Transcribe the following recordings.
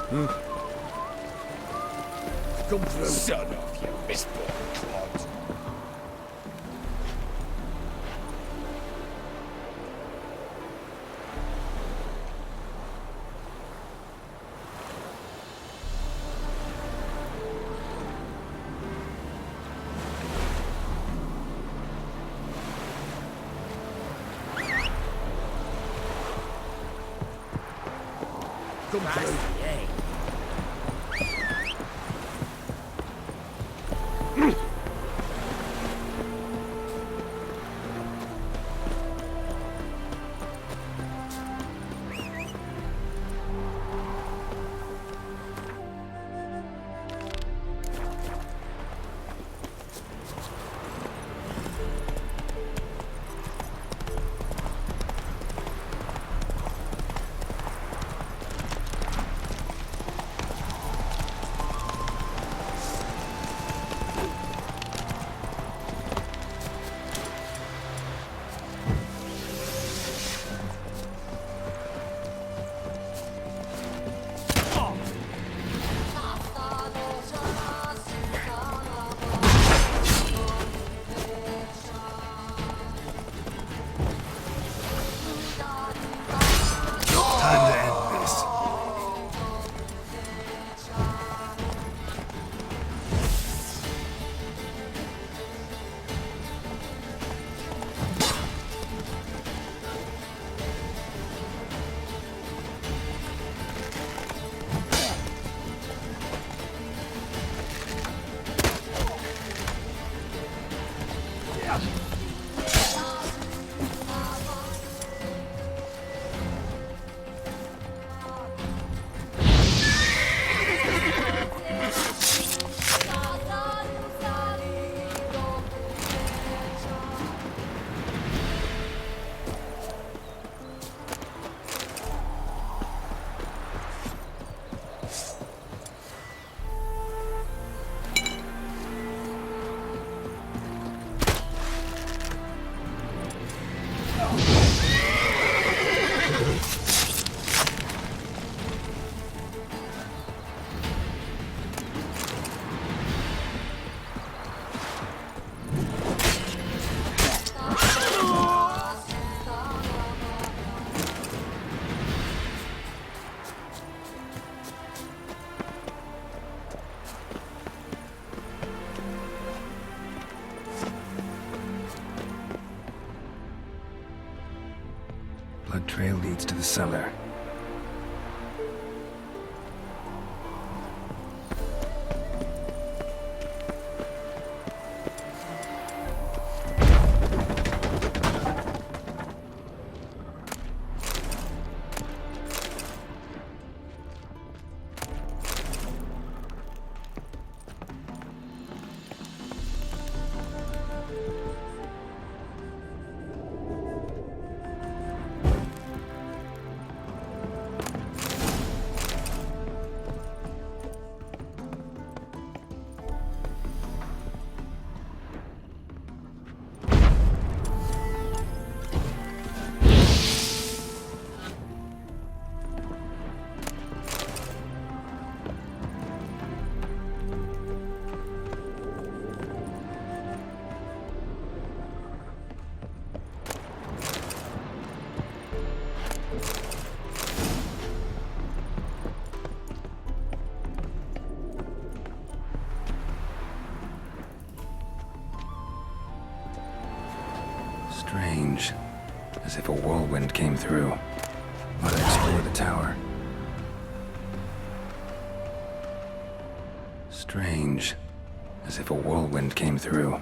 Come through. Son of your misborn clod. Come through. Time to end this. Blood trail leads to the cellar. Strange. As if a whirlwind came through. Ought to explore the tower. Strange. As if a whirlwind came through.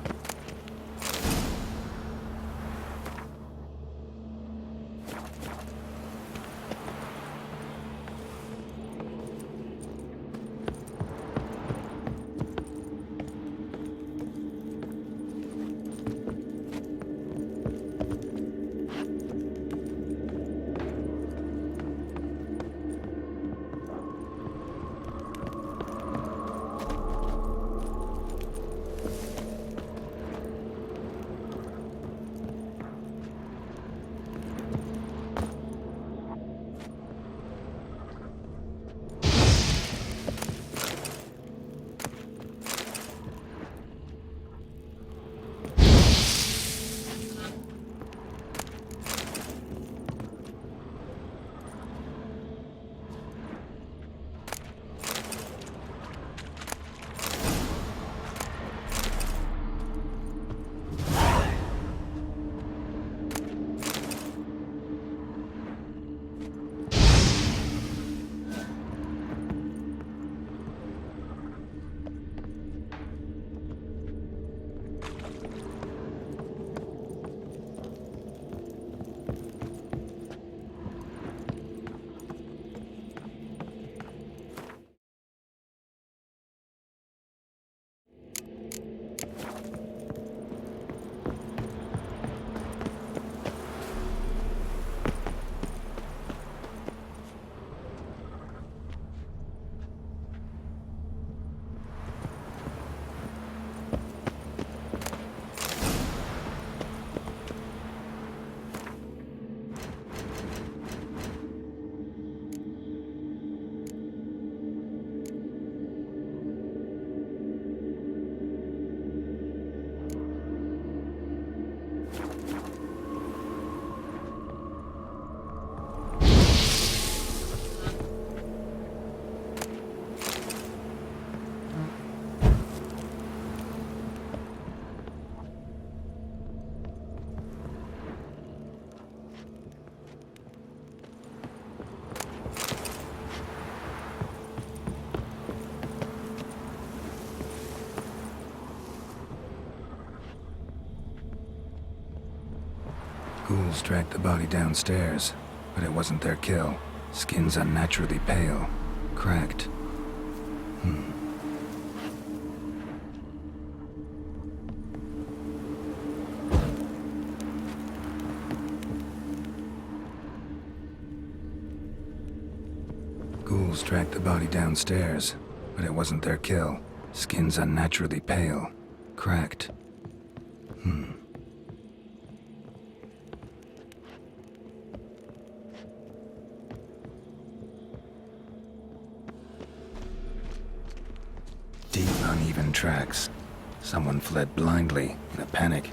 Ghouls tracked the body downstairs, but it wasn't their kill. Skin's unnaturally pale, cracked. Ghouls tracked the body downstairs, but it wasn't their kill. Skin's unnaturally pale, cracked. Deep, uneven tracks. Someone fled blindly in a panic.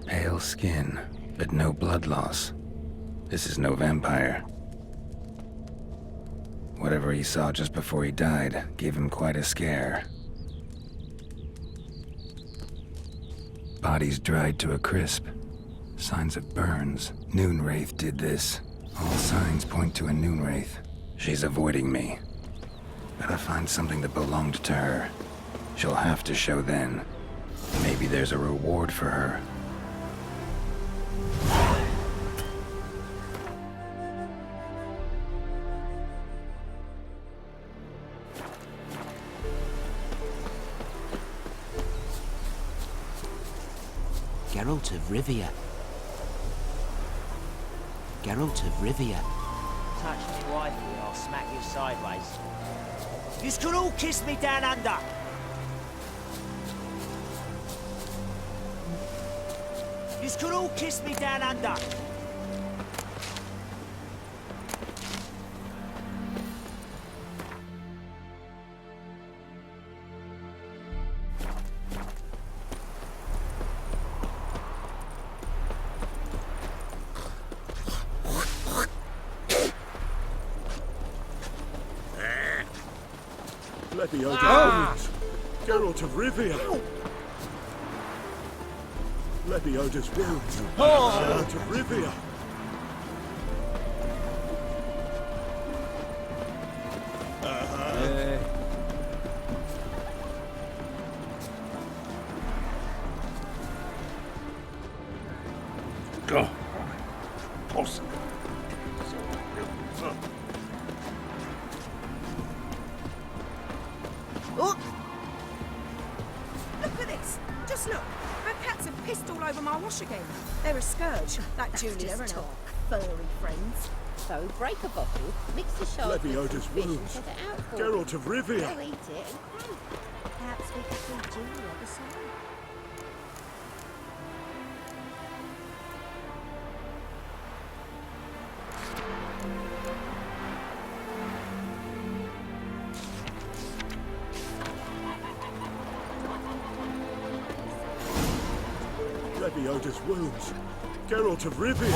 Pale skin, but no blood loss. This is no vampire. Whatever he saw just before he died gave him quite a scare. Body's dried to a crisp. Signs of burns. Noonwraith did this. All signs point to a Noonwraith. She's avoiding me. Gotta find something that belonged to her. She'll have to show then. Maybe there's a reward for her. Geralt of Rivia. Geralt of Rivia. Touch me wifey, I'll smack you sideways. Yous can all kiss me down under. Yous can all kiss me down under. Lebioda's Geralt of Rivia. Lebioda's wounds. Geralt of Rivia. Go. Close. Oh! Look at this! Just look! My cats have pissed all over my wash again. They're a scourge. That Julie's talk. Furry friends. So break a bottle, mix the shark with Lebioda's some fish and wounds. set it out for Geralt of Go Rivia. eat it. Perhaps we could see Julie on the side. Lebioda's wounds. Geralt of Rivia.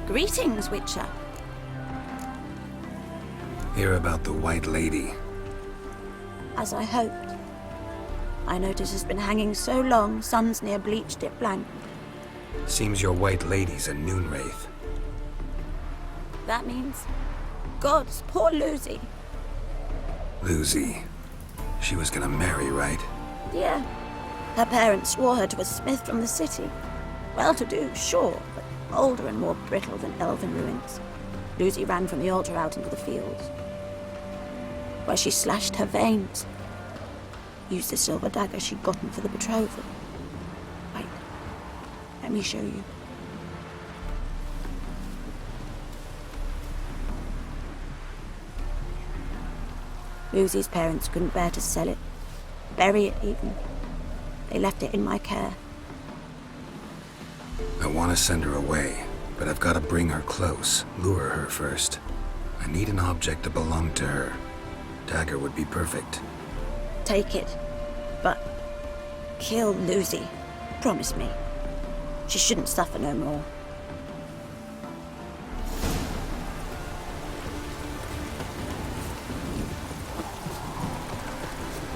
Greetings, Witcher. Hear about the White Lady. As I hoped. I notice it's been hanging so long, sun's near bleached it blank. Seems your White Lady's a Noonwraith. That means... Gods, poor Lucy. Lucy. She was gonna marry, right? Yeah. Her parents swore her to a smith from the city. Well-to-do, sure, but older and more brittle than elven ruins. Lucy ran from the altar out into the fields, where she slashed her veins. Used the silver dagger she'd gotten for the betrothal. Wait, let me show you. Lucy's parents couldn't bear to sell it, bury it even. They left it in my care. I want to send her away, but I've got to bring her close, lure her first. I need an object that belonged to her. Dagger would be perfect. Take it, but kill Lucy. Promise me. She shouldn't suffer no more.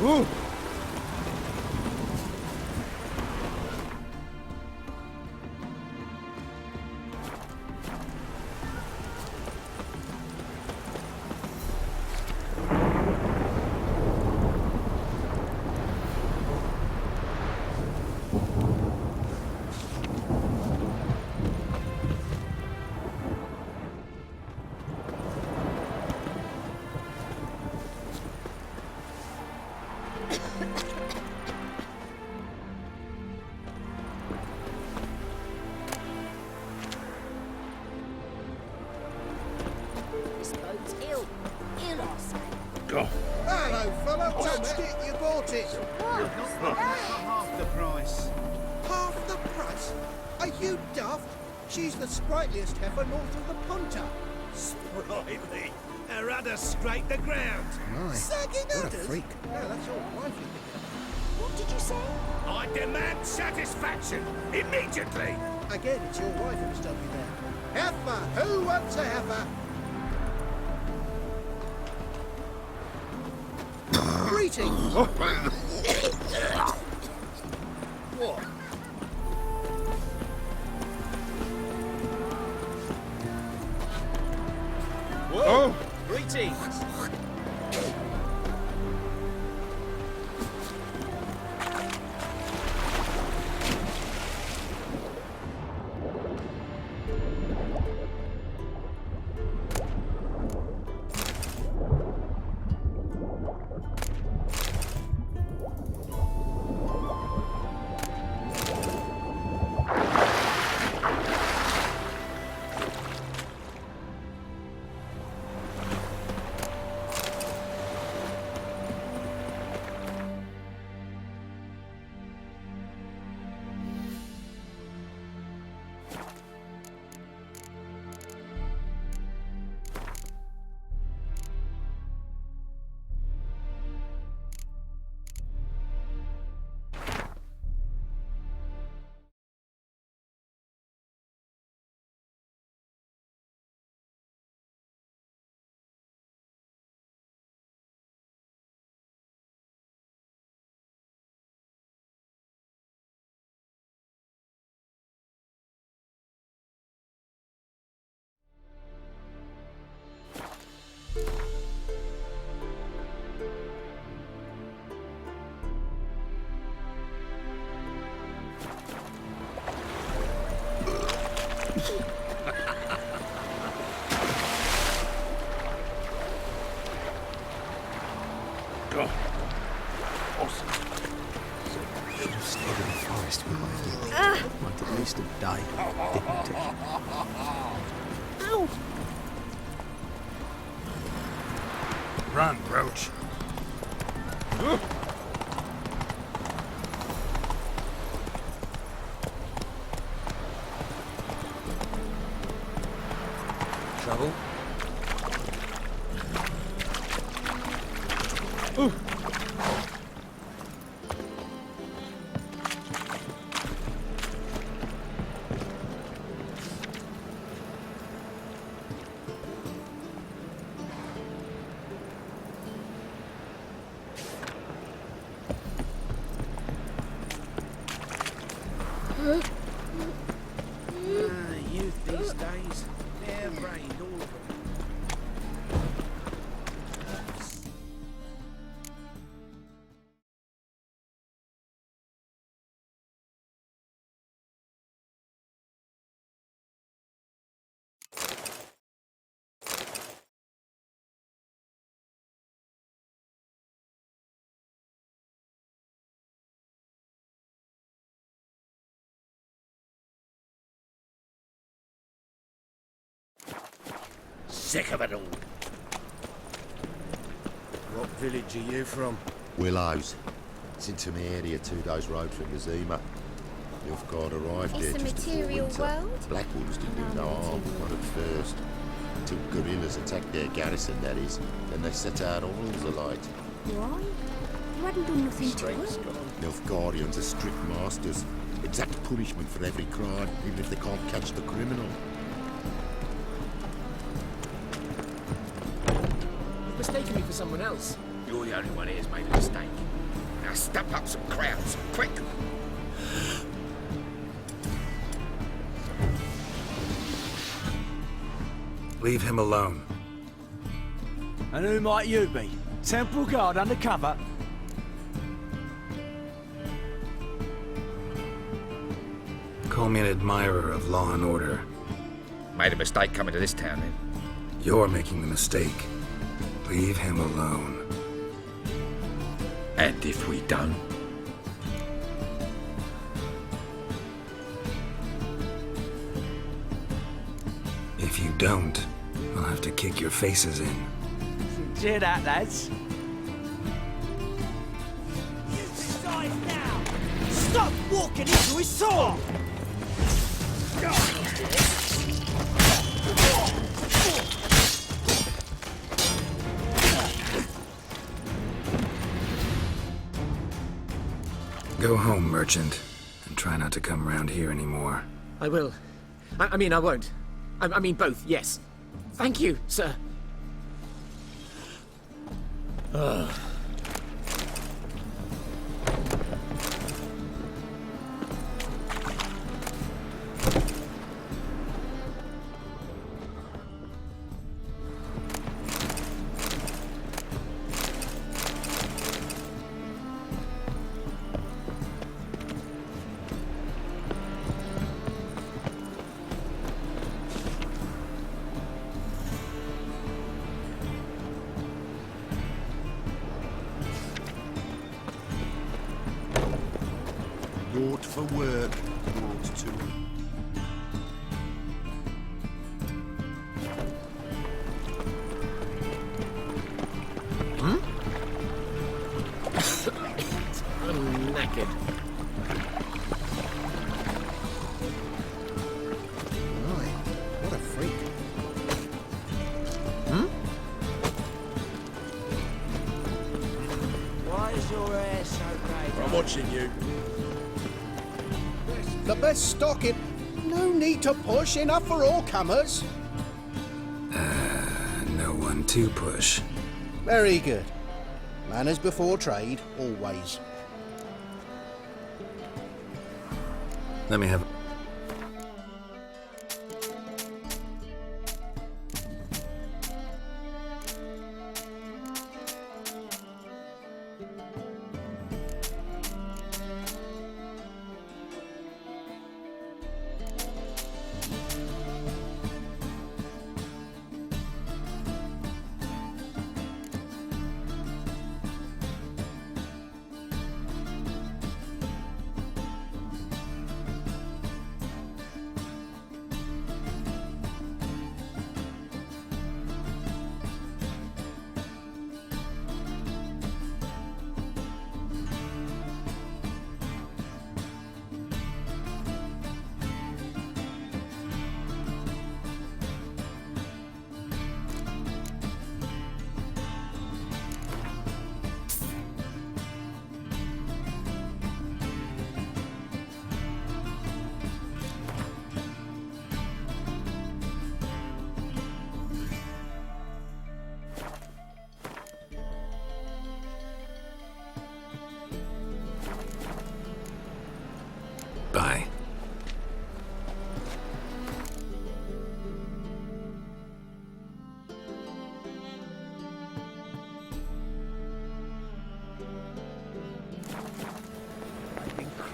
Ooh. This boat's ill. Ill, I say. Oh, Hello, fella. Touched it, you bought it. Half the price. Half the price? Are you daft? She's the sprightliest heifer north of the Punta. Sprightly. Her udder scraped the ground. Sagging udders? No, that's your wife. What did you say? I demand satisfaction immediately. Again, it's your wife who's done you there. Heifer! Who wants a heifer? Greetings! What? Whoa! Greetings. God. Awesome. Should have stayed in the forest with my Lily. Might at least have died with dignity. Ow! Run, Roach. Trouble? Youth these days, they're brained all of them. sick of it all. What village are you from? Willows. It's into my area, 2 days' road from Gazima. Nilfgaard arrived It's there a just before material winter. world? Black Wolves didn't do no harm, not at first. Till guerrillas attacked their garrison, that is. Then they set out all the light. Why? You hadn't done nothing to Strength's her. gone. Nilfgaardians are strict masters. Exact punishment for every crime, even if they can't catch the criminal. You've mistaken me for someone else. You're the only one here's made a mistake. Now step up some crowds, quick! Leave him alone. And who might you be? Temple Guard undercover? Call me an admirer of law and order. Made a mistake coming to this town then. You're making the mistake. Leave him alone. And if we don't? If you don't, I'll have to kick your faces in. Cheer that, lads. You decide now! Stop walking into his sword! Go home, merchant, and try not to come round here anymore. I will. I mean, I won't. I mean both, yes. Thank you, sir. Naught for work, naught to... I'm knackered. My, what a freak. Why is your hair so grey? I'm watching you. The best stock in... No need to push, enough for all comers. No one to push. Very good. Manners before trade, always. Let me have... Bye.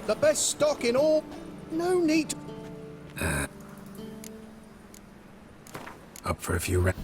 The best stock in all... No need to... Up for a few rounds.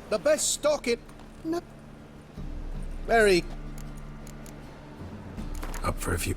The best stock in... No. Very... Up for a few.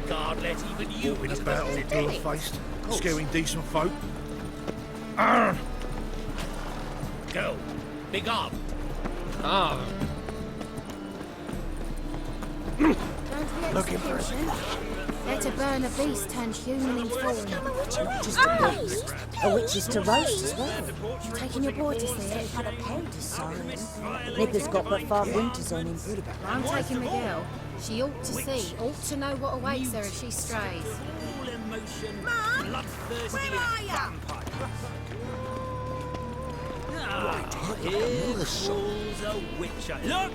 God let even you Walking into about all the city. blue-faced, scaring decent folk. Arr! Go. Big on. Ah. Looking for they're to burn a beast turned human in form. Not just a beast. A witch is to roast as well. Taking your boy to see it. Had a pen to sign. Nigger's got but 5 winters on him. I'm taking the girl. She ought to see, ought to know what awaits her if she strays. Mum, where are ya? Here falls a witcher. Look!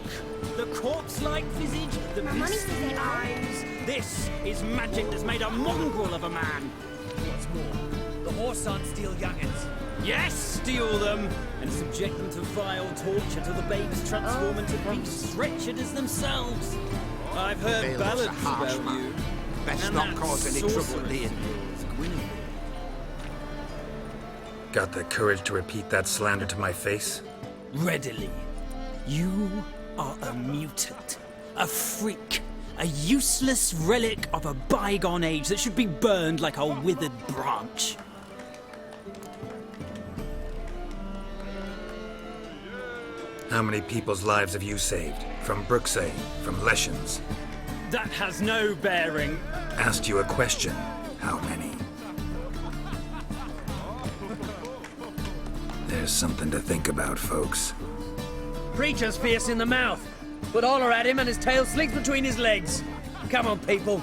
The corpse-like visage, the beastly eyes. This is magic that's made a mongrel of a man. What's more, the horse aren't steal young'uns. Yes, steal them and subject them to vile torture till the babes transform into beasts wretched as themselves. I've heard Bailiff's ballads a harsh about man. you. Best And not that cause any sorceress trouble, dear. is Gwyneth. Got the courage to repeat that slander to my face? Readily. You are a mutant, a freak, a useless relic of a bygone age that should be burned like a withered branch. How many people's lives have you saved? From Brooksay, from Leshens? That has no bearing. Asked you a question. How many? There's something to think about, folks. Preacher's fierce in the mouth, but holler at him and his tail slinks between his legs. Come on, people.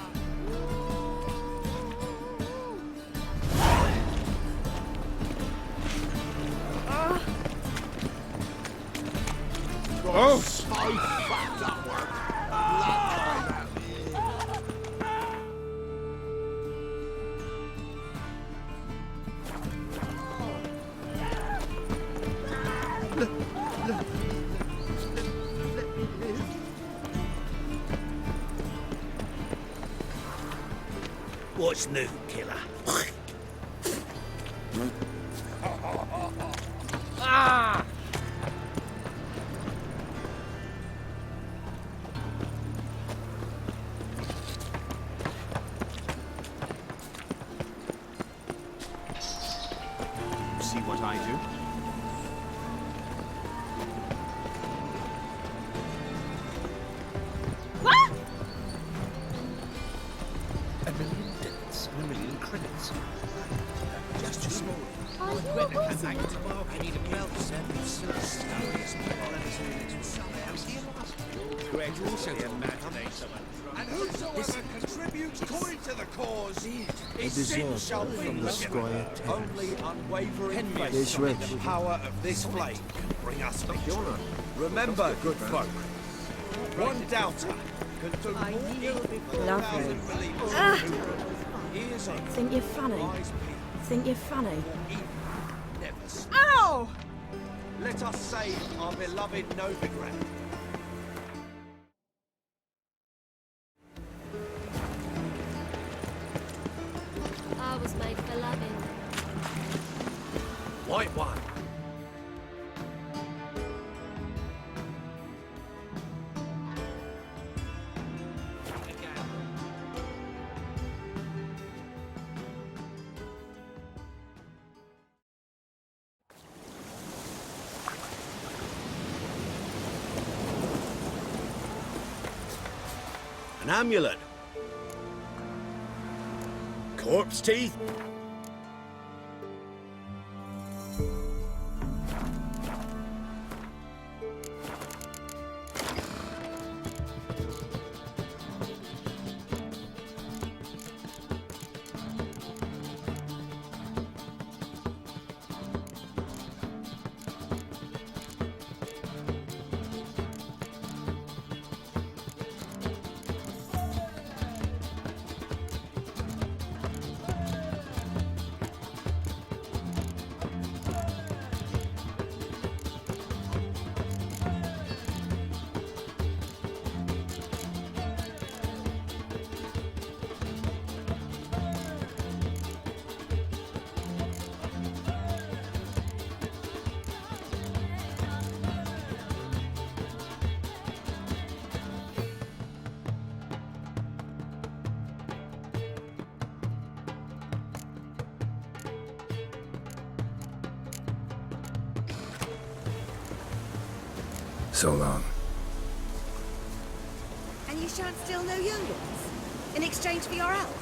Oh! So fucked up work. What's new, killer? Ah! See what I do? What? 1 million deaths and 1 million credits. Just a small. Are you a wizard? I need a belt set with silk stories. Greg, also the imagination. And whosoever contributes coin to the cause is sin shall be forgiven. Only unwavering faith in the power of this flame can bring us victory. Remember, good folk, one doubter can do more than Lovely. 1,000 believers. Ears open, Think you're funny? eyes peeled, Think you're funny? evil never sleep. Ow! Let us save our beloved Novigrad. I was made for loving. White one. An amulet. Corpse teeth. So long. And you shan't steal no young'uns? In exchange for your help?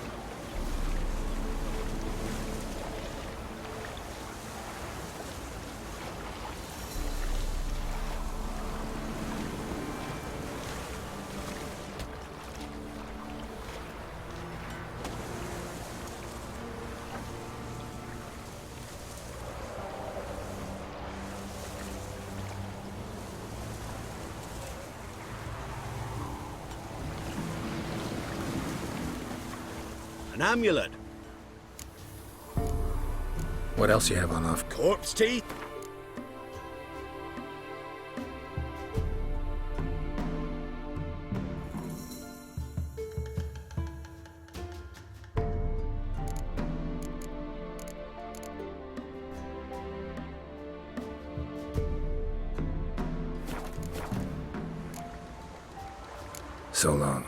An amulet. What else you have on offer? Corpse teeth. So long.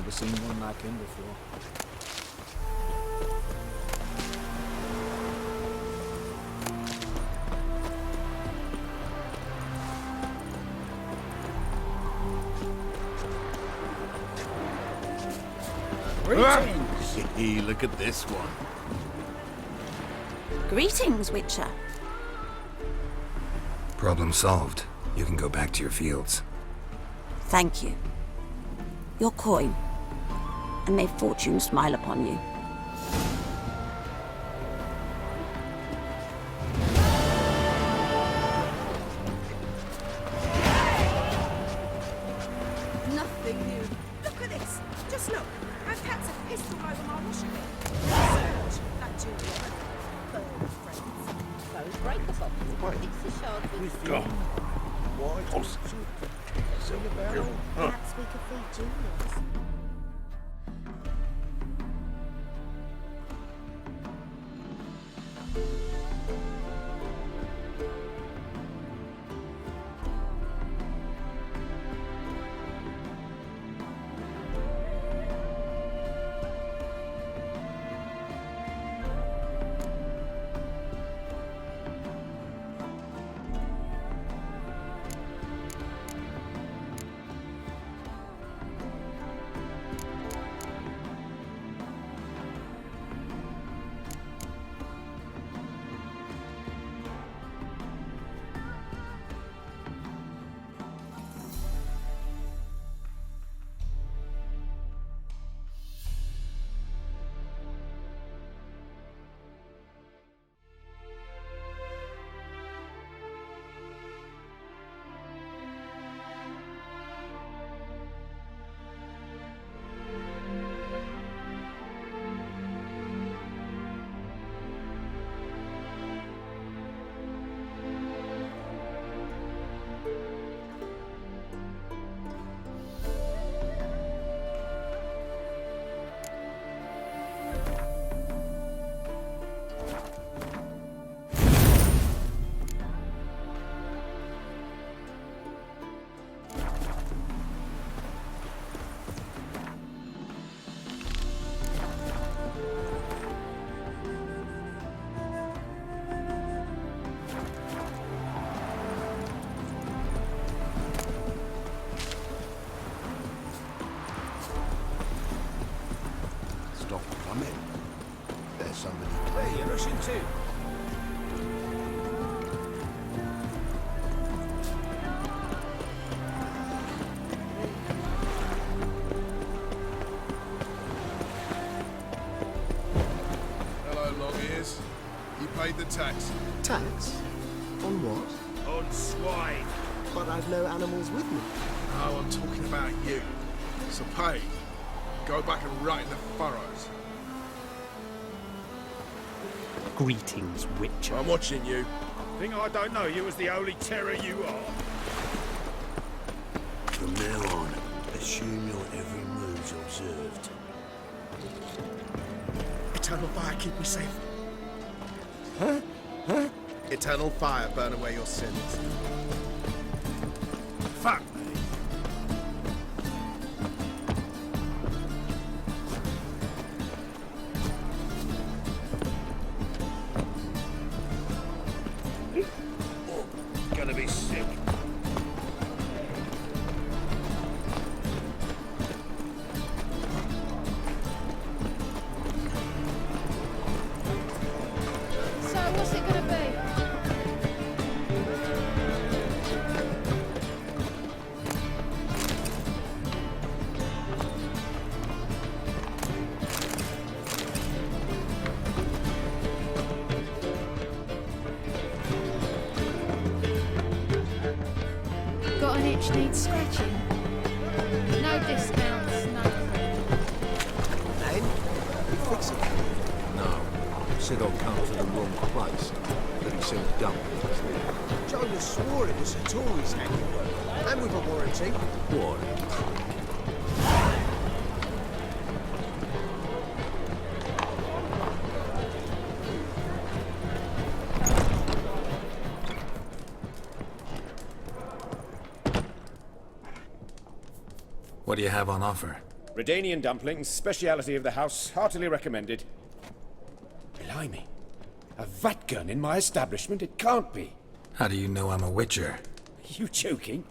Never seen one like him before. Hey, look at this one. Greetings, Witcher. Problem solved. You can go back to your fields. Thank you. Your coin, and may fortune smile upon you. Nothing new. Look at this. Just look. My cats have pissed all over my washing machine. That Julia. Furry friends. Those breakable. It's the shark. Perhaps we could feed Julius. Stop coming. There's somebody Hey, playing. you're rushing too. Hello, long ears. You paid the tax. Tax? On what? On swine. But I've no animals with me. No, I'm talking about you. So pay. Go back and rot in the furrows. Greetings, Witcher. I'm watching you. Think I don't know you as the holy terror you are? From now on, assume your every move's observed. Eternal fire, keep me safe. Huh? Huh? Eternal fire, burn away your sins. Fuck me. Gonna be sick. So what's it gonna be? Got an itch needs scratching. No discounts, no credit. Then, you fix it. No. Said I'd come to the wrong place. But he sent dumplings there. Jonas swore it was a Tory's handiwork. And with a warranty. What? What do you have on offer? Redanian dumplings, speciality of the house, heartily recommended. Blimey. A vatgun in my establishment? It can't be. How do you know I'm a witcher? You joking?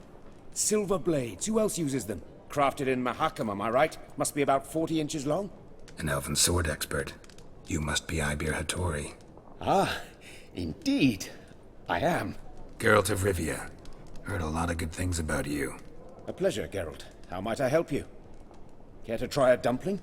Silver blades. Who else uses them? Crafted in Mahakam, am I right? Must be about 40 inches long? An elven sword expert. You must be Ibir Hattori. Ah, indeed. I am. Geralt of Rivia. Heard a lot of good things about you. A pleasure, Geralt. How might I help you? Care to try a dumpling?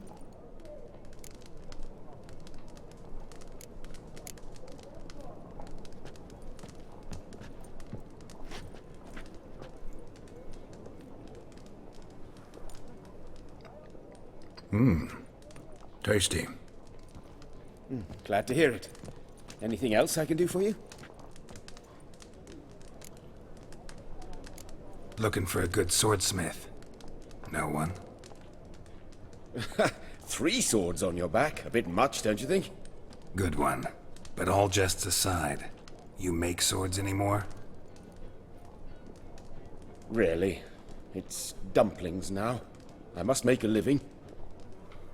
Tasty. Glad to hear it. Anything else I can do for you? Looking for a good swordsmith. No one? 3 swords on your back. A bit much, don't you think? Good one. But all jests aside, you make swords anymore? Really. It's dumplings now. I must make a living.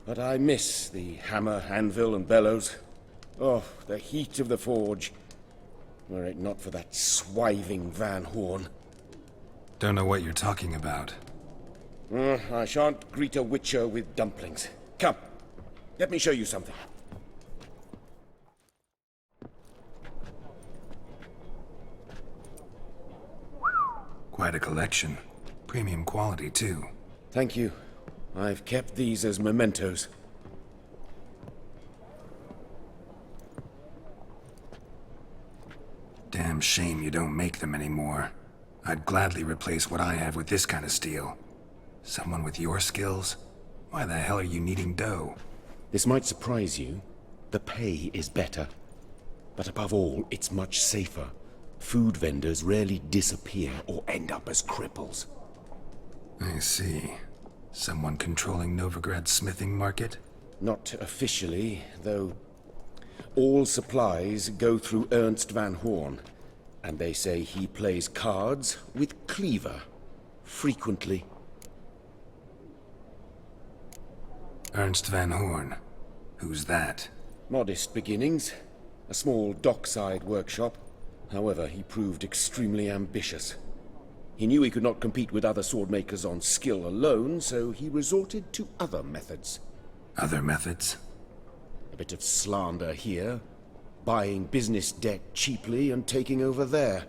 But I miss the hammer, anvil, and bellows. Oh, the heat of the forge. Were it not for that swiving Van Horn. Don't know what you're talking about. I shan't greet a witcher with dumplings. Come, let me show you something. Quite a collection. Premium quality, too. Thank you. I've kept these as mementos. Damn shame you don't make them anymore. I'd gladly replace what I have with this kind of steel. Someone with your skills? Why the hell are you needing dough? This might surprise you. The pay is better. But above all, it's much safer. Food vendors rarely disappear or end up as cripples. I see. Someone controlling Novigrad's smithing market? Not officially, though all supplies go through Ernst Van Horn. And they say he plays cards with Cleaver. Frequently. Ernst Van Horn. Who's that? Modest beginnings. A small dockside workshop. However, he proved extremely ambitious. He knew he could not compete with other swordmakers on skill alone, so he resorted to other methods. Other methods? A bit of slander here, buying business debt cheaply and taking over there.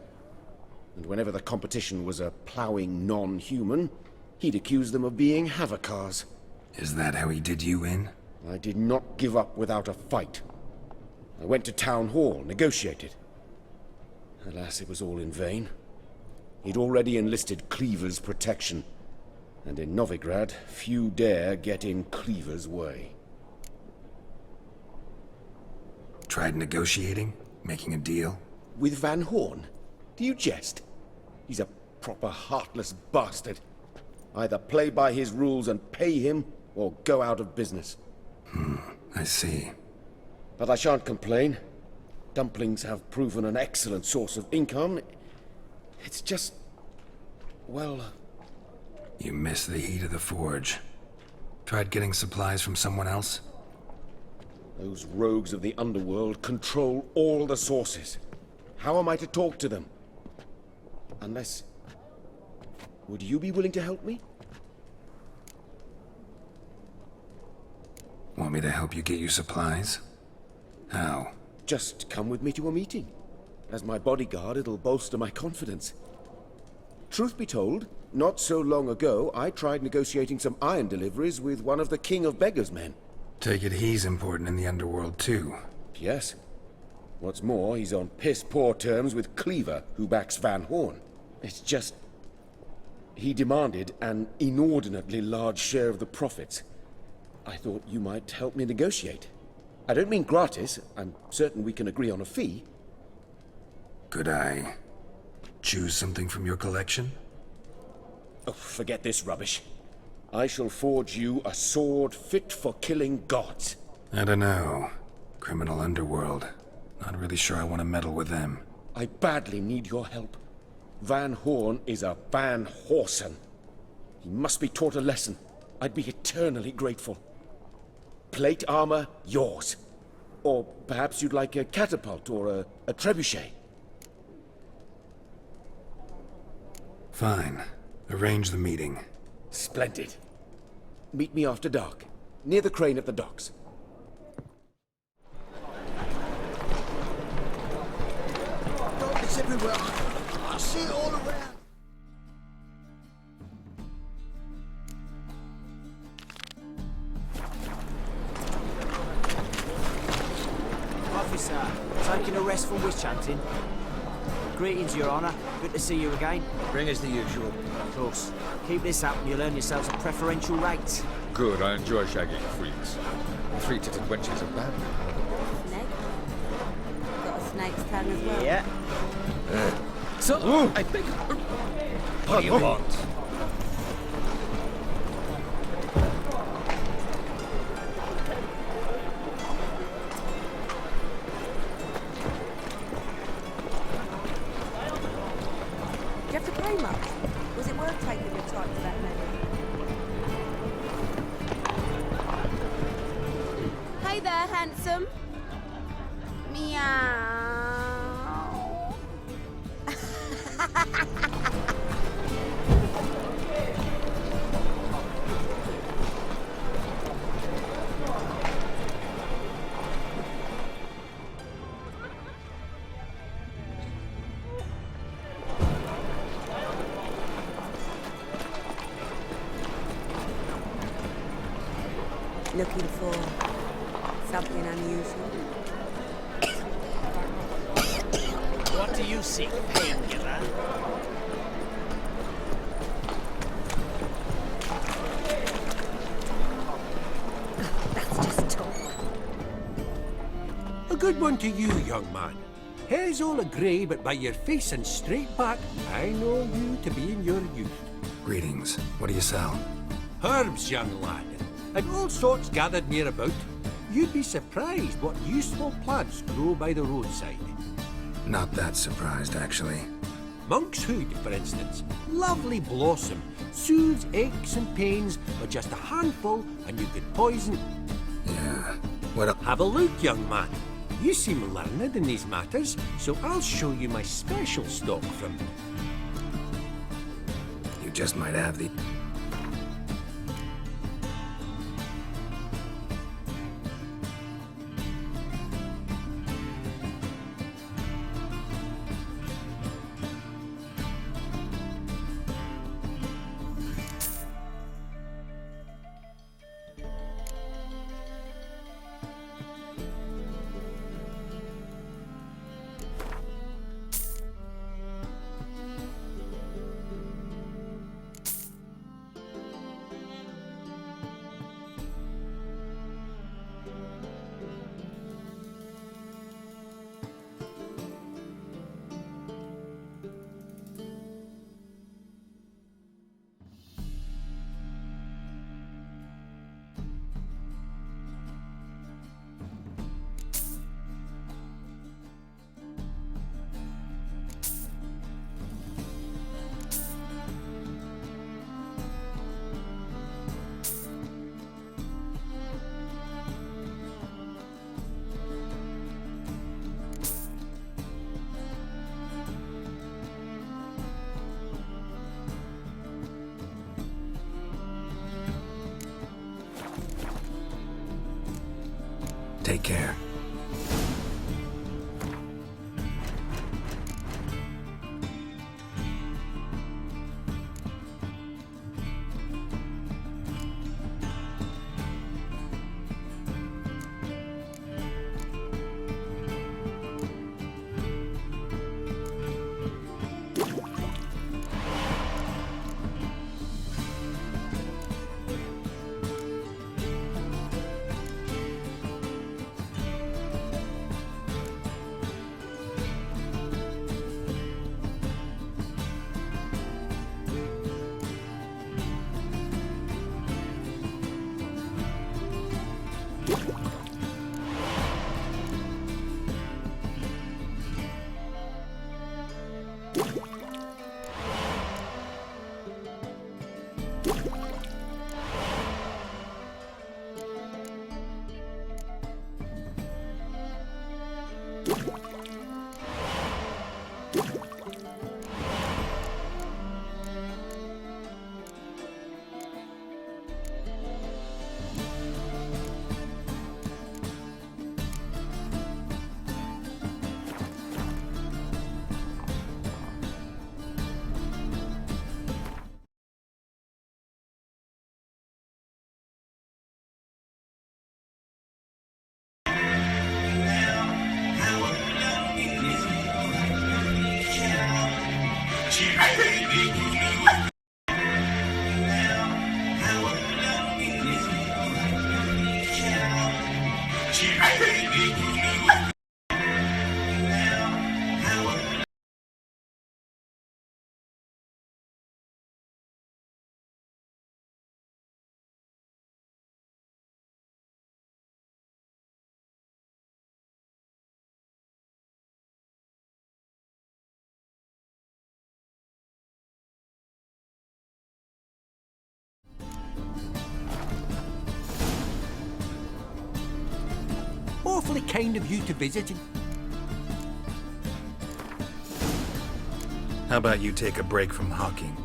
And whenever the competition was a ploughing non-human, he'd accuse them of being Havocars. Is that how he did you in? I did not give up without a fight. I went to town hall, negotiated. Alas, it was all in vain. He'd already enlisted Cleaver's protection, and in Novigrad, few dare get in Cleaver's way. Tried negotiating? Making a deal? With Van Horn? Do you jest? He's a proper heartless bastard. Either play by his rules and pay him, or go out of business. I see. But I shan't complain. Dumplings have proven an excellent source of income. It's just... well... You miss the heat of the forge. Tried getting supplies from someone else? Those rogues of the underworld control all the sources. How am I to talk to them? Unless... would you be willing to help me? Want me to help you get you supplies? How? Just come with me to a meeting. As my bodyguard, it'll bolster my confidence. Truth be told, not so long ago, I tried negotiating some iron deliveries with one of the King of Beggars' men. Take it he's important in the underworld, too. Yes. What's more, he's on piss-poor terms with Cleaver, who backs Van Horn. It's just... he demanded an inordinately large share of the profits. I thought you might help me negotiate. I don't mean gratis. I'm certain we can agree on a fee. Could I choose something from your collection? Oh, forget this rubbish. I shall forge you a sword fit for killing gods. I don't know. Criminal underworld. Not really sure I want to meddle with them. I badly need your help. Van Horn is a Van Horsen. He must be taught a lesson. I'd be eternally grateful. Plate armor, yours. Or perhaps you'd like a catapult or a trebuchet. Fine. Arrange the meeting. Splendid. Meet me after dark, near the crane at the docks. It's everywhere. I see it all around. Officer, taking a rest from witch hunting. Greetings, Your Honour. Good to see you again. Bring us the usual. Of course. Keep this up and you'll earn yourselves a preferential rate. Good, I enjoy shagging freaks. Three-titted wenches are bad. Snake? Got a snake's tongue as well. Yeah. So, I beg... What do you want? Do you have to pay much? Was it worth taking the time to that many? Hey there, handsome. Meow. Looking for something unusual? What do you seek, painkiller? That's just talk. A good one to you, young man. Hair's all a grey, but by your face and straight back, I know you to be in your youth. Greetings. What do you sell? Herbs, young lad, and all sorts gathered near about. You'd be surprised what useful plants grow by the roadside. Not that surprised, actually. Monk's hood, for instance. Lovely blossom. Soothes aches and pains with just a handful, and you could poison... Yeah. What Have a look, young man. You seem learned in these matters, so I'll show you my special stock from... You just might have the... Take care. Awfully kind of you to visit. How about you take a break from hawking?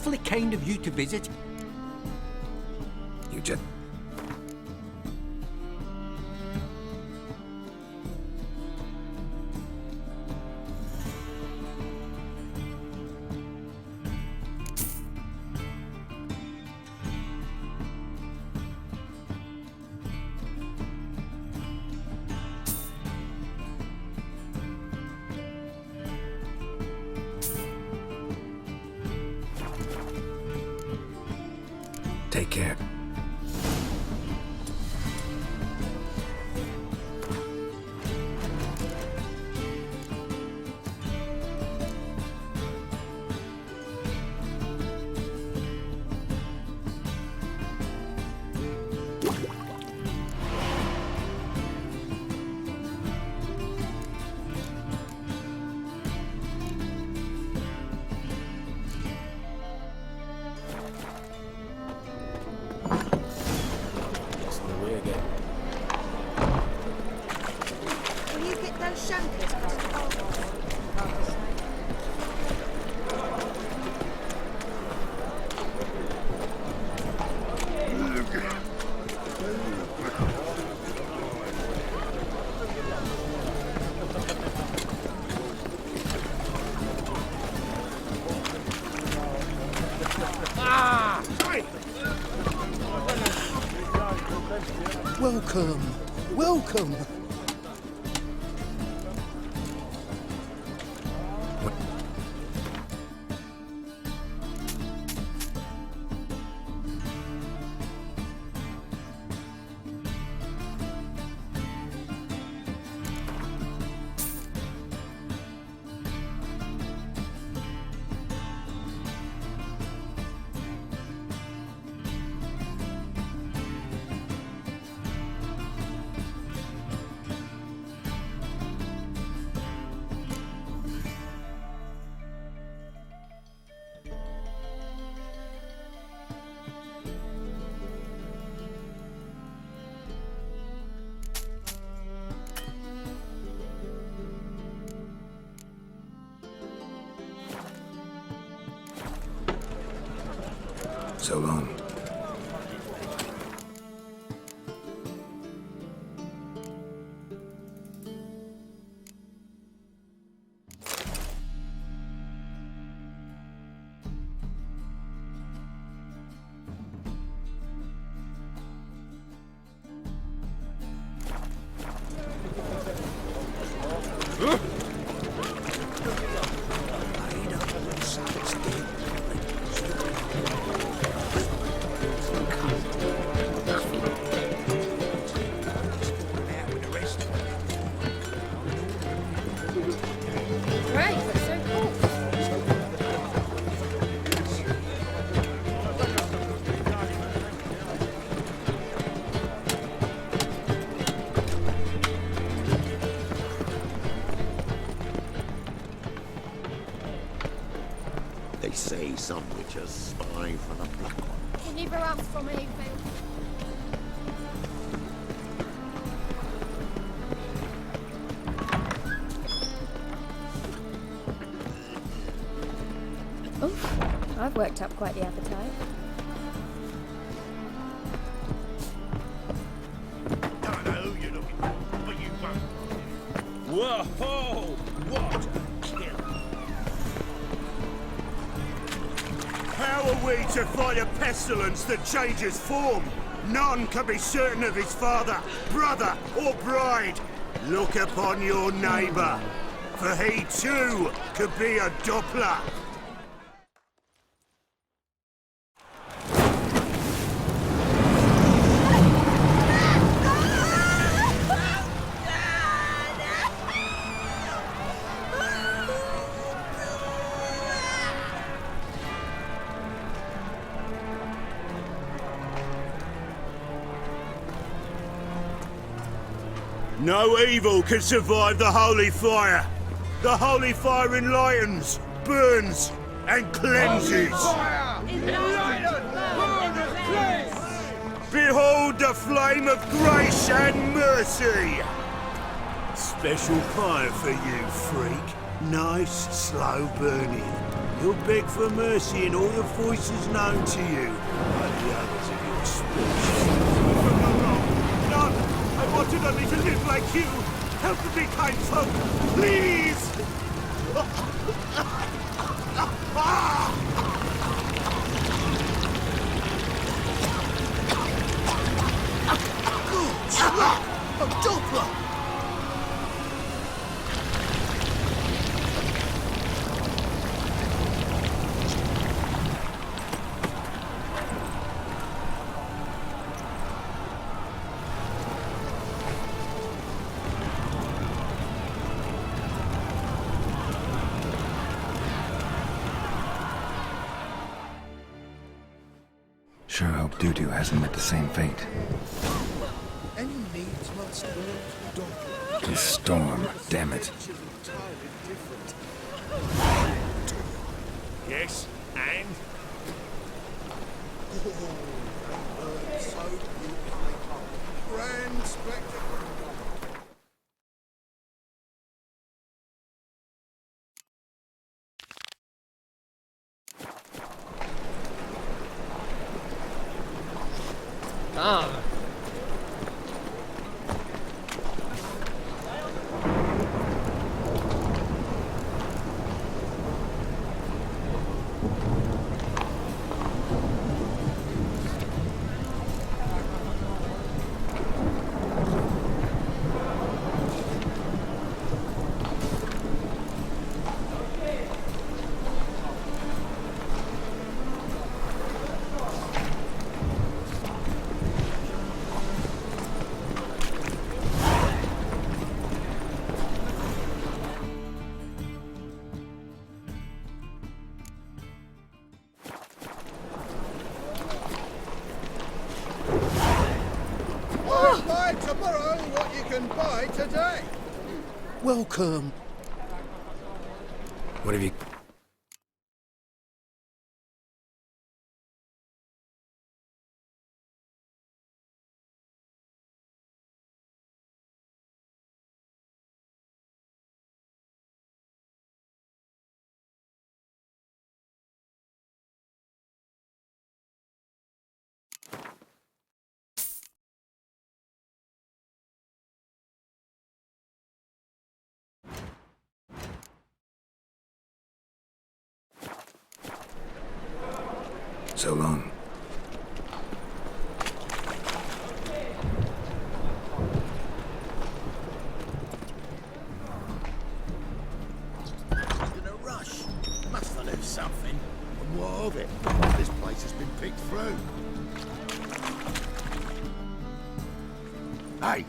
awfully kind of you to visit. You just... Take care. Will you get those shankers across the boulevard? Welcome. Welcome. So long. Great, that's so cool. They say some witches spy for the Black One. Can you never ask from anything. Oof, I've worked up quite the appetite. Don't know who you're looking for, but you won't. Whoa! What a kill! How are we to fight a pestilence that changes form? None can be certain of his father, brother, or bride. Look upon your neighbour, for he too could be a Doppler. No evil can survive the holy fire. The holy fire enlightens, burns, and cleanses. Behold the flame of grace and mercy. Special fire for you, freak. Nice, slow burning. You'll beg for mercy in all the voices known to you, and the others of your species. None! I wanted only to live like you! Help the big kind folk, please! A Doppler! Sure hope Dudu hasn't met the same fate. Any needs must Doppler. This storm, damn it. Yes, and? Oh, so beautiful. Grand spectacle. Ah. Buy tomorrow what you can buy today. Welcome. What have you... So long. In a rush. Must have left something. And what of it? This place has been picked through. Hey,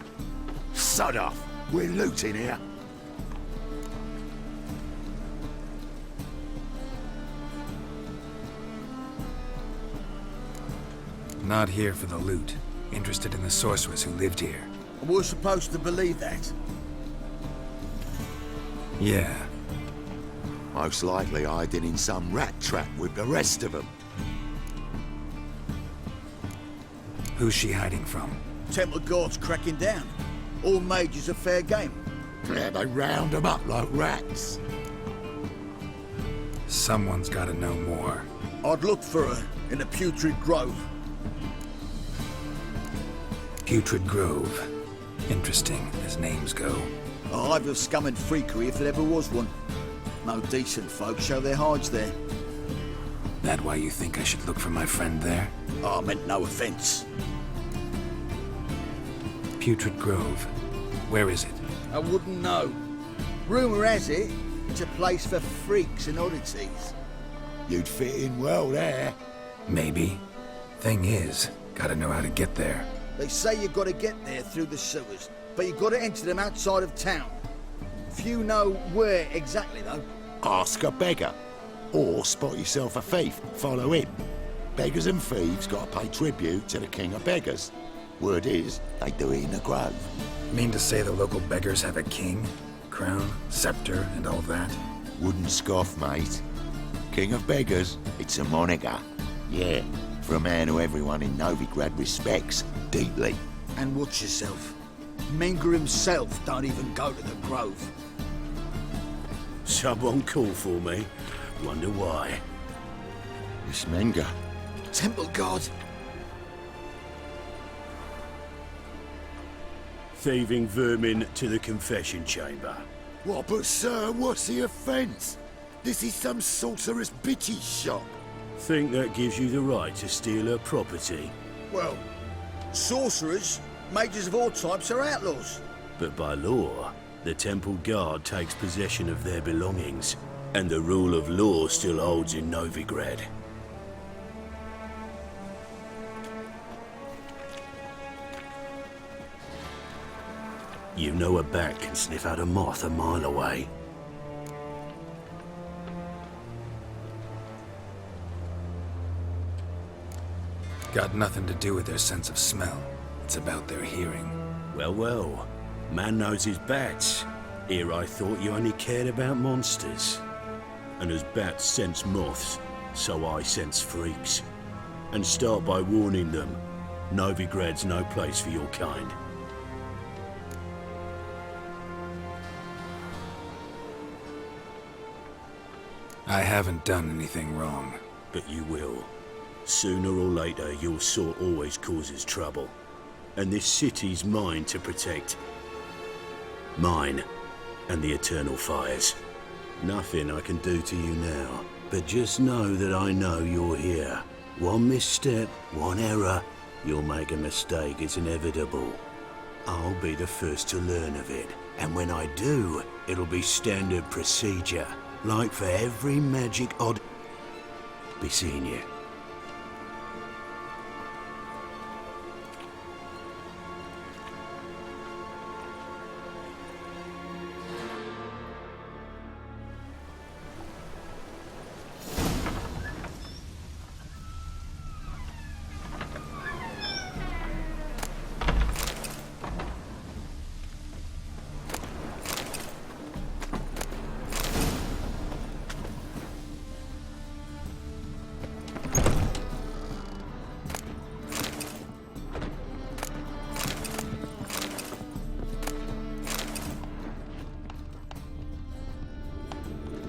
sod off. We're looting here. Not here for the loot. Interested in the sorceress who lived here. We're supposed to believe that. Yeah. Most likely hiding in some rat trap with the rest of them. Who's she hiding from? Temple guards cracking down. All mages are fair game. Yeah, they round them up like rats. Someone's gotta know more. I'd look for her in the Putrid Grove. Putrid Grove. Interesting, as names go. A hive of scum and freakery if there ever was one. No decent folk show their hides there. That why you think I should look for my friend there? Oh, I meant no offense. Putrid Grove. Where is it? I wouldn't know. Rumour has it, it's a place for freaks and oddities. You'd fit in well there. Maybe. Thing is, gotta know how to get there. They say you've got to get there through the sewers, but you've got to enter them outside of town. Few know where exactly, though. Ask a beggar. Or spot yourself a thief. Follow him. Beggars and thieves got to pay tribute to the king of beggars. Word is, they do it in the grove. Mean to say the local beggars have a king, crown, scepter, and all that? Wouldn't scoff, mate. King of beggars, it's a moniker. Yeah, for a man who everyone in Novigrad respects deeply. And watch yourself. Menger himself don't even go to the grove. Someone call for me. Wonder why. This Menga. Temple God. Thieving vermin to the confession chamber. What, but sir, what's the offence? This is some sorceress bitch's shop. Think that gives you the right to steal her property? Well, sorcerers, mages of all types are outlaws. But by law, the temple guard takes possession of their belongings, and the rule of law still holds in Novigrad. You know a bat can sniff out a moth a mile away. Got nothing to do with their sense of smell. It's about their hearing. Well, well. Man knows his bats. Here I thought you only cared about monsters. And as bats sense moths, so I sense freaks. And start by warning them, Novigrad's no place for your kind. I haven't done anything wrong. But you will. Sooner or later, your sort always causes trouble. And this city's mine to protect. Mine and the eternal fires. Nothing I can do to you now. But just know that I know you're here. One misstep, one error, you'll make a mistake, it's inevitable. I'll be the first to learn of it. And when I do, it'll be standard procedure. Like for every magic odd... be seeing you.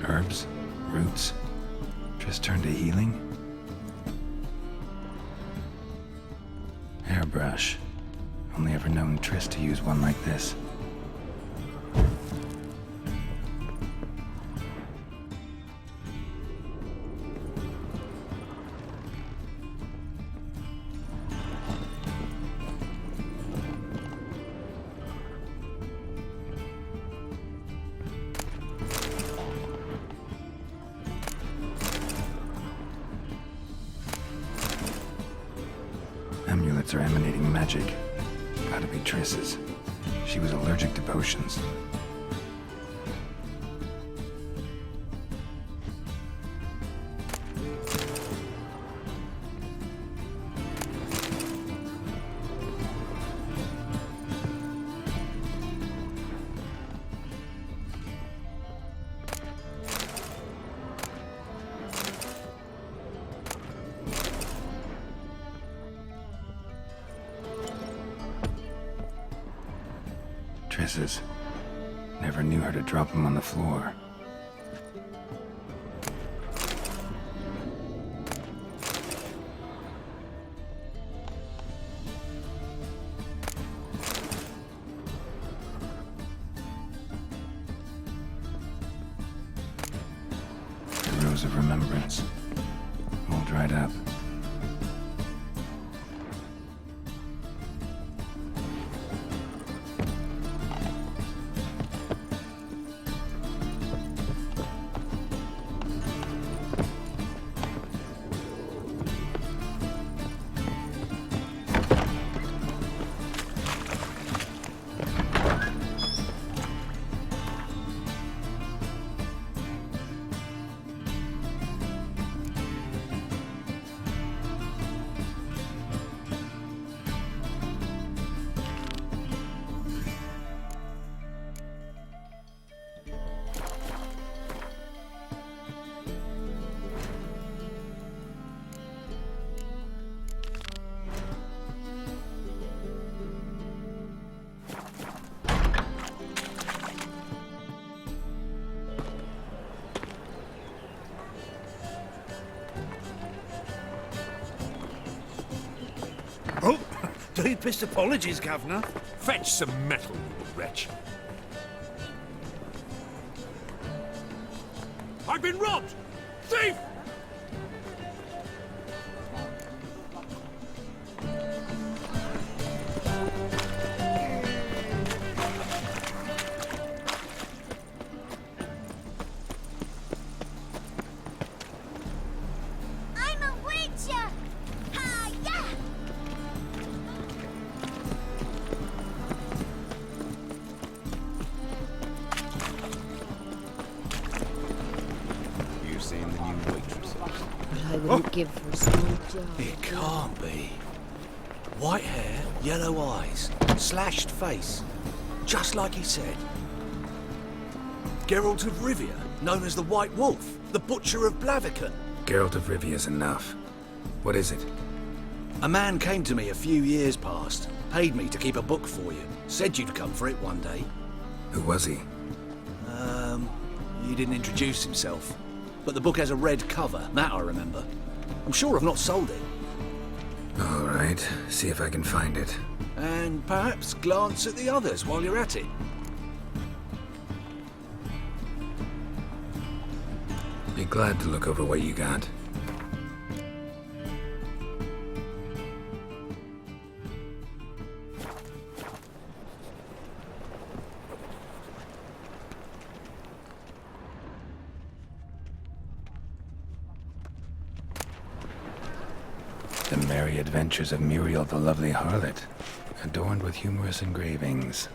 Herbs? Roots? Just turned to healing? Hairbrush. Only ever known Triss to use one like this. Amulets are emanating magic. Gotta be Triss's. She was allergic to potions. Triss's. Never knew her to drop them on the floor. The Rose of Remembrance. All dried up. Deepest apologies, Governor. Fetch some metal, you wretch. I've been robbed! Thief! I'm a witcher! Hi-ya! You've seen the new waitresses. But I wouldn't give for a small job. It can't be. White hair, yellow eyes, slashed face. Just like he said. Geralt of Rivia, known as the White Wolf, the Butcher of Blaviken. Geralt of Rivia's enough. What is it? A man came to me a few years past, paid me to keep a book for you, said you'd come for it one day. Who was he? He didn't introduce himself. But the book has a red cover, that I remember. I'm sure I've not sold it. All right, see if I can find it. And perhaps glance at the others while you're at it. Be glad to look over what you got. The Merry Adventures of Muriel the Lovely Harlot, adorned with humorous engravings.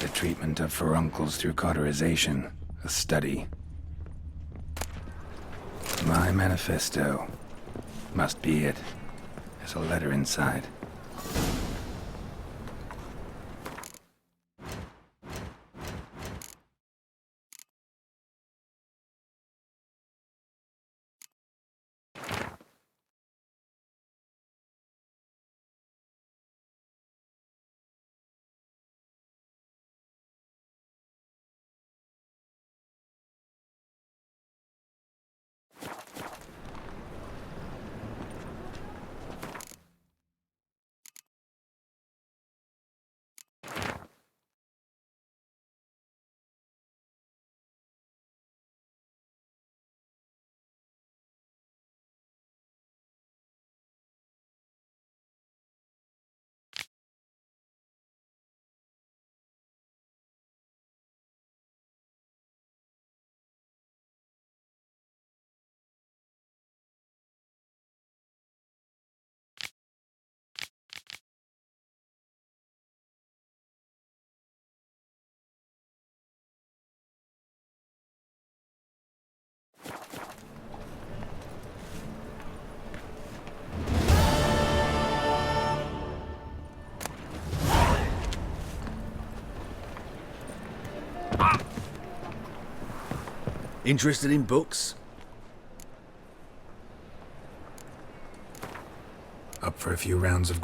The treatment of furuncles through cauterization, a study. My manifesto. Must be it. There's a letter inside. Interested in books? Up for a few rounds of...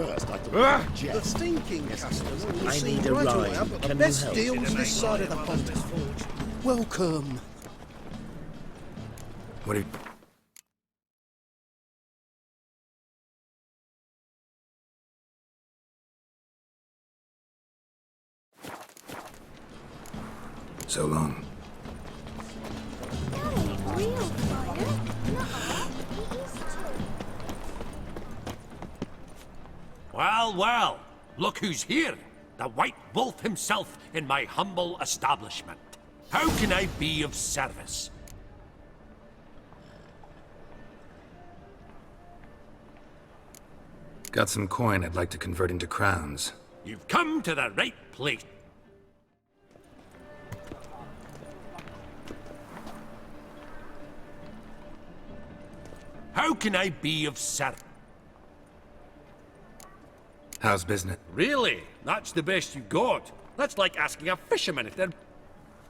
first, I thought it was a The jest. thinking customer will I see need a right away ride. I've got the Can you best help? deals this side of the pond. Welcome. What do you... So long. That ain't real fire. Nuh-uh. It is too. Well, well, look who's here. The White Wolf himself in my humble establishment. How can I be of service? Got some coin I'd like to convert into crowns. You've come to the right place. How can I be of service? How's business? Really? That's the best you got? That's like asking a fisherman if their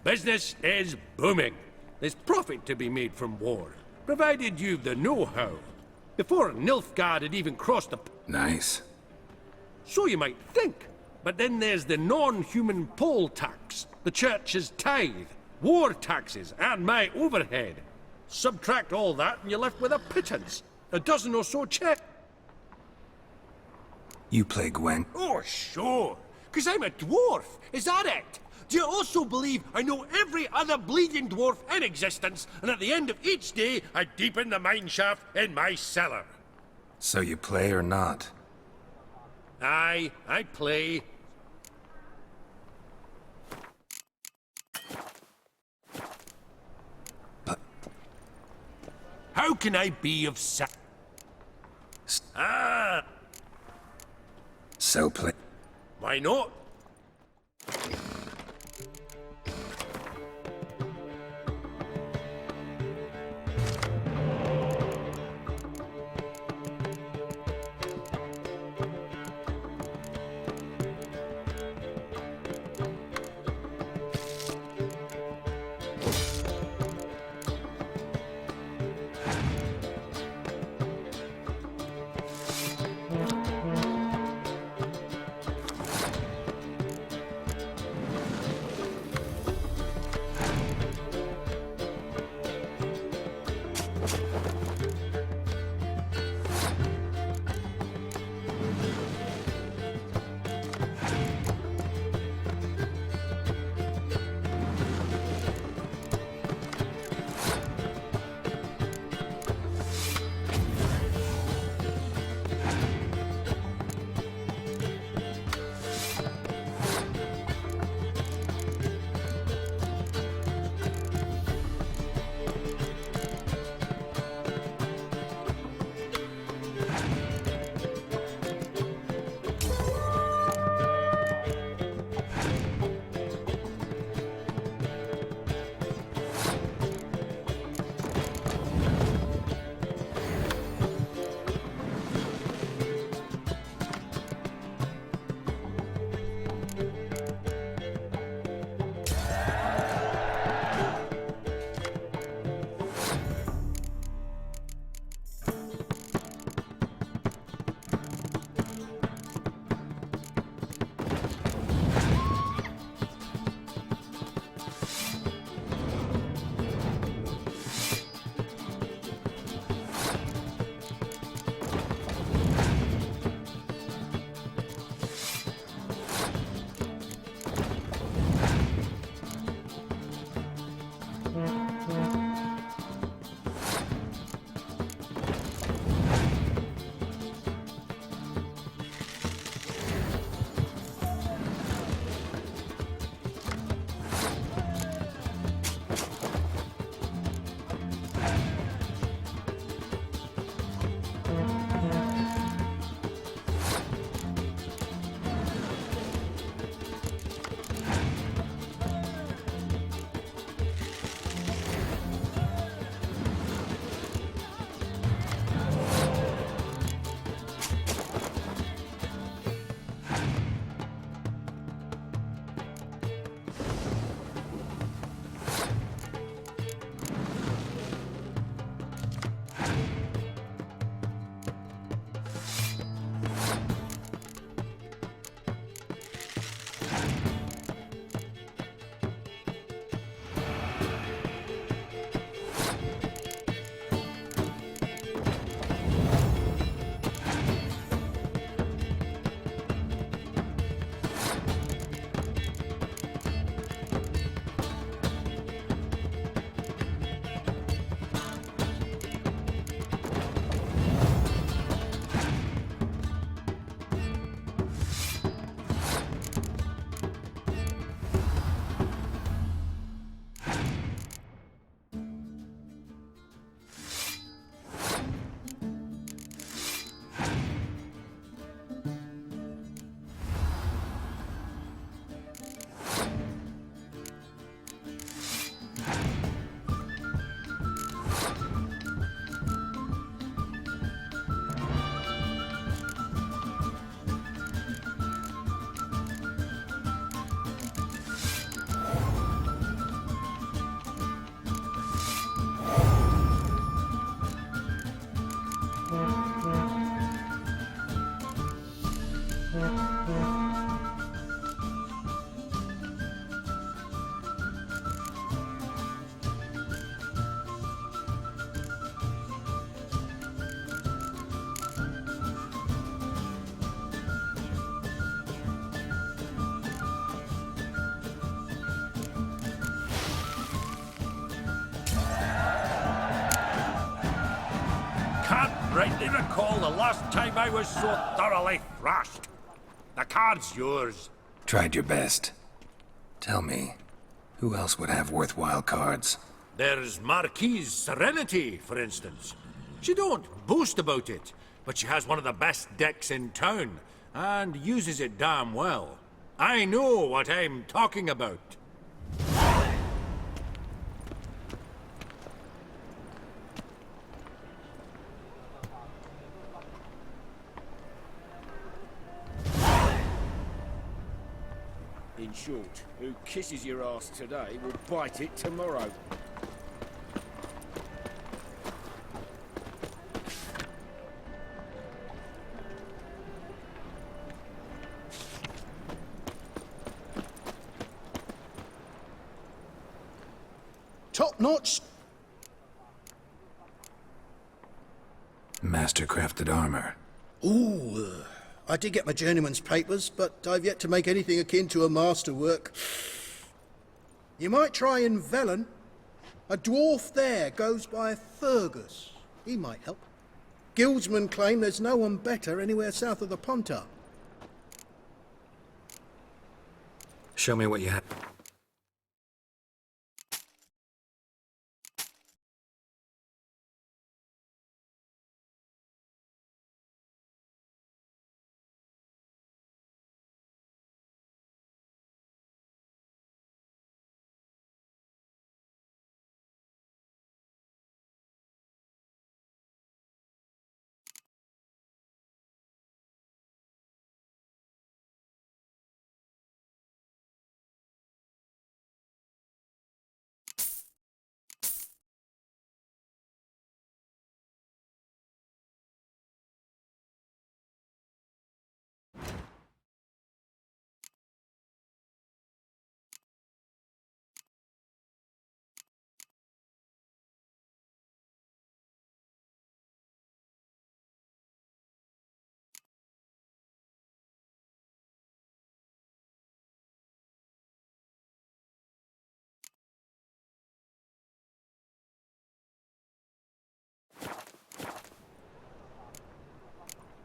business is booming. There's profit to be made from war, provided you've the know-how. Before Nilfgaard had even crossed the... Nice. So you might think. But then there's the non-human poll tax, the church's tithe, war taxes, and my overhead. Subtract all that and you're left with a pittance. A dozen or so checks. You play Gwen? Oh, sure. Because I'm a dwarf. Is that it? Do you also believe I know every other bleeding dwarf in existence, and at the end of each day, I deepen the mine shaft in my cellar? So you play or not? Aye, I play. But... How can I be of Ah! So play... Why not? can't rightly recall the last time I was so thoroughly thrashed. The card's yours. Tried your best. Tell me, who else would have worthwhile cards? There's Marquise Serenity, for instance. She don't boast about it, but she has one of the best decks in town, and uses it damn well. I know what I'm talking about. In short, who kisses your ass today will bite it tomorrow. Top-notch. Master-crafted armor. Ooh, I did get my journeyman's papers, but I've yet to make anything akin to a masterwork. You might try in Velen. A dwarf there goes by Fergus. He might help. Guildsmen claim there's no one better anywhere south of the Pontar. Show me what you have.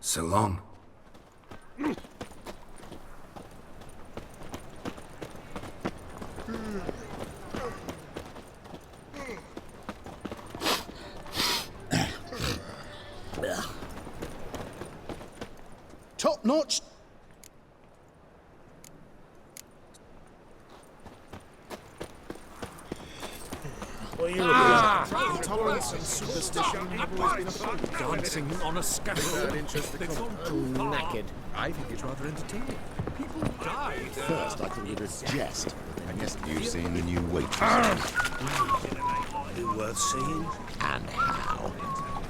So long. Top-notch. What are you looking at? Intolerance and superstition have always been a foe. Dancing on a scaffold. They've gone too knackered. I think it's rather entertaining. People die. First, I thought it was a jest, but then yes, you've seen the new waitress. Be worth seeing. And how?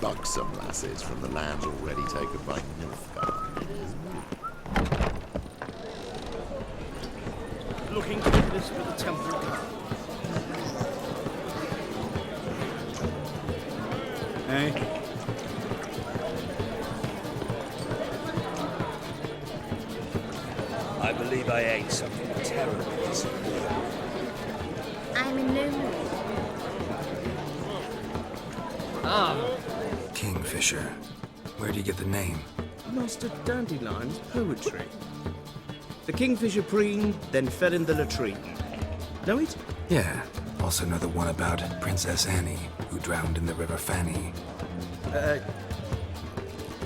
Buxom lasses from the lands already taken by Nilfgaard. Looking goodness for the temple guard. Hey. I believe I ate something terrible this morning. I'm a gnome. Kingfisher. Where do you get the name? Master Dandelion's poetry. The kingfisher preened, then fell in the latrine. Know it? Yeah. Also know the one about Princess Annie, who drowned in the River Fanny.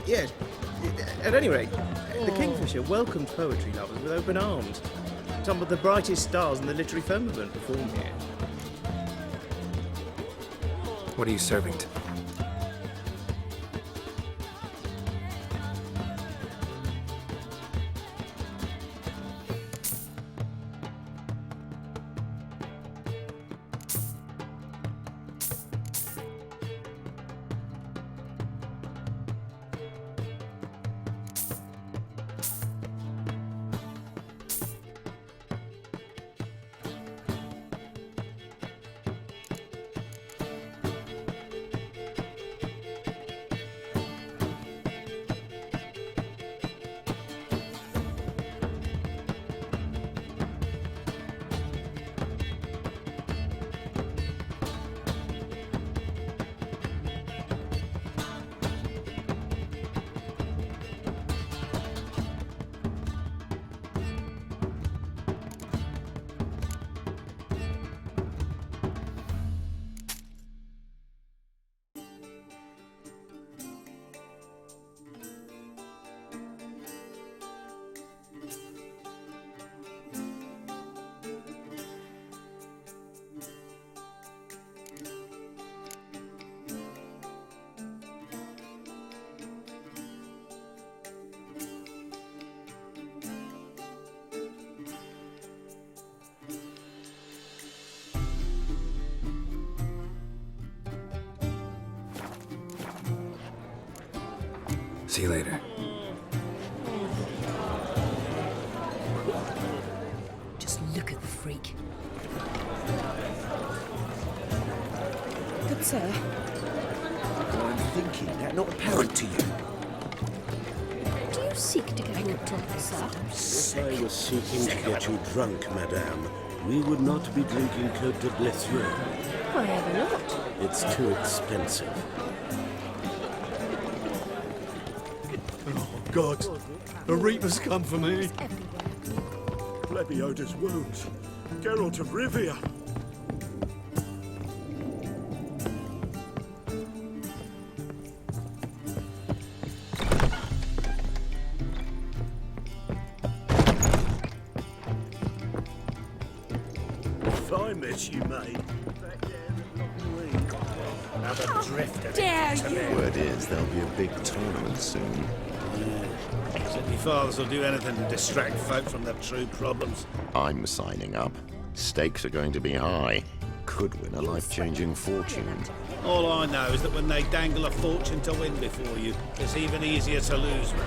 Yes. At any rate, the kingfisher welcomed poetry lovers with open arms. Some of the brightest stars in the literary firmament perform here. What are you serving to? See you later. Just look at the freak. Good sir. I'm thinking that not apparent to you. Do you seek to get me drunk, sir? If I was seeking to get you drunk, madame, we would not be drinking Côte de Blessieux. Why ever not? It's too expensive. Oh, God. The Reaper's come for me. Lebioda's wounds. Geralt of Rivia. Fine mess you made. Another drifter. Dare you! Word is there'll be a big tournament soon. City fathers will do anything to distract folk from their true problems. I'm signing up. Stakes are going to be high. Could win a life-changing fortune. All I know is that when they dangle a fortune to win before you, it's even easier to lose one.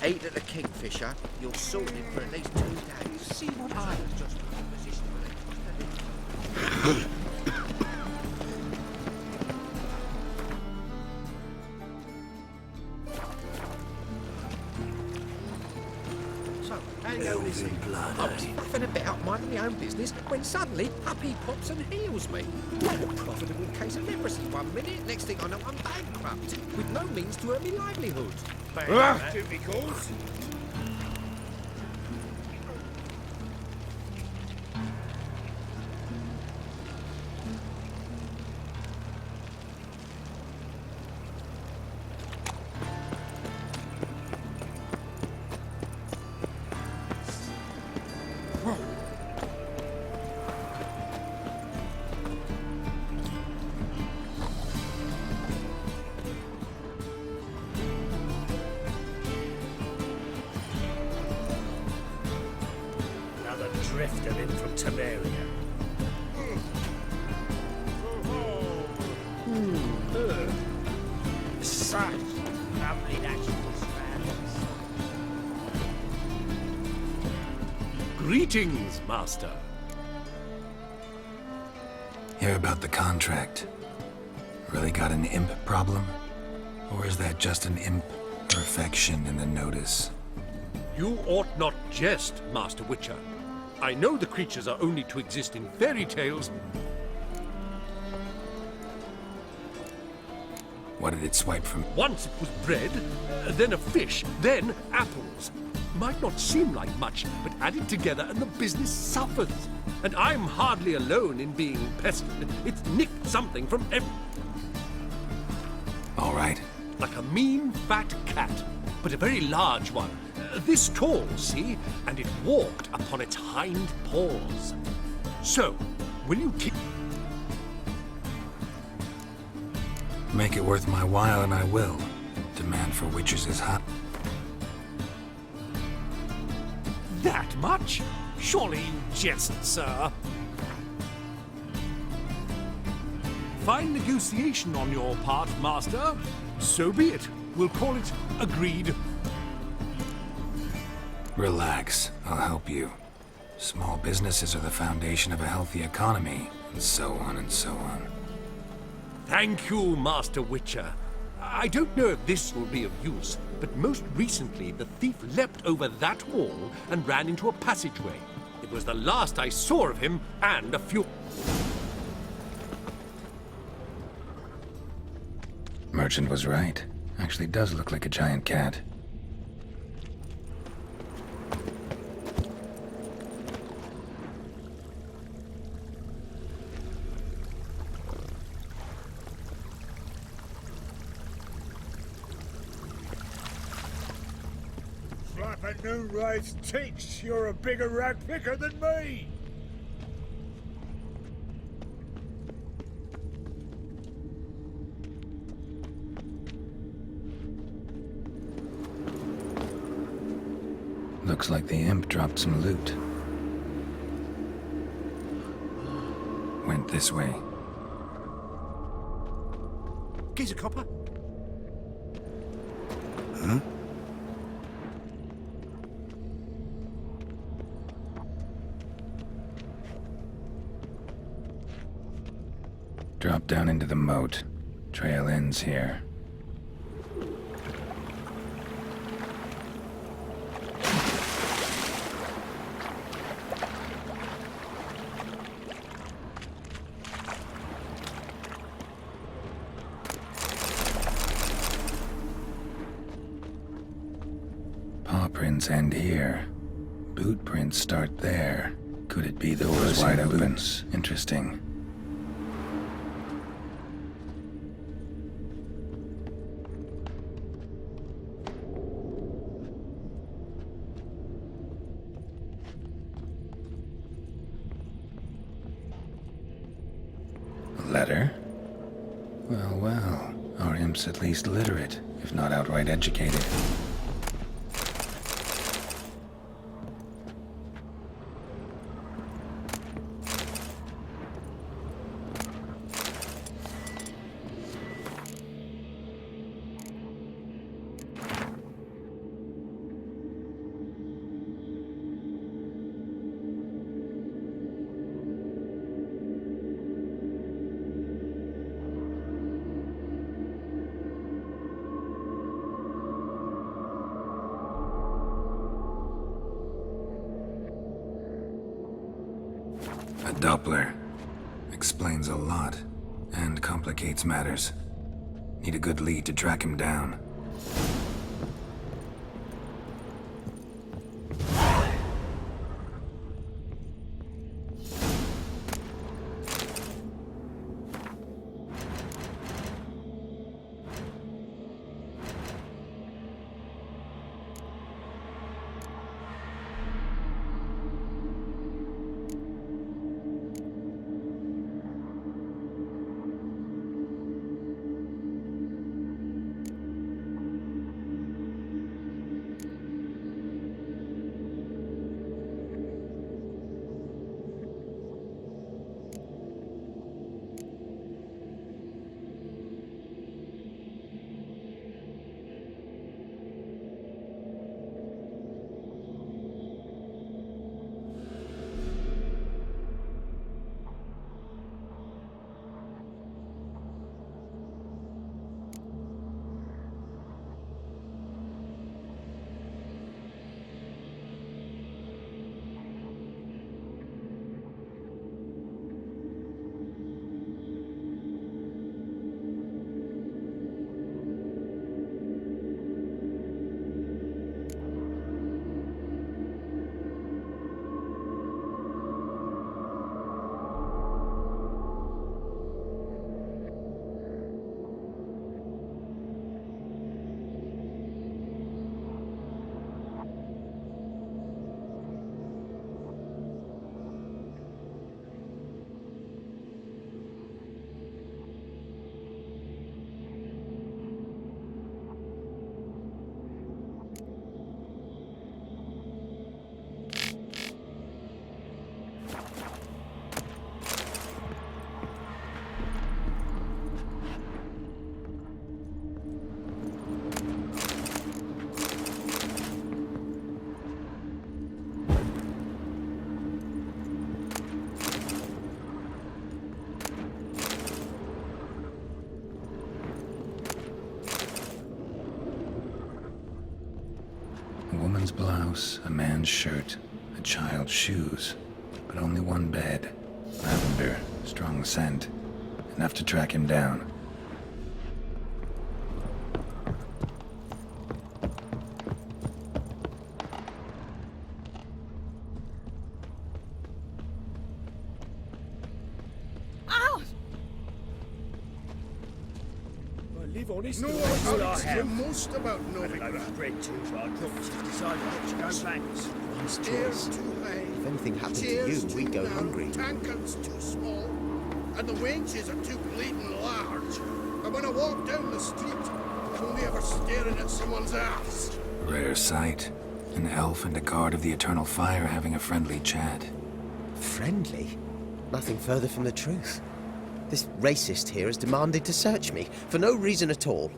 Eight at the Kingfisher, you're sorted for at least 2 days. See what I was just put in position where they So, how you go this evening? I was faffing about minding my own business when suddenly up he pops and heals me. Had a profitable case of leprosy 1 minute, next thing I know I'm bankrupt, with no means to earn my livelihood. Duty calls. Drifter in from Temeria. Such lovely natural surroundings. Greetings, Master. Hear about the contract. Really got an imp problem? Or is that just an imp perfection in the notice? You ought not jest, Master Witcher. I know the creatures are only to exist in fairy tales. What did it swipe from? Once it was bread, then a fish, then apples. Might not seem like much, but added together and the business suffers. And I'm hardly alone in being pestered. It's nicked something from All right. like a mean, fat cat, but a very large one. This tall, see? And it walked upon its hind paws. So, will you keep... Make it worth my while and I will. Demand for witches is hot. That much? Surely you jest, sir. Fine negotiation on your part, Master. So be it. We'll call it agreed. Relax, I'll help you. Small businesses are the foundation of a healthy economy, and so on and so on. Thank you, Master Witcher. I don't know if this will be of use, but most recently the thief leapt over that wall and ran into a passageway. It was the last I saw of him, and a few... Merchant was right. Actually does look like a giant cat. That new wraith thinks you're a bigger rag picker than me! Looks like the imp dropped some loot. Went this way. Geezer copper? Huh? Drop down into the moat. Trail ends here. Paw prints end here. Boot prints start there. Could it be the door's wide open? Interesting. Letter? Well, well. Our imp's at least literate, if not outright educated. A Doppler. Explains a lot, and complicates matters. Need a good lead to track him down. A woman's blouse, a man's shirt, a child's shoes, but only one bed. Lavender, strong scent, enough to track him down. live honest. No, All I Alex, you have. most about Had a Novigrad. loaf of bread too, so I dropped it. Decided to let you go thanks. Stairs too high. If anything happened to Chairs you, too we'd go narrow, hungry. Tankards too small, and the wenches are too bleeding large. And when I walk down the street, I'm only ever staring at someone's arse. Rare sight. An elf and a guard of the Eternal Fire having a friendly chat. Friendly? Nothing further from the truth. This racist here has demanded to search me, for no reason at all.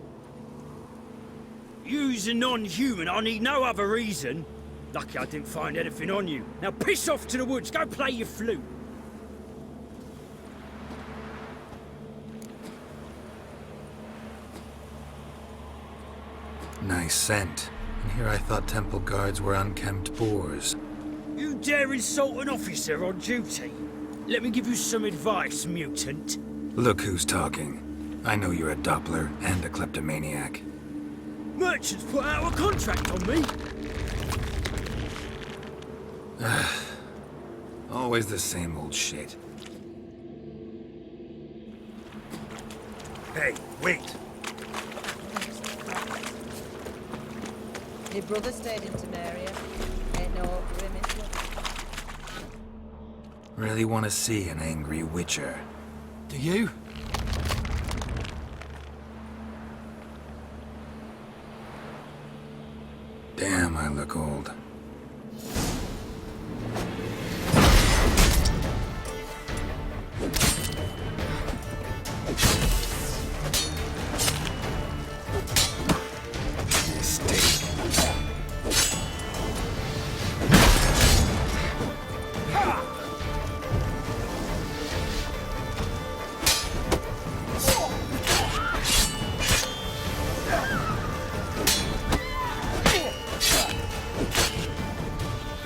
You's a non-human, I need no other reason. Lucky I didn't find anything on you. Now piss off to the woods, go play your flute. Nice scent. And here I thought temple guards were unkempt boors. You dare insult an officer on duty? Let me give you some advice, mutant. Look who's talking. I know you're a Doppler and a kleptomaniac. Merchants put out a contract on me. Always the same old shit. Hey, wait. My brother stayed in Temeria. Ain't no remiss. Really want to see an angry witcher. Do you? Damn, I look old.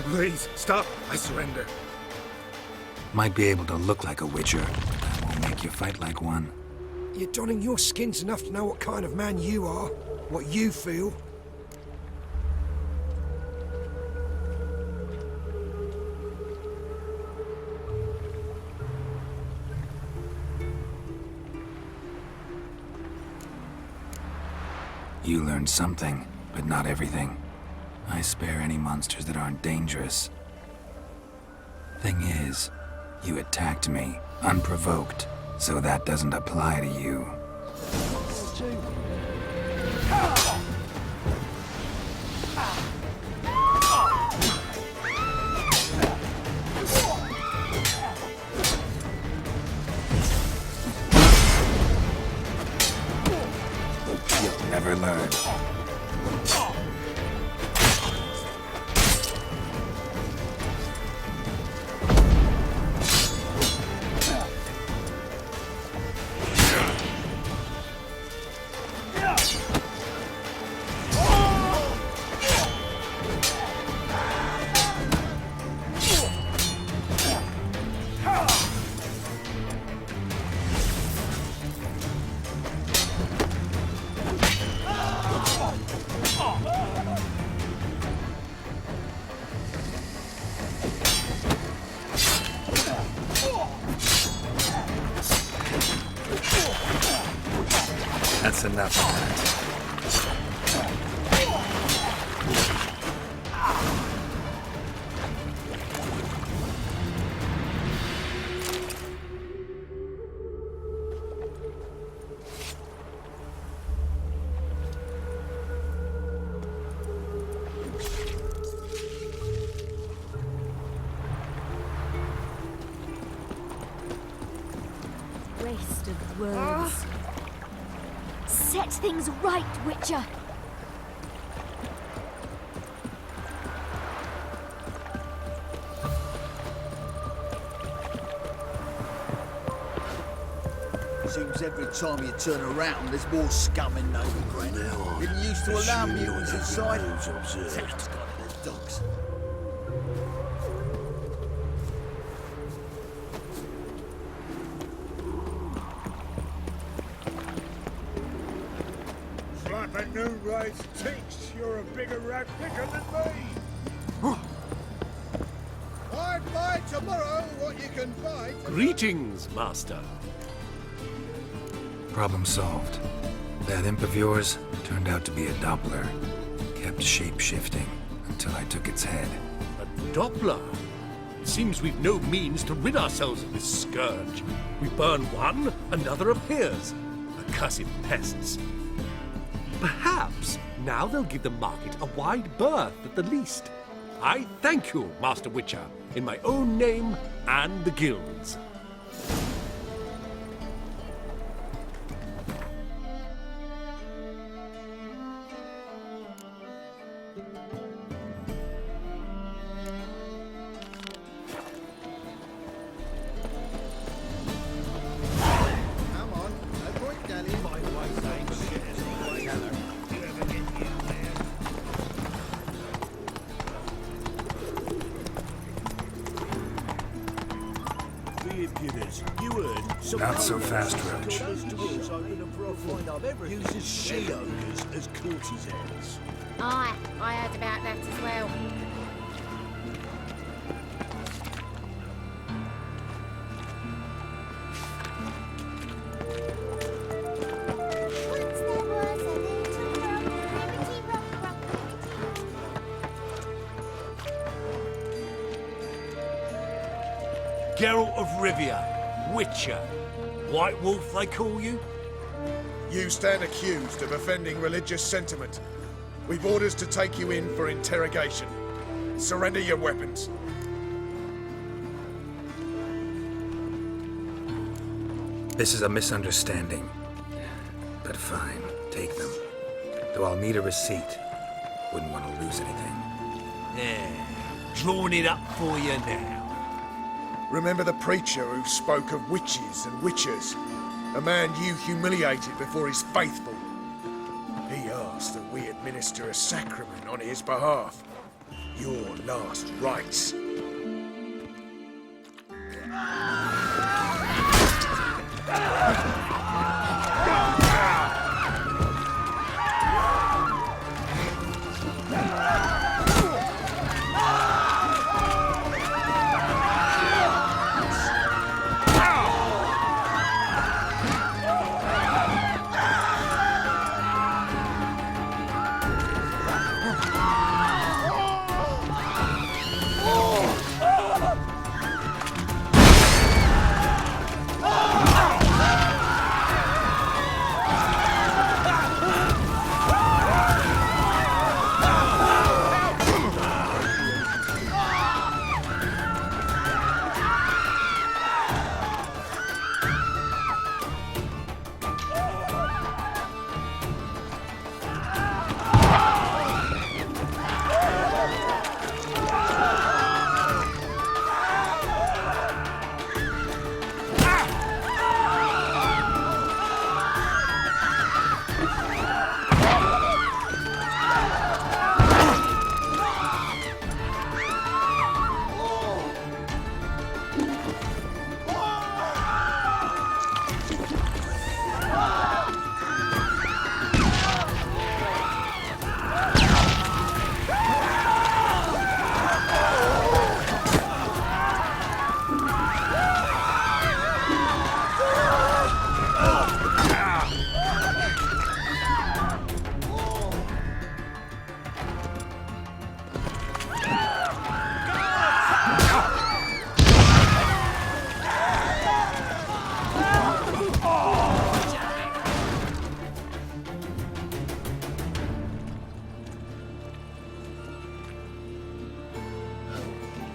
Please, stop. I surrender. Might be able to look like a witcher. That won't make you fight like one. You're donning your skins enough to know what kind of man you are, what you feel. You learned something, but not everything. I spare any monsters that aren't dangerous. Thing is, you attacked me, unprovoked, so that doesn't apply to you. You'll never learn. That's enough of that. Waste of words. Set things right, Witcher. Seems every time you turn around, there's more scum in Novigrad. Didn't used to allow mutants inside. That's got the dogs. Slap noon rides tinks. You're a bigger rat picker than me. I'd buy tomorrow what you can buy. Greetings, Master. Problem solved. That imp of yours turned out to be a Doppler. Kept shape-shifting until I took its head. A Doppler? It seems we've no means to rid ourselves of this scourge. We burn one, another appears. Accursed pests. Perhaps now they'll give the market a wide berth at the least. I thank you, Master Witcher, in my own name and the guild's. Not so fast, Roach. Uses she-ogres as courtesans. Aye, I heard about that as well. Geralt of Rivia, Witcher. White Wolf, they call you? You stand accused of offending religious sentiment. We've orders to take you in for interrogation. Surrender your weapons. This is a misunderstanding. But fine, take them. Though I'll need a receipt. Wouldn't want to lose anything. Yeah, drawing it up for you now. Remember the preacher who spoke of witches and witchers? A man you humiliated before his faithful. He asked that we administer a sacrament on his behalf. Your last rites.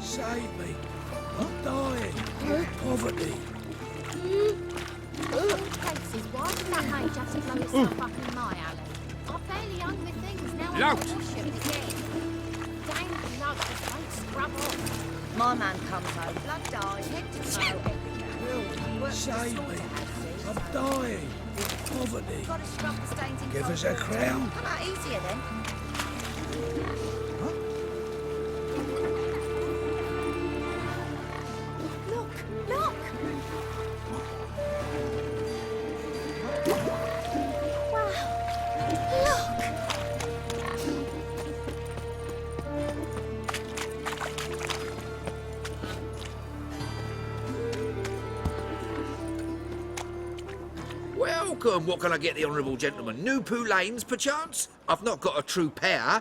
Save me. I'm dying. Poverty. Cases, why did that mage have to blow itself up in my alley? I barely own the things, now I'm Out. a worship again. Dang blood, just won't scrub off. My man comes home, blood dies, head to toe, everything. Works for Save me. slaughterhouses. I'm dying. Poverty. Gotta scrub the stains in Give cold us a water. crown. Come out easier then. Look, look! Wow, look! Well, And what can I get the honourable gentleman? New poulaines, perchance? I've not got a true pair.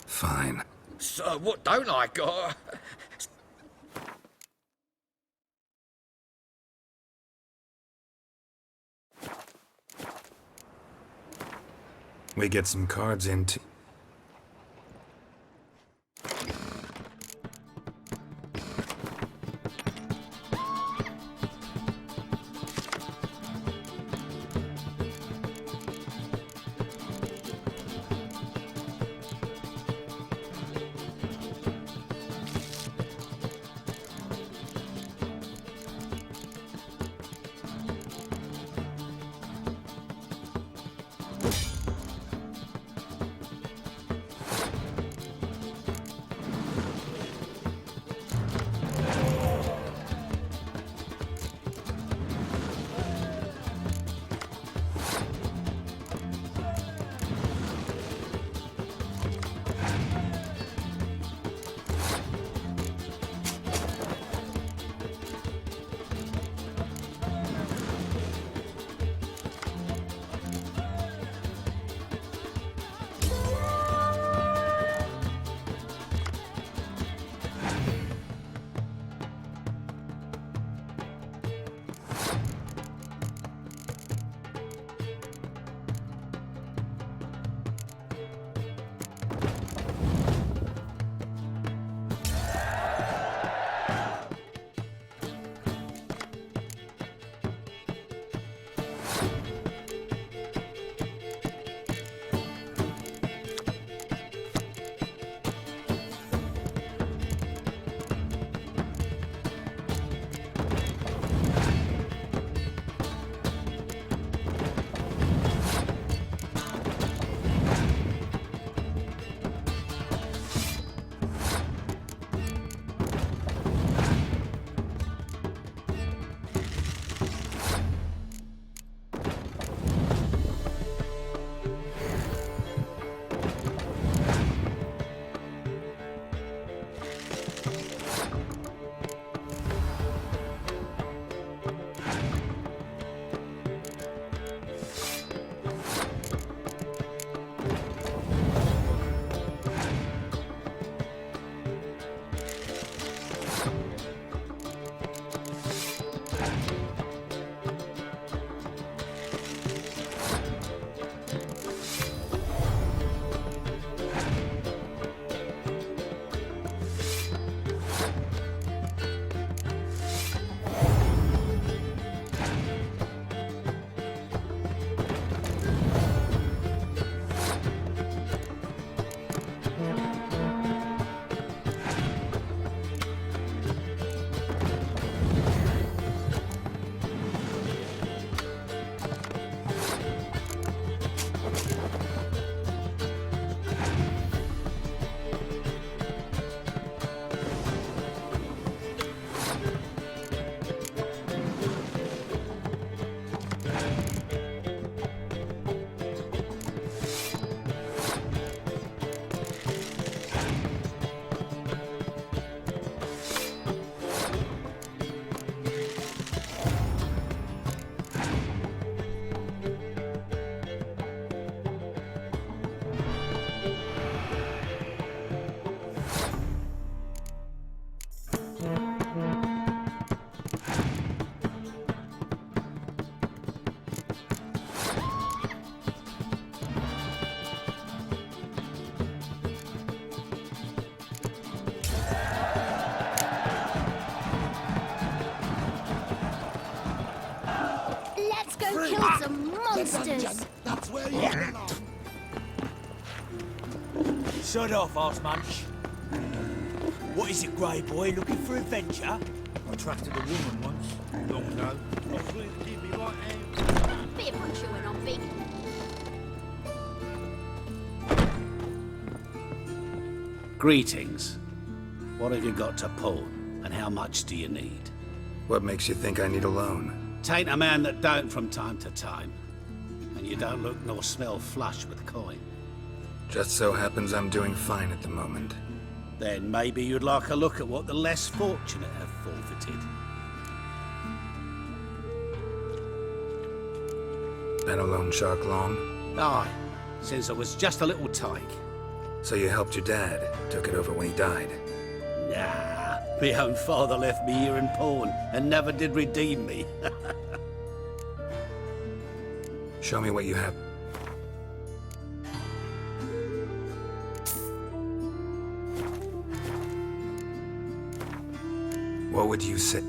Fine. So, what don't I got? We get some cards in too. Kill some monsters! That's where you belong. Shut off, arse munch. What is it, Grey Boy? Looking for adventure? I trusted a woman once, long ago. Bit of what chewing on, big. Greetings. What have you got to pawn, and how much do you need? What makes you think I need a loan? Tain't a man that don't from time to time. And you don't look nor smell flush with coin. Just so happens I'm doing fine at the moment. Then maybe you'd like a look at what the less fortunate have forfeited. Been a loan shark long? Aye, since I was just a little tyke. So you helped your dad, took it over when he died? Nah, my own father left me here in pawn and never did redeem me. Show me what you have. What would you say?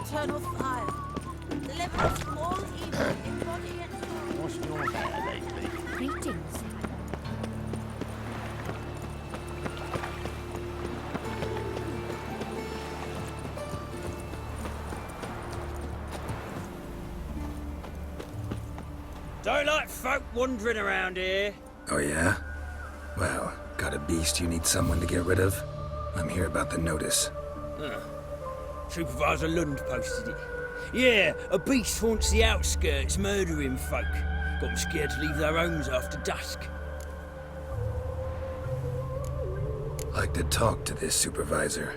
Eternal fire. Deliver us from all evil in body and soul. What's your hair lately? Greetings. Don't like folk wandering around here. Oh yeah? Well, got a beast you need someone to get rid of? I'm here about the notice. Huh. Supervisor Lund posted it. Yeah, a beast haunts the outskirts, murdering folk. Got them scared to leave their homes after dusk. Like to talk to this supervisor.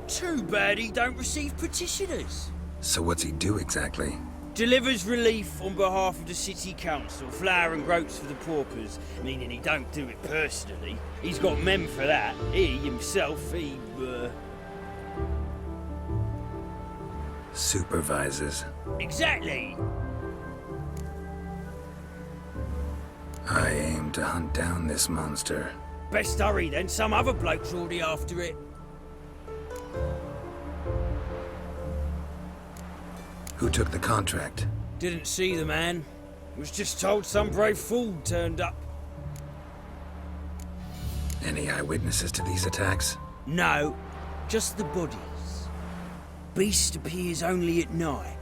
Too bad he don't receive petitioners. So what's he do exactly? Delivers relief on behalf of the city council, flour and groats for the paupers, meaning he don't do it personally. He's got men for that. He, himself, Supervises. Exactly! I aim to hunt down this monster. Best hurry then, some other bloke's already after it. Who took the contract? Didn't see the man. Was just told some brave fool turned up. Any eyewitnesses to these attacks? No, just the bodies. Beast appears only at night.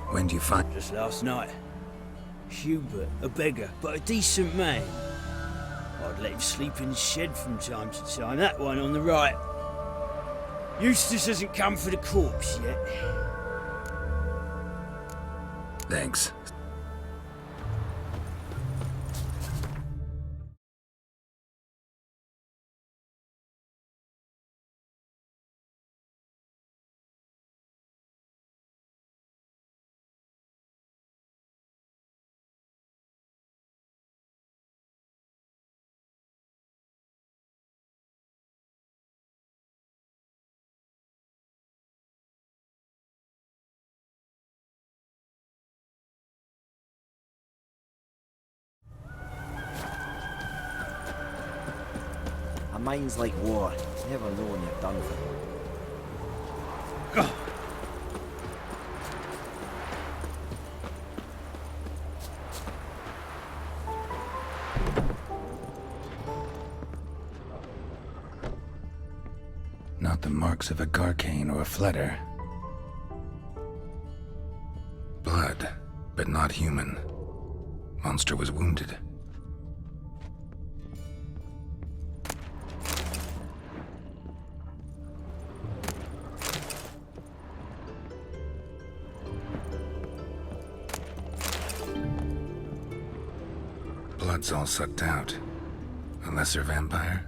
When do you find... Just last night. Hubert, a beggar, but a decent man. I'd let him sleep in his shed from time to time, that one on the right. Eustace hasn't come for the corpse yet. Thanks. A mind's like war. Never know when you're done for. Not the marks of a Garcane or a Fletter. Blood, but not human. Monster was wounded. Blood's all sucked out. A lesser vampire?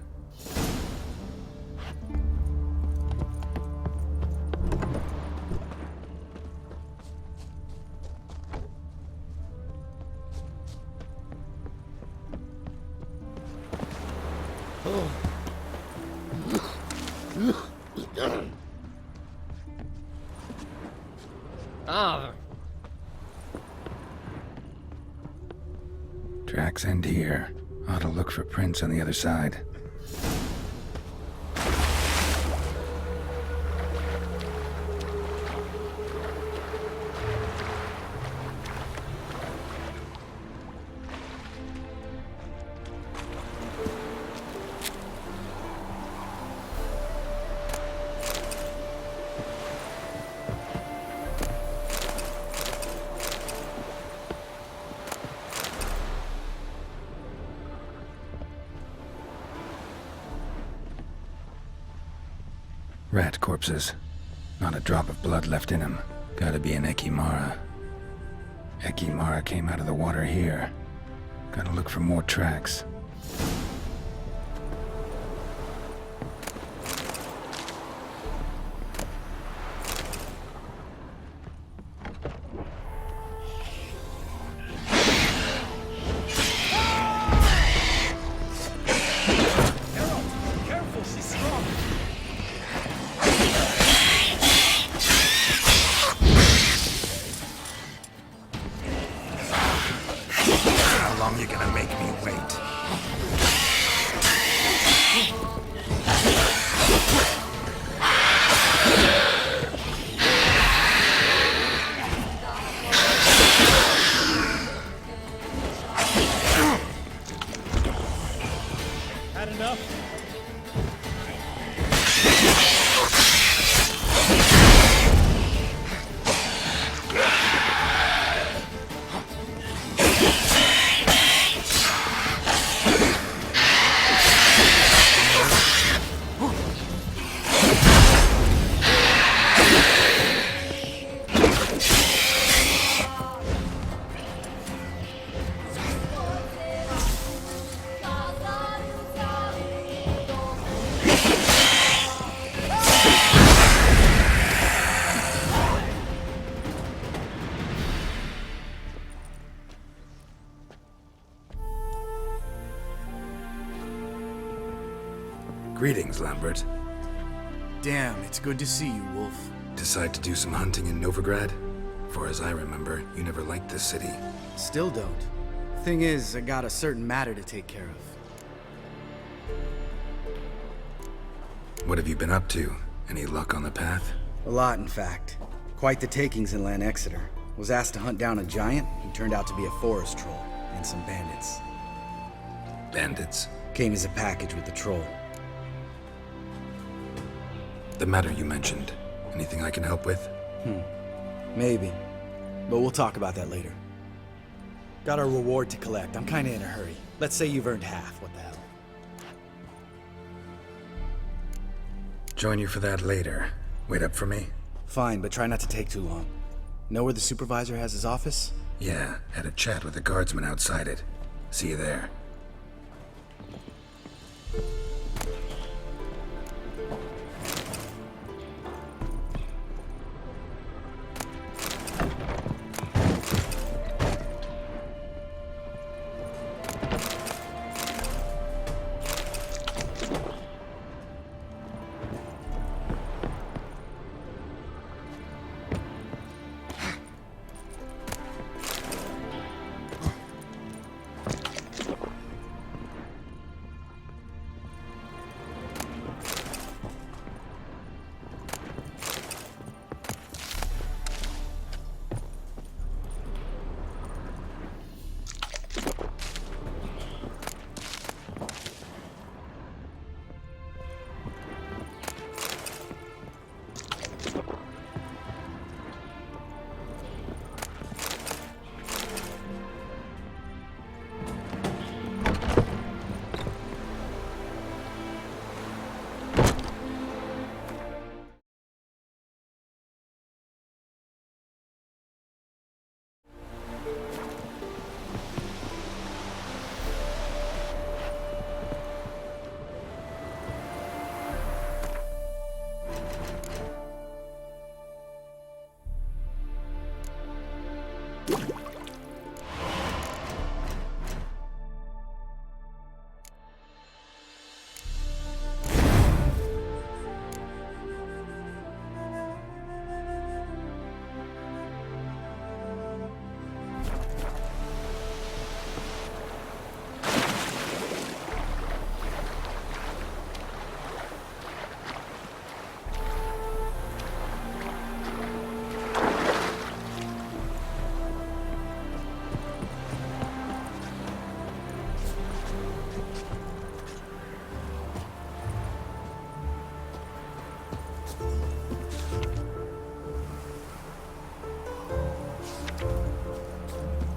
Tracks end here. Ought to look for prints on the other side. Rat corpses. Not a drop of blood left in them. Gotta be an Ekimara. Ekimara came out of the water here. Gotta look for more tracks. How long you gonna make me wait? Had enough? Greetings, Lambert. Damn, it's good to see you, Wolf. Decide to do some hunting in Novigrad? For as I remember, you never liked this city. Still don't. Thing is, I got a certain matter to take care of. What have you been up to? Any luck on the path? A lot, in fact. Quite the takings in Lan Exeter. Was asked to hunt down a giant, who turned out to be a forest troll, and some bandits. Bandits. Came as a package with the troll. The matter you mentioned. Anything I can help with? Maybe. But we'll talk about that later. Got our reward to collect. I'm kinda in a hurry. Let's say you've earned half. What the hell? Join you for that later. Wait up for me? Fine, but try not to take too long. Know where the supervisor has his office? Yeah, had a chat with the guardsman outside it. See you there.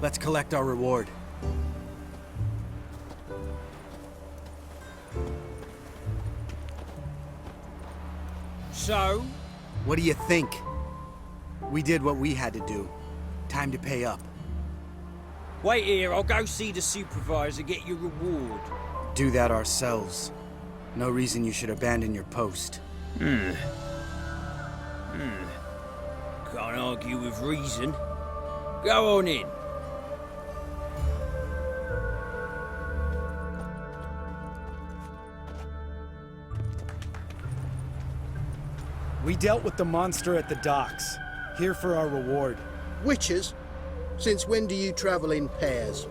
Let's collect our reward. So? What do you think? We did what we had to do. Time to pay up. Wait here, I'll go see the supervisor, get your reward. Do that ourselves. No reason you should abandon your post. Can't argue with reason. Go on in. We dealt with the monster at the docks. Here for our reward. Witches? Since when do you travel in pairs?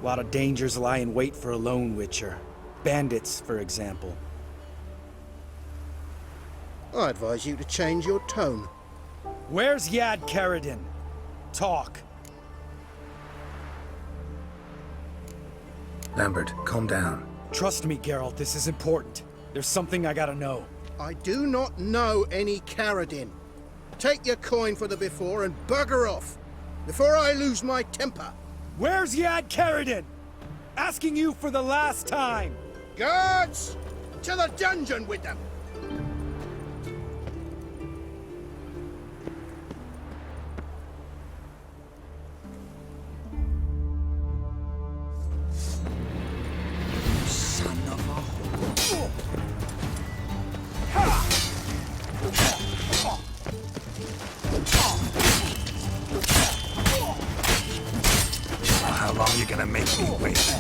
A lot of dangers lie in wait for a lone witcher. Bandits, for example. I advise you to change your tone. Where's Yad Karadin? Talk. Lambert, calm down. Trust me, Geralt, this is important. There's something I gotta know. I do not know any Karadin. Take your coin for the before and bugger off, before I lose my temper. Where's Yad Karadin? Asking you for the last time. Guards! To the dungeon with them! Son of a whore. How long you gonna make me wait?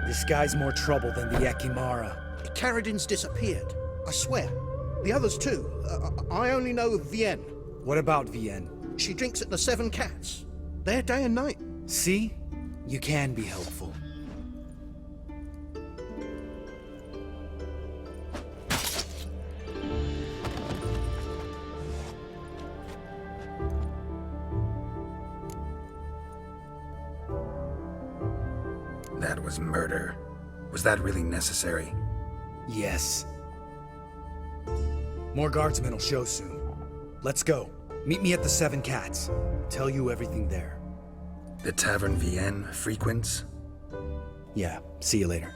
This guy's more trouble than the Ekimara. Karadin's disappeared, I swear. The others too. I only know Vienne. What about Vienne? She drinks at the Seven Cats. There day and night. See? You can be helpful. That was murder. Was that really necessary? Yes. More guardsmen will show soon. Let's go. Meet me at the Seven Cats. Tell you everything there. The Tavern Vienne frequents? Yeah, see you later.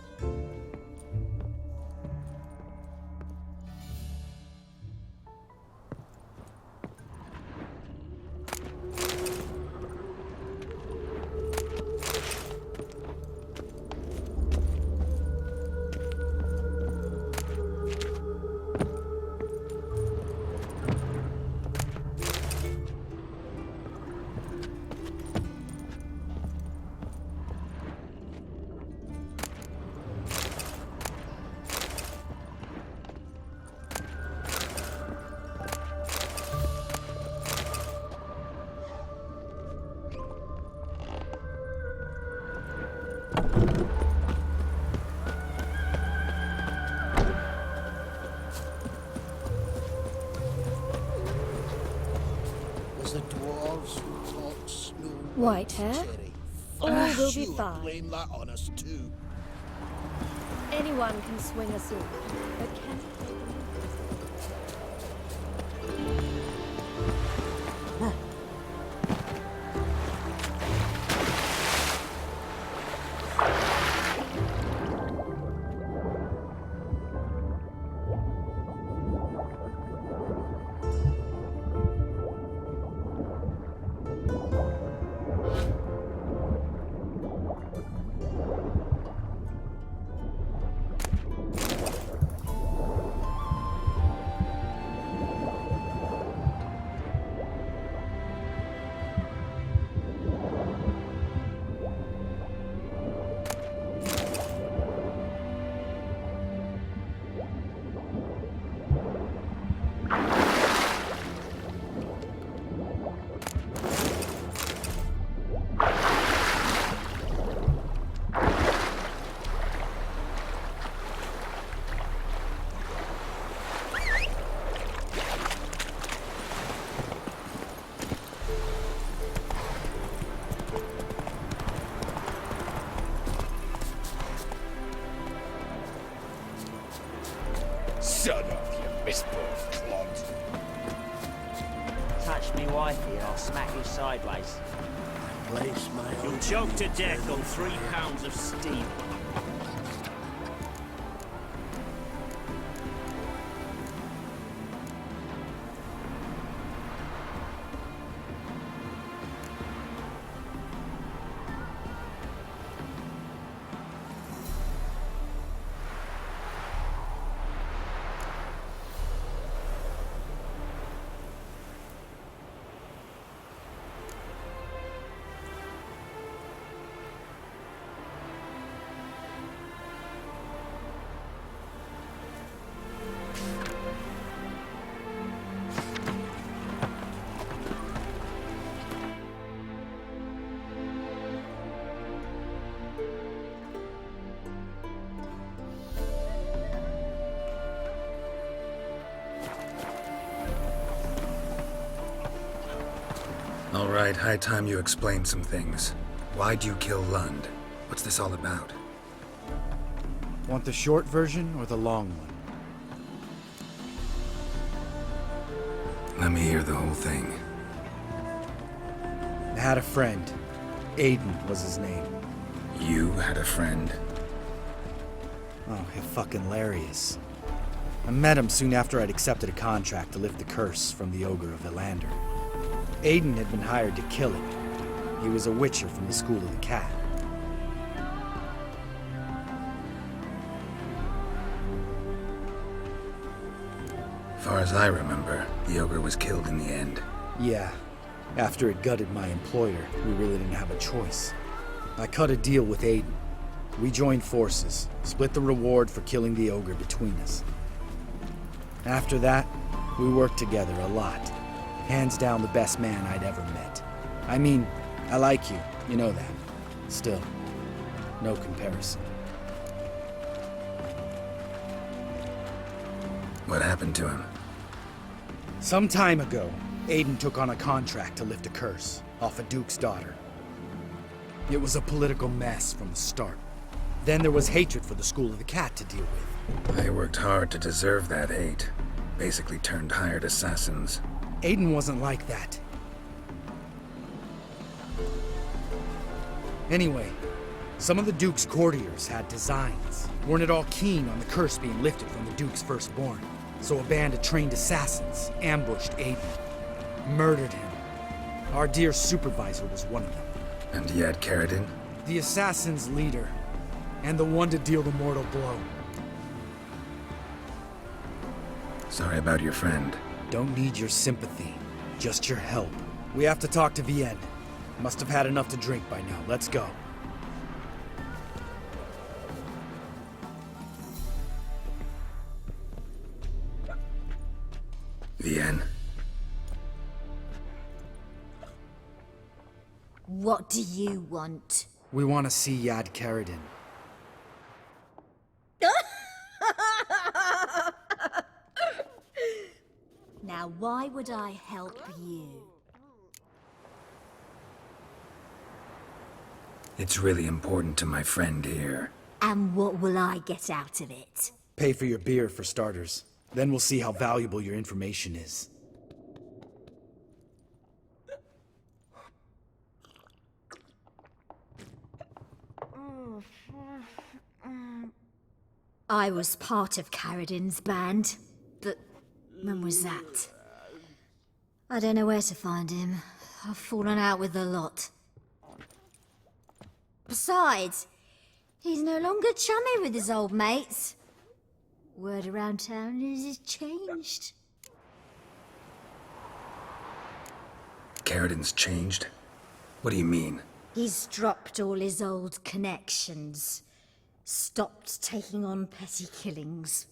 The dwarves, orcs, White hair? All will be fine. Blame that on us too. Anyone can swing a sword, but can Shut up, you misborn clod. Touch me wifey and I'll smack you sideways. Place my You'll choke to death on 3 pounds of steam. All right, high time you explain some things. Why'd you kill Lund? What's this all about? Want the short version or the long one? Let me hear the whole thing. I had a friend. Aiden was his name. You had a friend? Oh, he's fucking hilarious. I met him soon after I'd accepted a contract to lift the curse from the Ogre of Elander. Aiden had been hired to kill him. He was a witcher from the School of the Cat. Far as I remember, the ogre was killed in the end. Yeah. After it gutted my employer, we really didn't have a choice. I cut a deal with Aiden. We joined forces, split the reward for killing the ogre between us. After that, we worked together a lot. Hands down the best man I'd ever met. I mean, I like you, you know that. Still, no comparison. What happened to him? Some time ago, Aiden took on a contract to lift a curse off a duke's daughter. It was a political mess from the start. Then there was hatred for the School of the Cat to deal with. They worked hard to deserve that hate. Basically turned hired assassins. Aiden wasn't like that. Anyway, some of the Duke's courtiers had designs. Weren't at all keen on the curse being lifted from the Duke's firstborn. So a band of trained assassins ambushed Aiden. Murdered him. Our dear supervisor was one of them. And he had Carradine? The assassin's leader. And the one to deal the mortal blow. Sorry about your friend. Don't need your sympathy. Just your help. We have to talk to Vienne. Must have had enough to drink by now. Let's go. Vienne? What do you want? We want to see Yad Carradine. Now, why would I help you? It's really important to my friend here. And what will I get out of it? Pay for your beer, for starters. Then we'll see how valuable your information is. I was part of Carradine's band, but when was that? I don't know where to find him. I've fallen out with a lot. Besides, he's no longer chummy with his old mates. Word around town is he's changed. Carradine's changed? What do you mean? He's dropped all his old connections. Stopped taking on petty killings.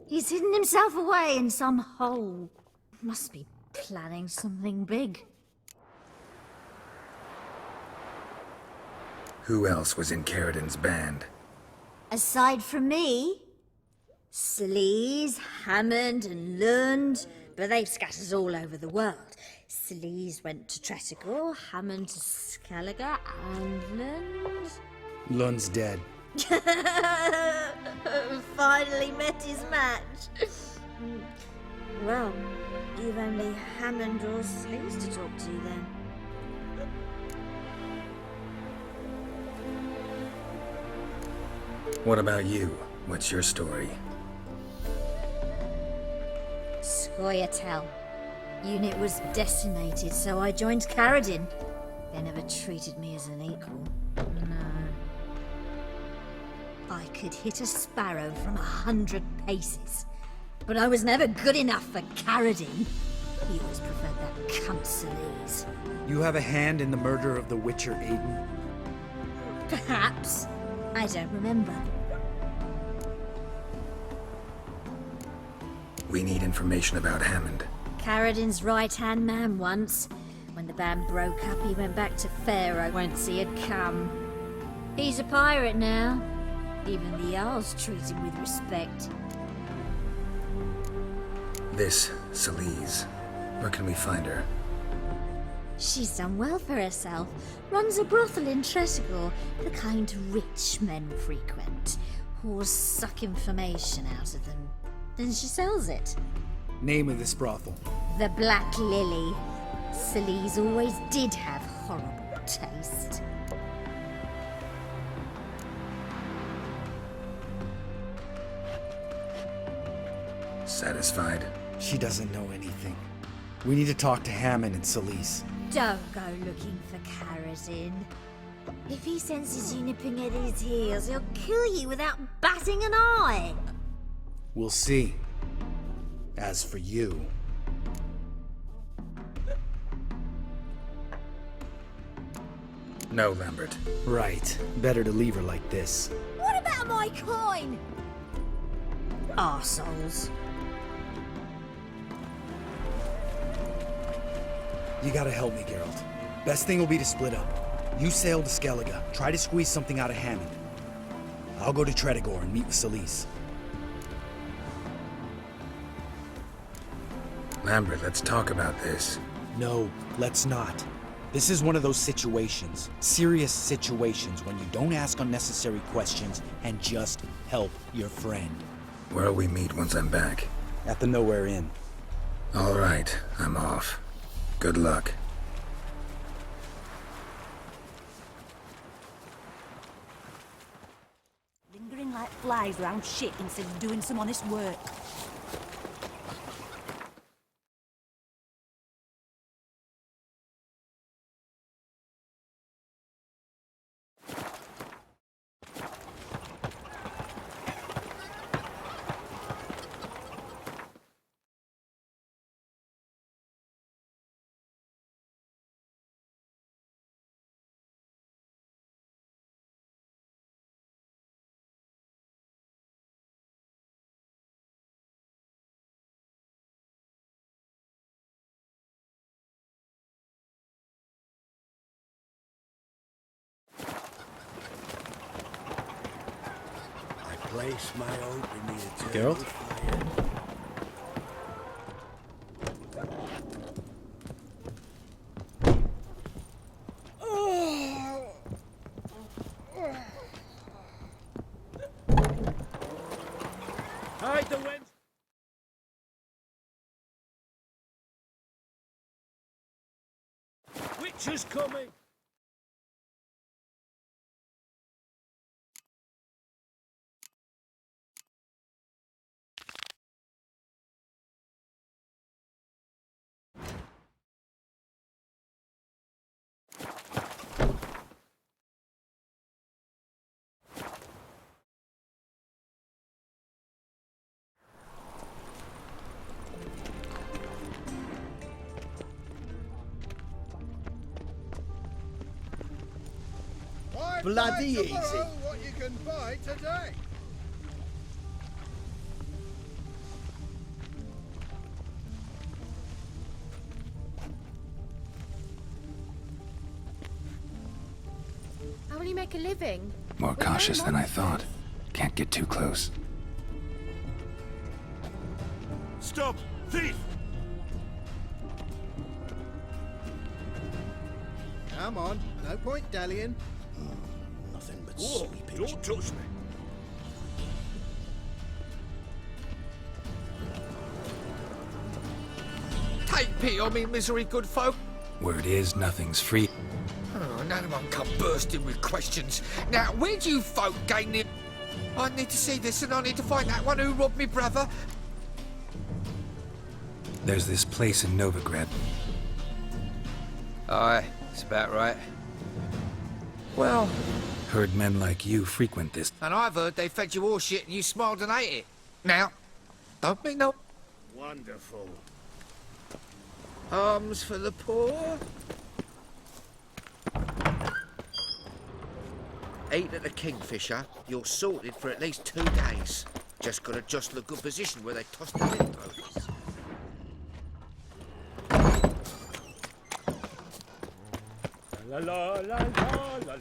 He's hidden himself away in some hole. Must be planning something big. Who else was in Carradine's band? Aside from me, Sleaze, Hammond and Lund, but they've scattered all over the world. Sleaze went to Tretigor, Hammond to Skellige, and Lund... Lund's dead. Finally met his match. Well, you've only Hammond or Sleaze to talk to then. What about you? What's your story? Scoia'tael. Unit was decimated, so I joined Carradine. They never treated me as an equal. No. I could hit a sparrow from 100 paces, but I was never good enough for Carradine. He always preferred that cunt Sleaze. You have a hand in the murder of the Witcher Aiden? Perhaps. I don't remember. We need information about Hammond. Carradine's right-hand man once. When the band broke up, he went back to Pharaoh whence he had come. He's a pirate now. Even the Jarls treat him with respect. This, Sleaze. Where can we find her? She's done well for herself. Runs a brothel in Tretigor, the kind rich men frequent. Whores suck information out of them. Then she sells it. Name of this brothel? The Black Lily. Sleaze always did have horrible taste. Satisfied? She doesn't know anything. We need to talk to Hammond and Sleaze. Don't go looking for Carradine. If he senses you nipping at his heels, he'll kill you without batting an eye. We'll see. As for you... No, Lambert. Right. Better to leave her like this. What about my coin? Arseholes. You gotta help me, Geralt. Best thing will be to split up. You sail to Skellige, try to squeeze something out of Hammond. I'll go to Tretogor and meet with Celise. Lambert, let's talk about this. No, let's not. This is one of those situations, serious situations, when you don't ask unnecessary questions and just help your friend. Where'll we meet once I'm back? At the Nowhere Inn. All right, I'm off. Good luck. Lingering like flies around shit instead of doing some honest work. Place my hope in the eternal Geralt? fire. Hide the wench! Witcher's coming! Bloody easy. What you can buy today. How will you make a living? More cautious than I thought. Can't get too close. Stop! Thief! Come on, no point dallying. Nothing but Whoa, sleeping. don't touch me. Take pity on me, misery, good folk. Word is, nothing's free. Oh, none of them come bursting with questions. Now, where do you folk gain the... I need to see this and I need to find that one who robbed me brother. There's this place in Novigrad. Aye, that's about right. Well... Heard men like you frequent this. And I've heard they fed you all shit and you smiled and ate it. Now, don't be no... Wonderful. Alms for the poor. Eat at the Kingfisher, you're sorted for at least 2 days. Just gotta jostle a good position where they toss the lid posts. La la la la la la.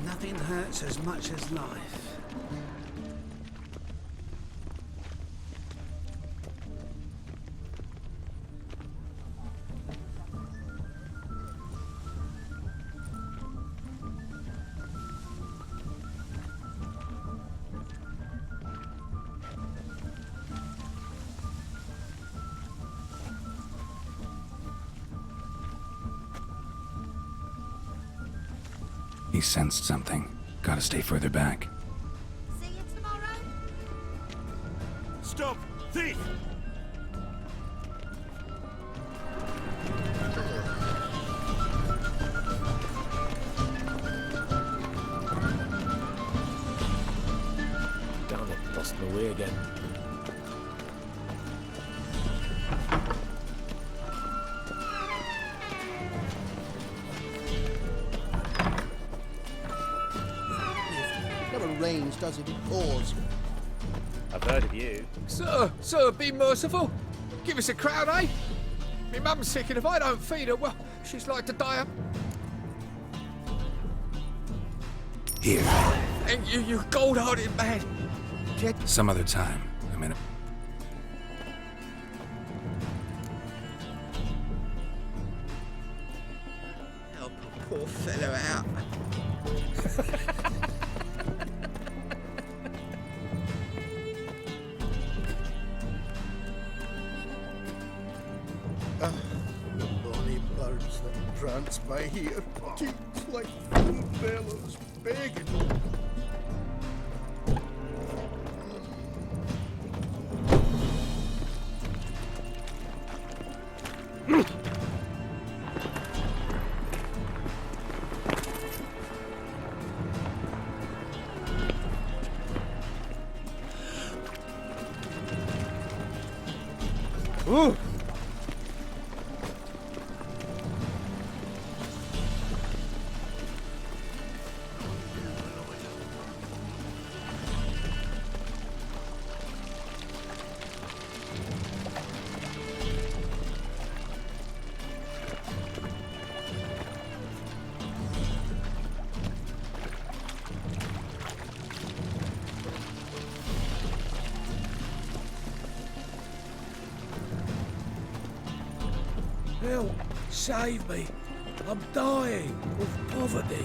Nothing hurts as much as life. He sensed something. Gotta stay further back. See you tomorrow. Stop! Thief! Damn it, lost my way again. Never rains, does it? It pours. I've heard of you. Sir, be merciful. Give us a crown, eh? My mum's sick, and if I don't feed her, well, she's like to die. Here. Thank you, you gold-hearted man. Some other time. I'm in a... Help a poor fellow out. The bonny birds that prance by here, teats like full fellows begging. Ooh. Help! Save me! I'm dying of poverty.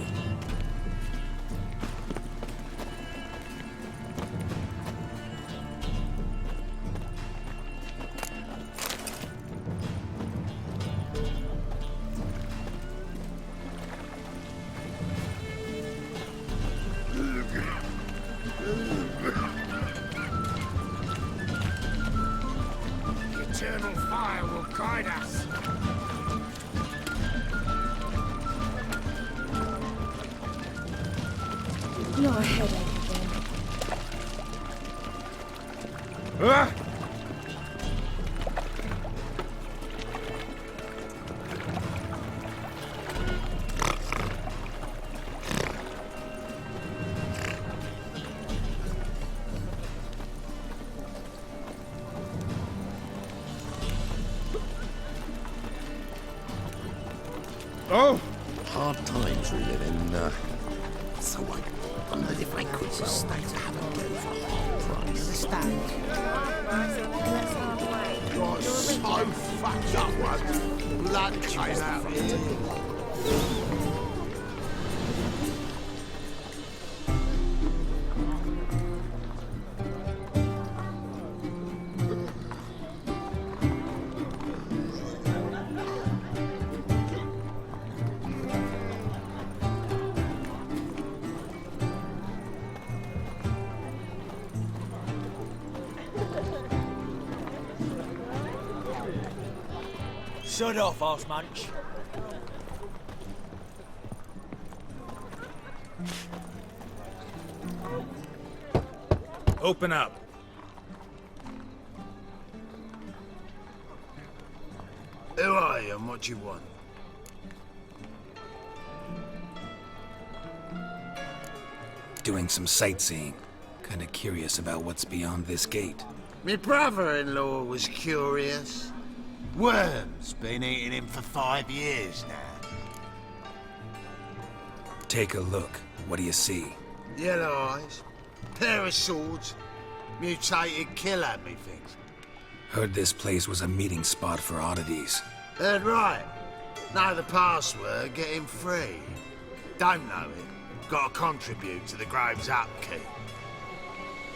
The eternal fire will guide us. Not a headache again. Ah! Oh! Hard times we live in, so I wondered if I could stay to have a go for half price. Got so fucked up once. Blood came out here. Shut off, Arse Munch. Open up. Who are you and what do you want? Doing some sightseeing. Kinda curious about what's beyond this gate. My brother-in-law was curious. Worms been eating him for 5 years now. Take a look. What do you see? Yellow eyes, pair of swords, mutated killer, methinks. Heard this place was a meeting spot for oddities. Heard right. Know the password, get him free. Don't know it, gotta contribute to the Grove's upkeep.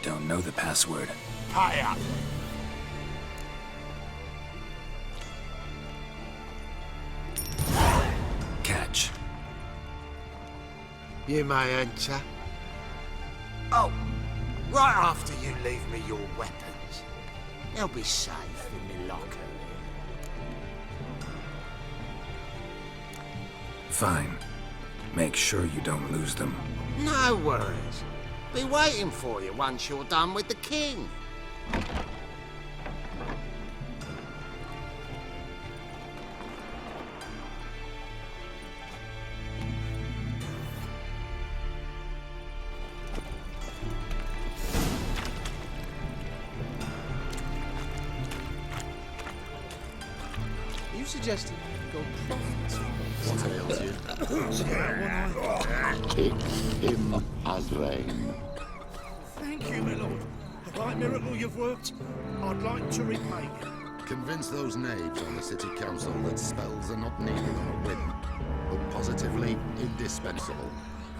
Don't know the password. Pay up. Catch. You may enter. Oh, right after you leave me your weapons. They'll be safe in my locker. Fine. Make sure you don't lose them. No worries. Be waiting for you once you're done with the king. suggesting gold profits? What ails you? Kick him, Azrain. Thank you, my lord. A right miracle you've worked. I'd like to repay you. Convince those knaves on the city council that spells are not needed on a whim, but positively indispensable.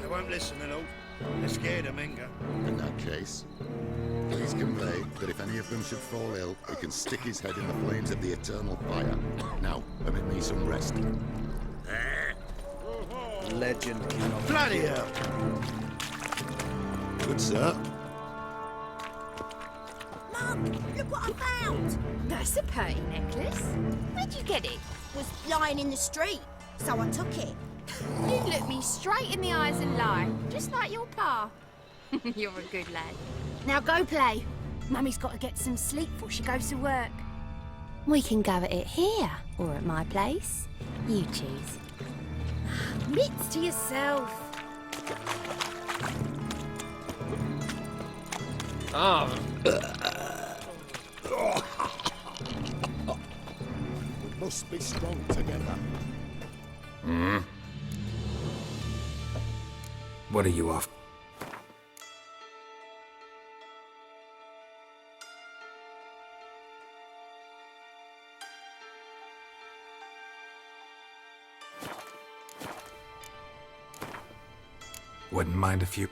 They won't listen, my lord. They're scared of Menga. In that case, please convey that if any of them should fall ill, he can stick his head in the flames of the eternal fire. Now, permit me some rest. Legend cannot... Bloody hell! Good sir. Mum, look what I found! That's a pretty necklace. Where'd you get it? It was lying in the street, so I took it. You look me straight in the eyes and lie, just like your pa. You're a good lad. Now go play. Mummy's got to get some sleep before she goes to work. We can go at it here, or at my place. You choose. Mitts to yourself. Ah. We must be strong together. Hmm? What are you off? Wouldn't mind if you...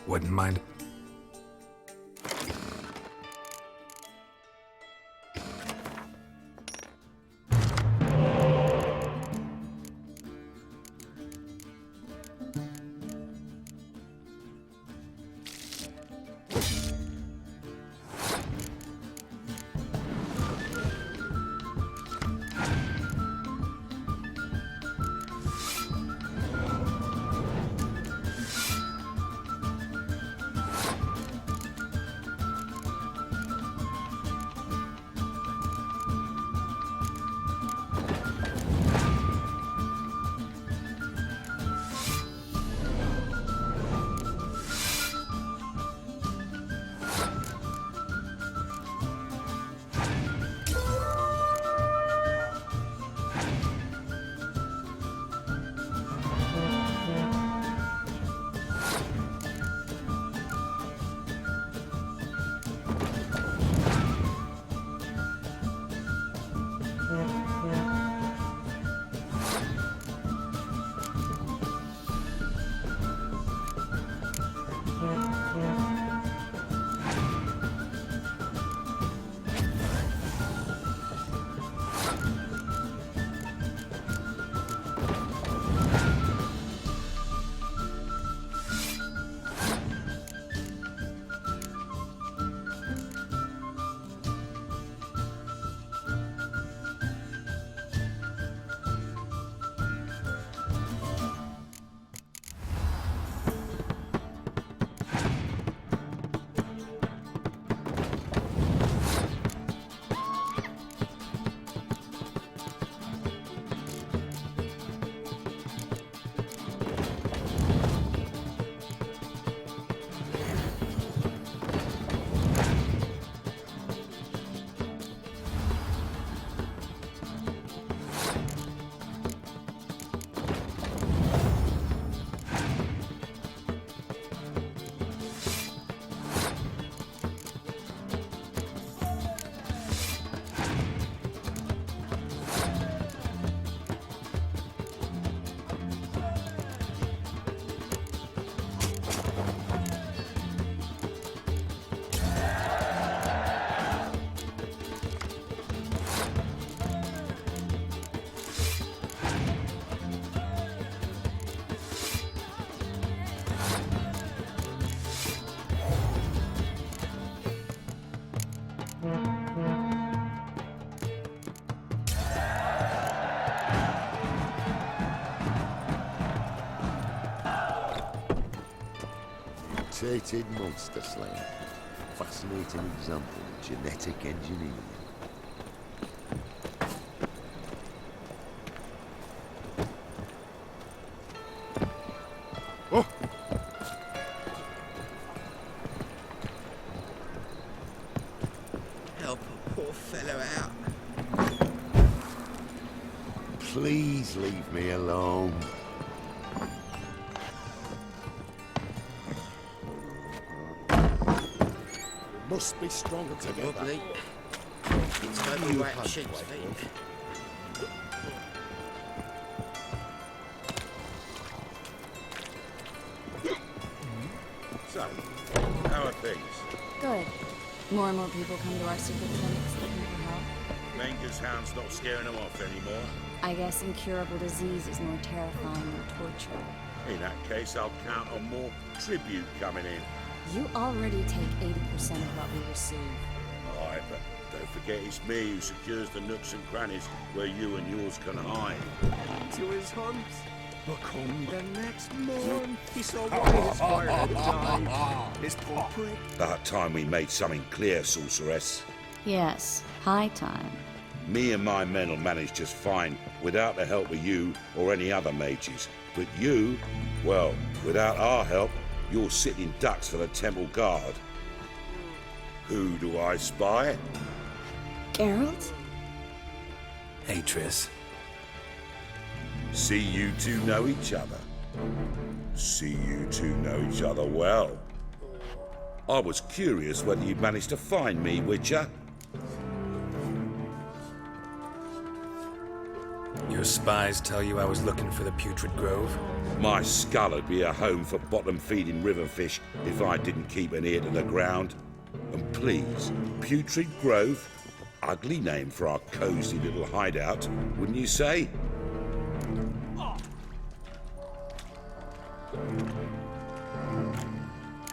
Wouldn't mind. Mutated monster slaying. Fascinating example of genetic engineering. Oh! Help a poor fellow out. Please leave me alone. Must be stronger together. Wobbly. It's no You right hunt, sheep's White feet. So, how are things? Good. More and more people come to our secret clinics looking for help. Menger's hound's not scaring them off anymore. I guess incurable disease is more terrifying than torture. In that case, I'll count on more tribute coming in. You already take 80% of what we receive. Aye, but don't forget it's me who secures the nooks and crannies where you and yours can hide. To his hunt, but come the next morn, he saw one his fire had died. His poor prick. About time we made something clear, sorceress. Yes, high time. Me and my men will manage just fine without the help of you or any other mages. But you, well, without our help, you're sitting ducks for the temple guard. Who do I spy? Geralt? Hey, Triss. See you two know each other. See you two know each other well. I was curious whether you'd managed to find me, Witcher. Your spies tell you I was looking for the Putrid Grove? My skull would be a home for bottom-feeding river fish if I didn't keep an ear to the ground. And please, Putrid Grove, ugly name for our cosy little hideout, wouldn't you say?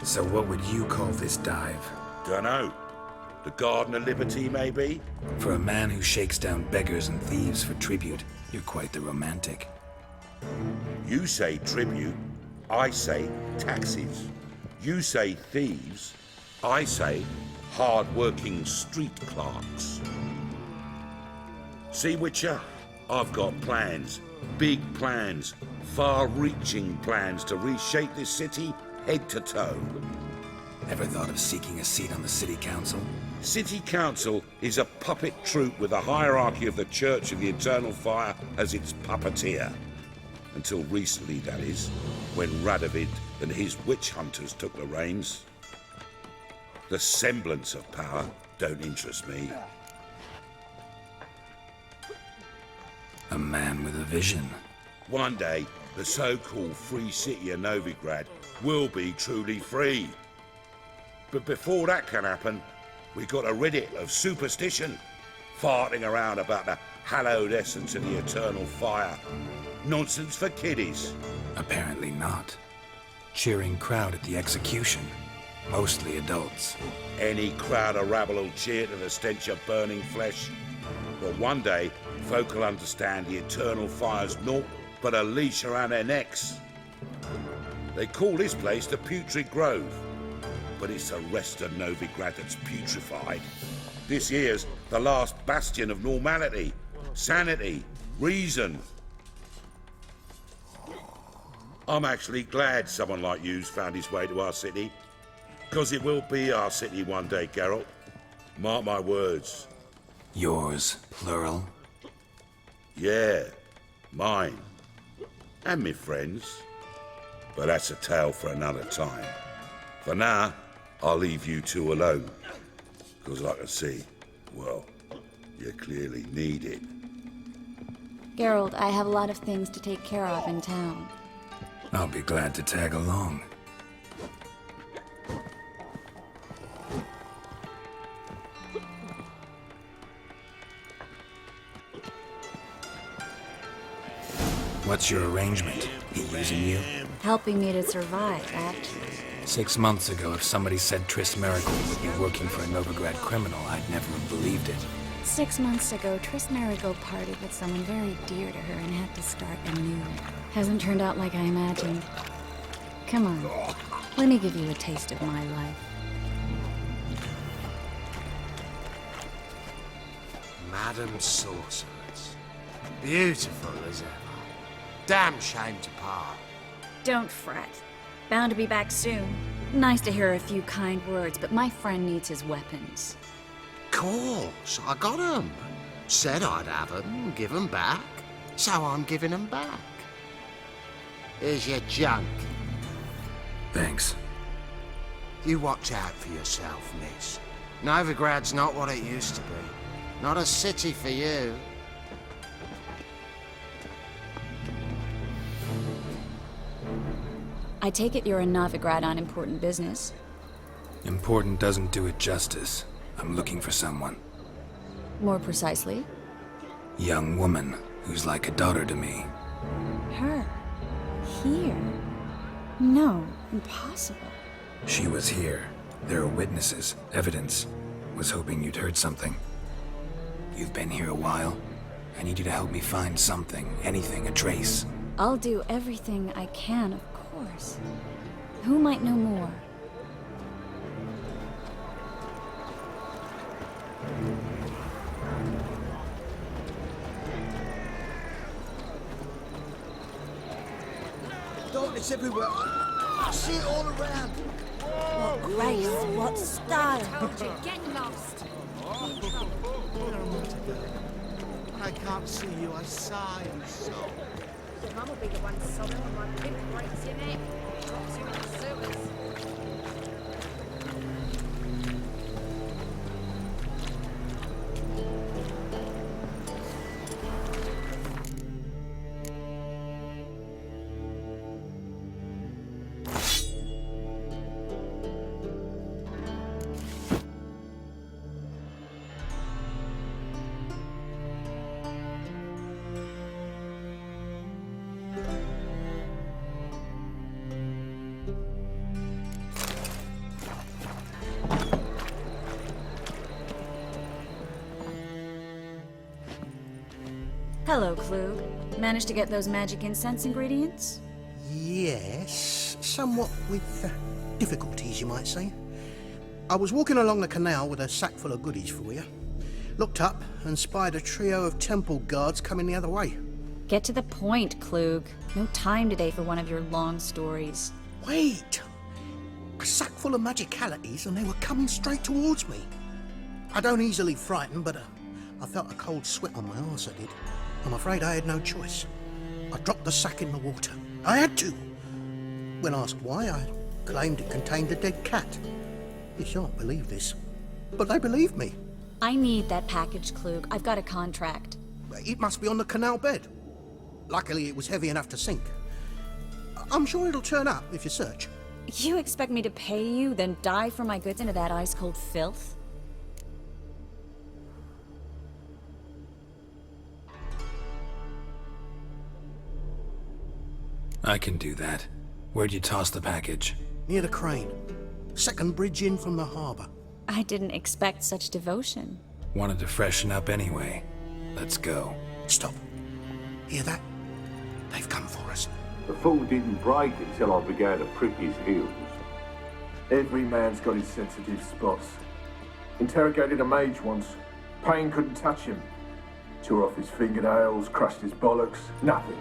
So what would you call this dive? Dunno. The Garden of Liberty, maybe? For a man who shakes down beggars and thieves for tribute, you're quite the romantic. You say tribute, I say taxes. You say thieves, I say hard-working street clerks. See, Witcher? I've got plans. Big plans. Far-reaching plans to reshape this city head to toe. Ever thought of seeking a seat on the city council? City council is a puppet troupe with a hierarchy of the Church of the Eternal Fire as its puppeteer. Until recently, that is, when Radovid and his witch hunters took the reins. The semblance of power don't interest me. A man with a vision. One day, the so-called free city of Novigrad will be truly free. But before that can happen, we got a rid it of superstition, farting around about the hallowed essence of the eternal fire. Nonsense for kiddies. Apparently not. Cheering crowd at the execution. Mostly adults. Any crowd of rabble will cheer to the stench of burning flesh. But one day, folk will understand the eternal fire's naught but a leash around their necks. They call this place the Putrid Grove, but it's the rest of Novigrad that's putrefied. This here's the last bastion of normality, sanity, reason. I'm actually glad someone like you's found his way to our city, because it will be our city one day, Geralt. Mark my words. Yours, plural? Yeah, mine. And me friends. But that's a tale for another time. For now, I'll leave you two alone. Because I can see, well, you clearly need it. Geralt, I have a lot of things to take care of in town. I'll be glad to tag along. What's your arrangement? He using you? Helping me to survive, actually. 6 months ago, if somebody said Triss Merigold would be working for a Novigrad criminal, I'd never have believed it. 6 months ago, Triss Merigold parted with someone very dear to her and had to start anew. Hasn't turned out like I imagined. Come on. Let me give you a taste of my life. Madam Sorceress. Beautiful as ever. Damn shame to part. Don't fret. Bound to be back soon. Nice to hear a few kind words, but my friend needs his weapons. Course, I got 'em. Said I'd have 'em, give 'em back. So I'm giving 'em back. Here's your junk. Thanks. You watch out for yourself, miss. Novigrad's not what it used to be. Not a city for you. I take it you're in Novigrad on important business. Important doesn't do it justice. I'm looking for someone. More precisely? Young woman who's like a daughter to me. Her? Here? No, impossible. She was here. There are witnesses, evidence. Was hoping you'd heard something. You've been here a while. I need you to help me find something, anything, a trace. I'll do everything I can, of course. Who might know more? Darkness everywhere. I see it all around. What grace, what style. Told you, get lost. I can't see you, I sigh and sob. Mum will be the one sobbing when my pimp breaks your neck. Drops you in the sewers. Hello, Klug. Managed to get those magic incense ingredients? Yes, somewhat with difficulties, you might say. I was walking along the canal with a sack full of goodies for you. Looked up and spied a trio of temple guards coming the other way. Get to the point, Klug. No time today for one of your long stories. Wait! A sack full of magicalities and they were coming straight towards me. I don't easily frighten, but I felt a cold sweat on my arse, I did. I'm afraid I had no choice. I dropped the sack in the water. I had to. When asked why, I claimed it contained a dead cat. You shan't believe this, but they believed me. I need that package, Klug. I've got a contract. It must be on the canal bed. Luckily, it was heavy enough to sink. I'm sure it'll turn up if you search. You expect me to pay you, then dive for my goods into that ice-cold filth? I can do that. Where'd you toss the package? Near the crane. Second bridge in from the harbour. I didn't expect such devotion. Wanted to freshen up anyway. Let's go. Stop. Hear that? They've come for us. The fool didn't break until I began to prick his heels. Every man's got his sensitive spots. Interrogated a mage once. Pain couldn't touch him. Tore off his fingernails, crushed his bollocks, nothing.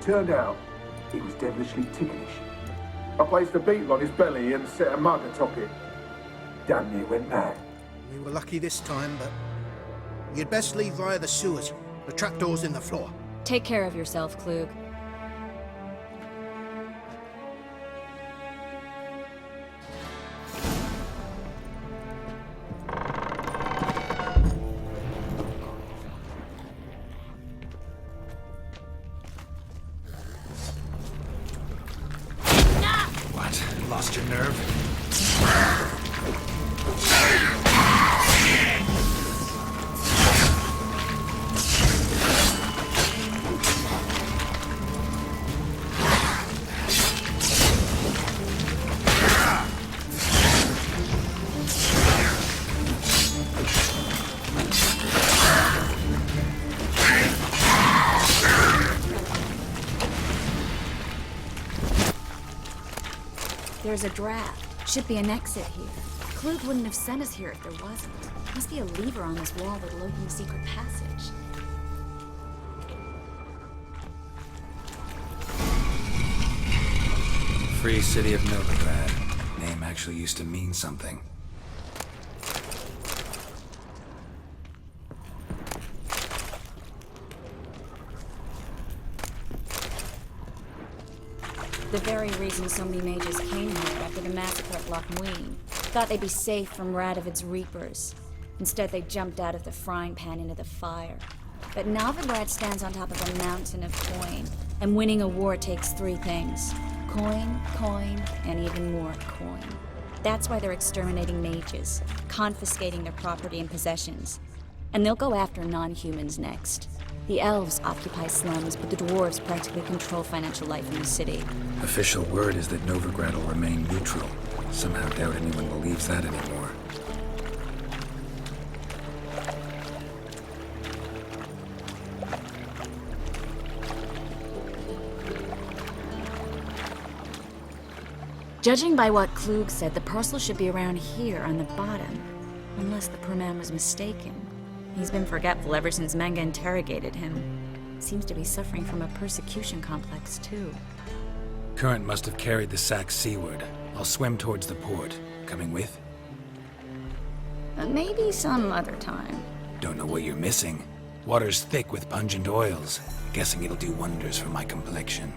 Turned out, he was devilishly ticklish. I placed a beetle on his belly and set a mug atop it. Damn near went mad. We were lucky this time, but you'd best leave via the sewers. The trapdoor's in the floor. Take care of yourself, Klug. Lost your nerve? There's a draft. Should be an exit here. Klug wouldn't have sent us here if there wasn't. Must be a lever on this wall that'll open the secret passage. Free City of Novigrad. Name actually used to mean something. The very reason so many mages came here after the massacre at Loch Muin. Thought they'd be safe from Radovid's reapers. Instead, they jumped out of the frying pan into the fire. But Novigrad stands on top of a mountain of coin, and winning a war takes three things. Coin, coin, and even more coin. That's why they're exterminating mages, confiscating their property and possessions. And they'll go after non-humans next. The elves occupy slums, but the dwarves practically control financial life in the city. Official word is that Novigrad will remain neutral. Somehow doubt anyone believes that anymore. Judging by what Klug said, the parcel should be around here on the bottom. Unless the poor man was mistaken. He's been forgetful ever since Manga interrogated him. Seems to be suffering from a persecution complex, too. Current must have carried the sack seaward. I'll swim towards the port. Coming with? Maybe some other time. Don't know what you're missing. Water's thick with pungent oils. Guessing it'll do wonders for my complexion.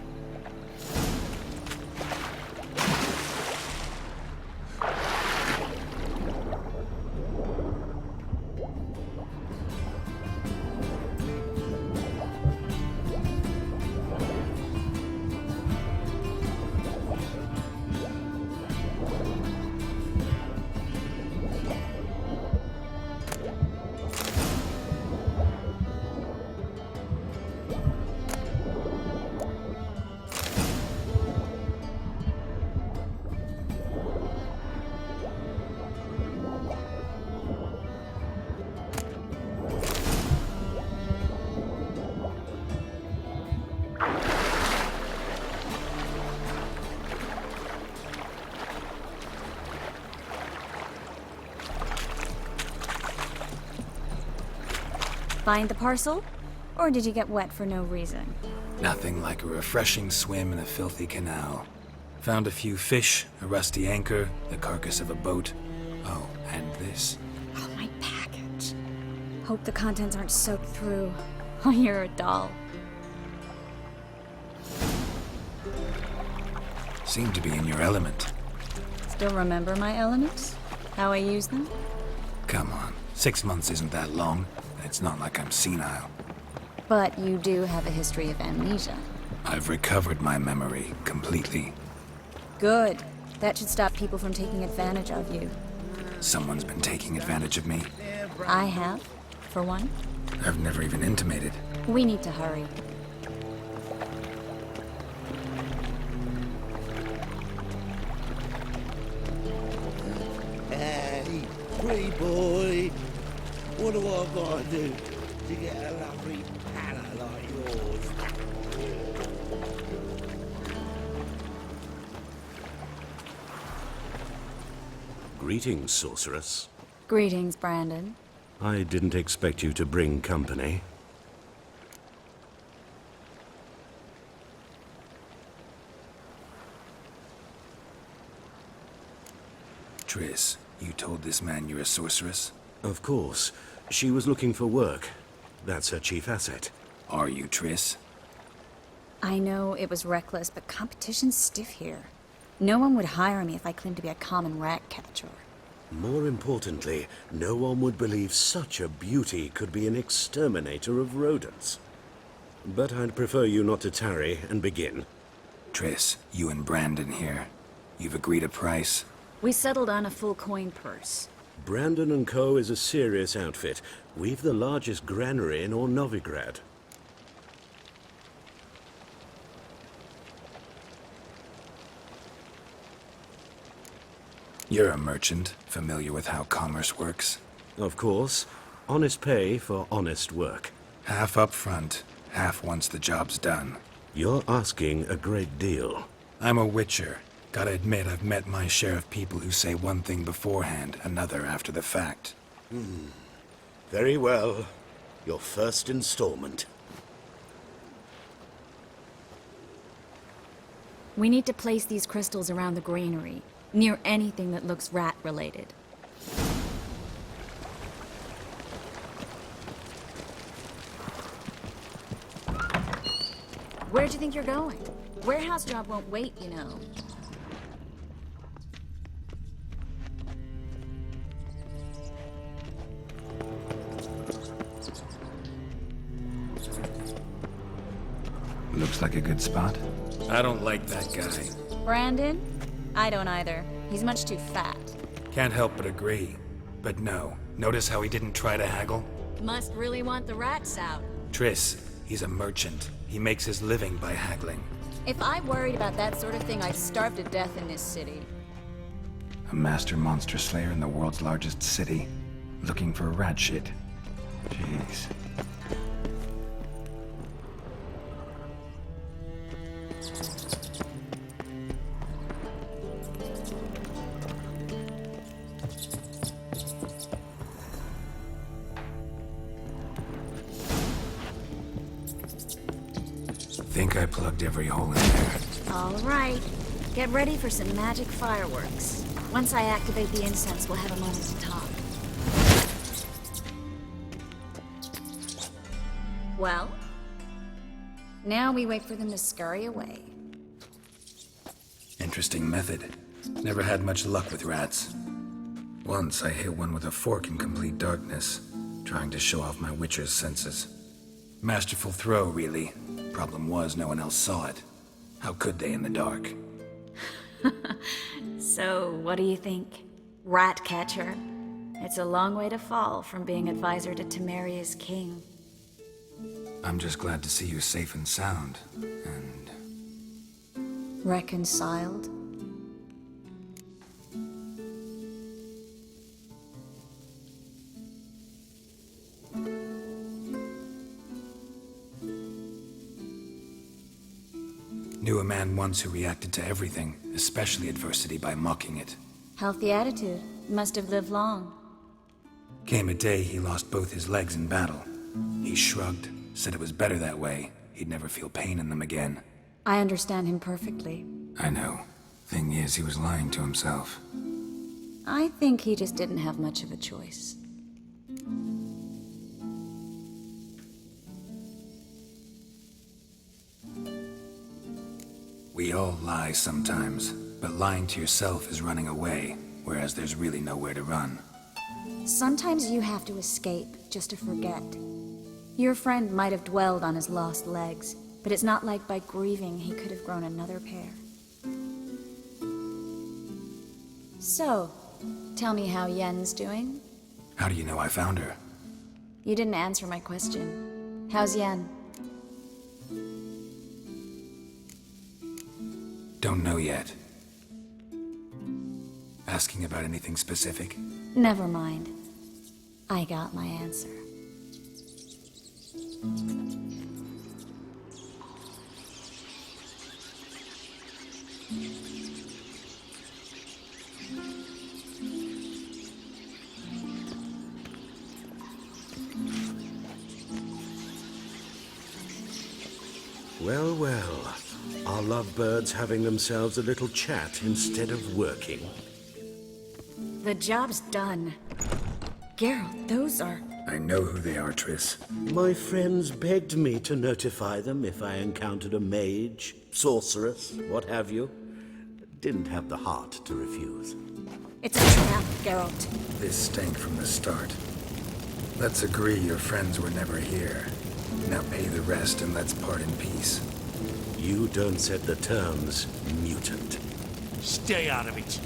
Find the parcel? Or did you get wet for no reason? Nothing like a refreshing swim in a filthy canal. Found a few fish, a rusty anchor, the carcass of a boat. Oh, and this. Oh, my package. Hope the contents aren't soaked through. Oh, you're a doll. Seem to be in your element. Still remember my elements? How I use them? Come on, 6 months isn't that long. It's not like I'm senile. But you do have a history of amnesia. I've recovered my memory completely. Good. That should stop people from taking advantage of you. Someone's been taking advantage of me. I have, for one. I've never even intimated. We need to hurry. Hey, pretty boy. What do I gotta do to get a lovely palate like yours? Greetings, sorceress. Greetings, Brandon. I didn't expect you to bring company. Triss, you told this man you're a sorceress? Of course. She was looking for work. That's her chief asset. Are you, Triss? I know it was reckless, but competition's stiff here. No one would hire me if I claimed to be a common rat catcher. More importantly, no one would believe such a beauty could be an exterminator of rodents. But I'd prefer you not to tarry and begin. Triss, you and Brandon here. You've agreed a price? We settled on a full coin purse. Brandon & Co. is a serious outfit. We've the largest granary in all Novigrad. You're a merchant, familiar with how commerce works? Of course. Honest pay for honest work. Half up front, half once the job's done. You're asking a great deal. I'm a witcher. Gotta admit, I've met my share of people who say one thing beforehand, another after the fact. Very well. Your first installment. We need to place these crystals around the granary, near anything that looks rat-related. Where'd you think you're going? Warehouse job won't wait, you know. Looks like a good spot. I don't like that guy. Brandon? I don't either. He's much too fat. Can't help but agree. But no. Notice how he didn't try to haggle? Must really want the rats out. Triss, he's a merchant. He makes his living by haggling. If I worried about that sort of thing, I'd starve to death in this city. A master monster slayer in the world's largest city. Looking for rat shit. Jeez. Think I plugged every hole in there. All right. Get ready for some magic fireworks. Once I activate the incense, we'll have a moment to talk. Well? Now we wait for them to scurry away. Interesting method. Never had much luck with rats. Once I hit one with a fork in complete darkness, trying to show off my witcher's senses. Masterful throw, really. Problem was, no one else saw it. How could they in the dark? So, what do you think? Rat catcher? It's a long way to fall from being advisor to Temeria's king. I'm just glad to see you safe and sound, and... Reconciled? Knew a man once who reacted to everything, especially adversity, by mocking it. Healthy attitude. Must have lived long. Came a day he lost both his legs in battle. He shrugged, said it was better that way. He'd never feel pain in them again. I understand him perfectly. I know. Thing is, he was lying to himself. I think he just didn't have much of a choice. We all lie sometimes, but lying to yourself is running away, whereas there's really nowhere to run. Sometimes you have to escape just to forget. Your friend might have dwelled on his lost legs, but it's not like by grieving he could have grown another pair. So, tell me how Yen's doing? How do you know I found her? You didn't answer my question. How's Yen? Don't know yet. Asking about anything specific? Never mind. I got my answer. Well, well. Our lovebirds having themselves a little chat instead of working. The job's done. Geralt, those are... I know who they are, Triss. My friends begged me to notify them if I encountered a mage, sorceress, what have you. Didn't have the heart to refuse. It's a trap, Geralt. This stank from the start. Let's agree your friends were never here. Now pay the rest and let's part in peace. You don't set the terms, mutant. Stay out of it.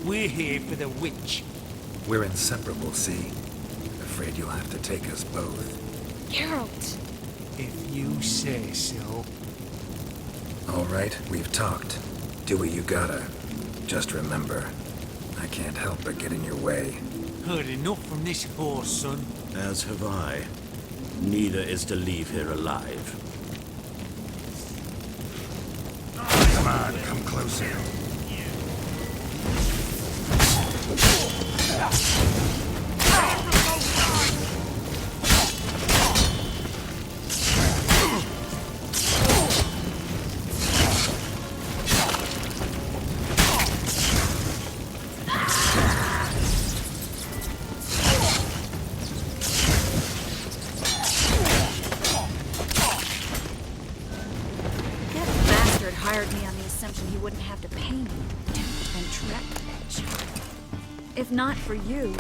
We're here for the witch. We're inseparable, see? Afraid you'll have to take us both. Geralt! If you say so. All right, we've talked. Do what you gotta. Just remember, I can't help but get in your way. Heard enough from this horse, son. As have I. Neither is to leave here alive. Come on, come closer. Hired me on the assumption he wouldn't have to pay me and track edge. If not for you,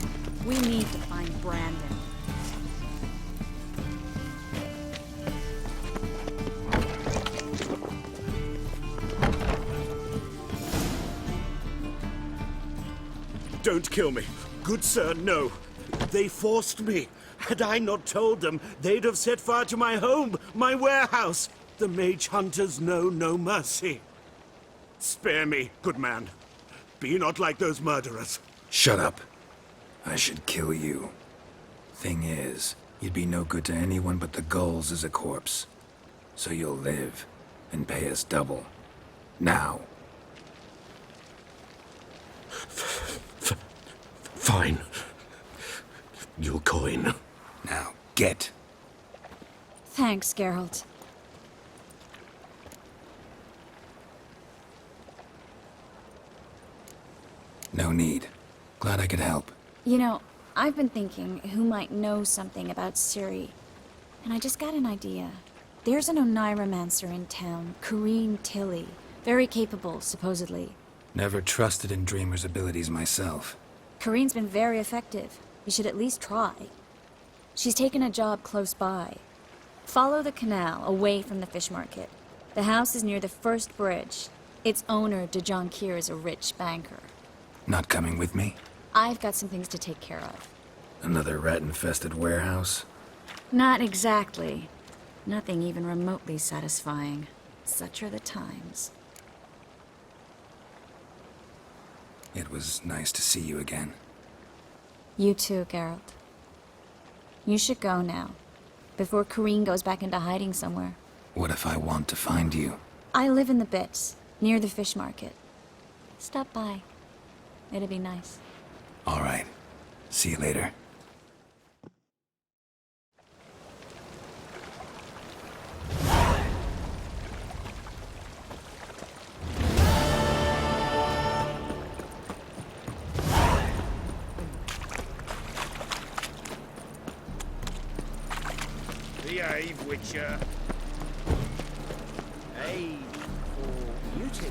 we need to find Brandon. Don't kill me. Good sir, no. They forced me. Had I not told them, they'd have set fire to my home, my warehouse. The mage hunters know no mercy. Spare me, good man. Be not like those murderers. Shut up. I should kill you. Thing is, you'd be no good to anyone but the gulls as a corpse. So you'll live and pay us double. Now. Fine. Your coin. Now, get. Thanks, Geralt. No need. Glad I could help. You know, I've been thinking who might know something about Ciri, and I just got an idea. There's an Oneiromancer in town, Corrine Tilly. Very capable, supposedly. Never trusted in Dreamer's abilities myself. Corrine's been very effective. You should at least try. She's taken a job close by. Follow the canal, away from the fish market. The house is near the first bridge. Its owner, de Jonquier, is a rich banker. Not coming with me? I've got some things to take care of. Another rat-infested warehouse? Not exactly. Nothing even remotely satisfying. Such are the times. It was nice to see you again. You too, Geralt. You should go now, before Corrine goes back into hiding somewhere. What if I want to find you? I live in the Bits, near the fish market. Stop by. It'd be nice. All right. See you later. Behave, Witcher. Hey, for you two.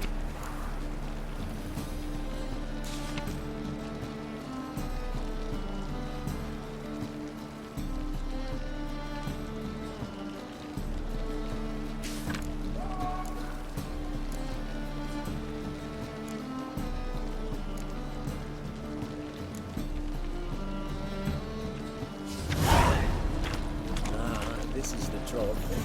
This is the trophy.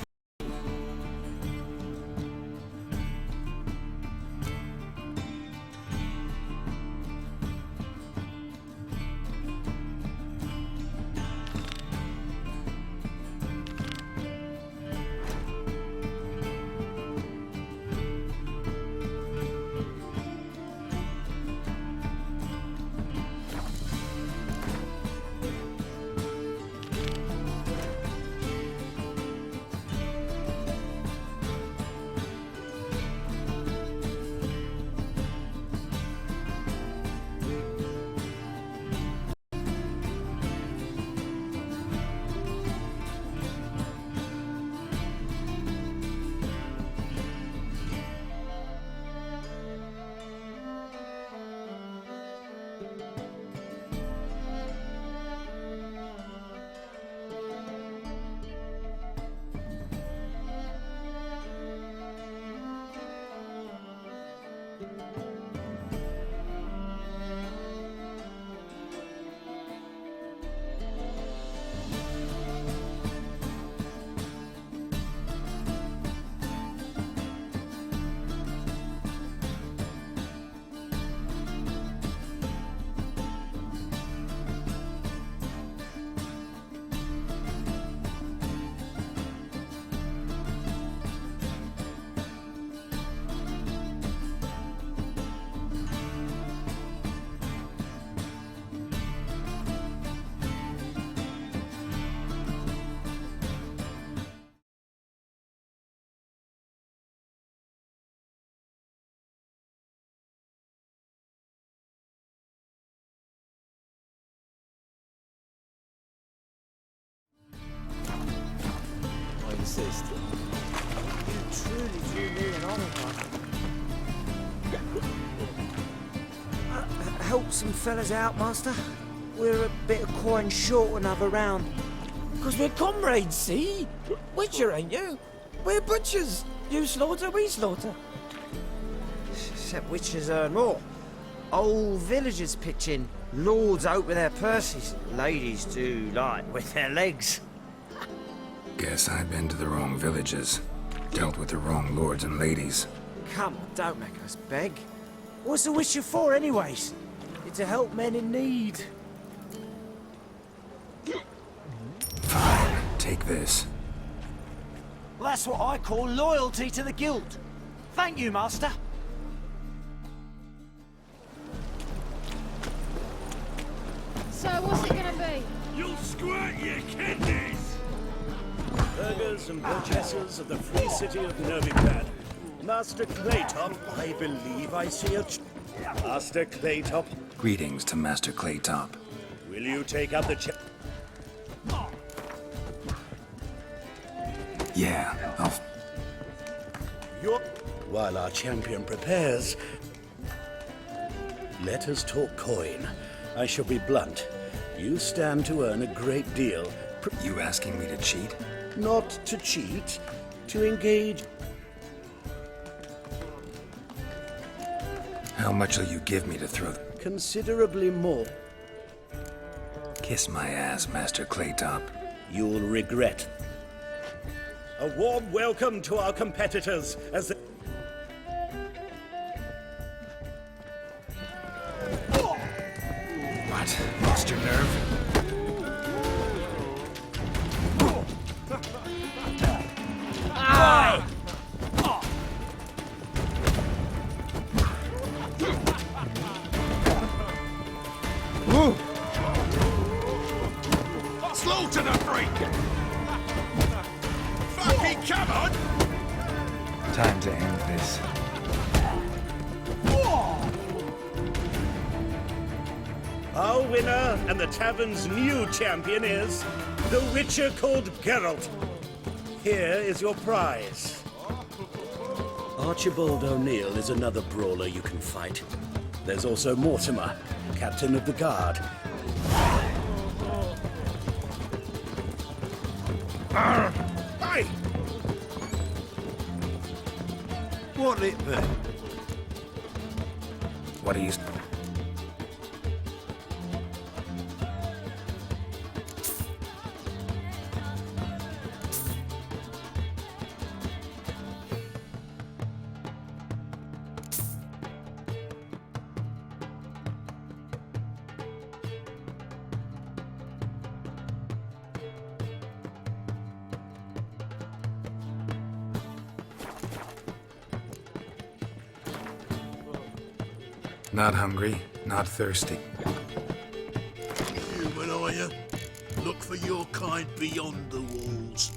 insist. You truly do me an honour, Master. Help some fellas out, Master. We're a bit of coin short another round. Because we're comrades, see? Witcher, ain't you? We're butchers. You slaughter, we slaughter. Except witches earn more. Old villagers pitch in. Lords out with their purses. Ladies do like with their legs. Guess I've been to the wrong villages. Dealt with the wrong lords and ladies. Come on, don't make us beg. What's a witcher for, anyways? It's to help men in need. Fine, take this. Well, that's what I call loyalty to the guild. Thank you, Master. So what's it gonna be? You'll squirt your kidneys! Burghers and burgesses of the free city of Novigrad. Master Claytop, I believe I see a... Master Claytop. Greetings to Master Claytop. Will you take up the Yeah, I'll... While our champion prepares, let us talk coin. I shall be blunt. You stand to earn a great deal. You asking me to cheat? Not to cheat, to engage. How much will you give me to throw... Considerably more. Kiss my ass, Master Claytop. You'll regret. A warm welcome to our competitors as they... What? Lost your nerve? Aye! Slaughter the freak! Fucking come on! Time to end this. Our winner and the tavern's new champion is the Witcher called Geralt. Here is your prize. Archibald O'Neill is another brawler you can fight. There's also Mortimer, captain of the guard. Hey! What it be? What are you... Not hungry, not thirsty. Human, are you? Look for your kind beyond the walls.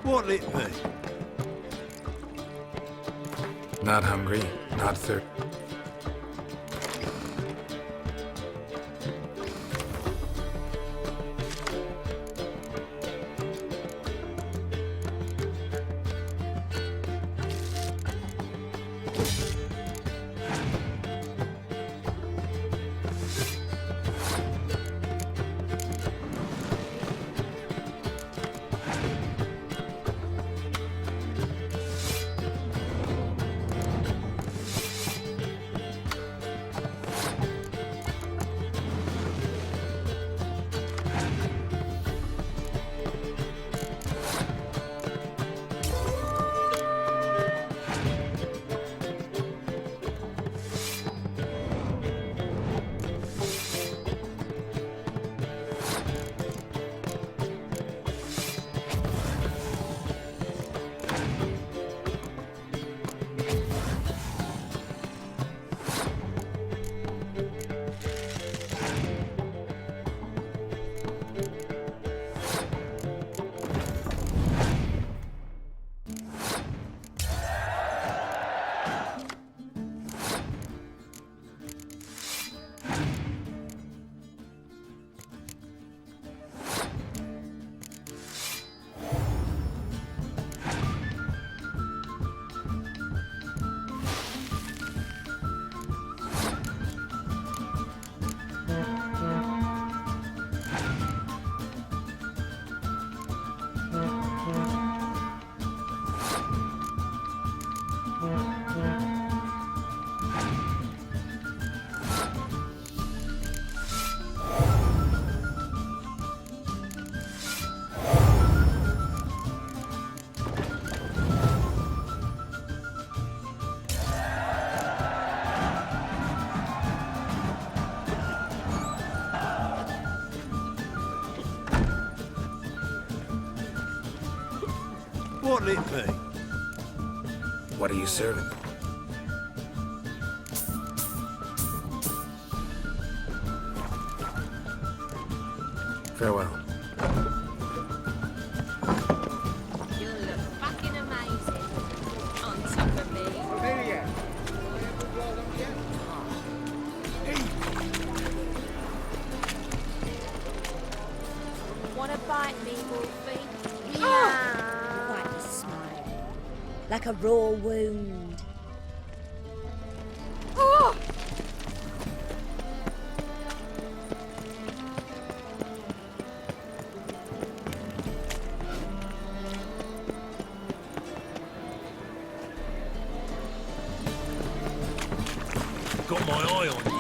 What'll it be? Not hungry, not thirsty. What'll it be? What are you serving? Farewell. You look fucking amazing. On top of me. Familiar. Wanna bite me, Wolfie? Quite a smile. Like a raw wound. Oh! Got my eye on you.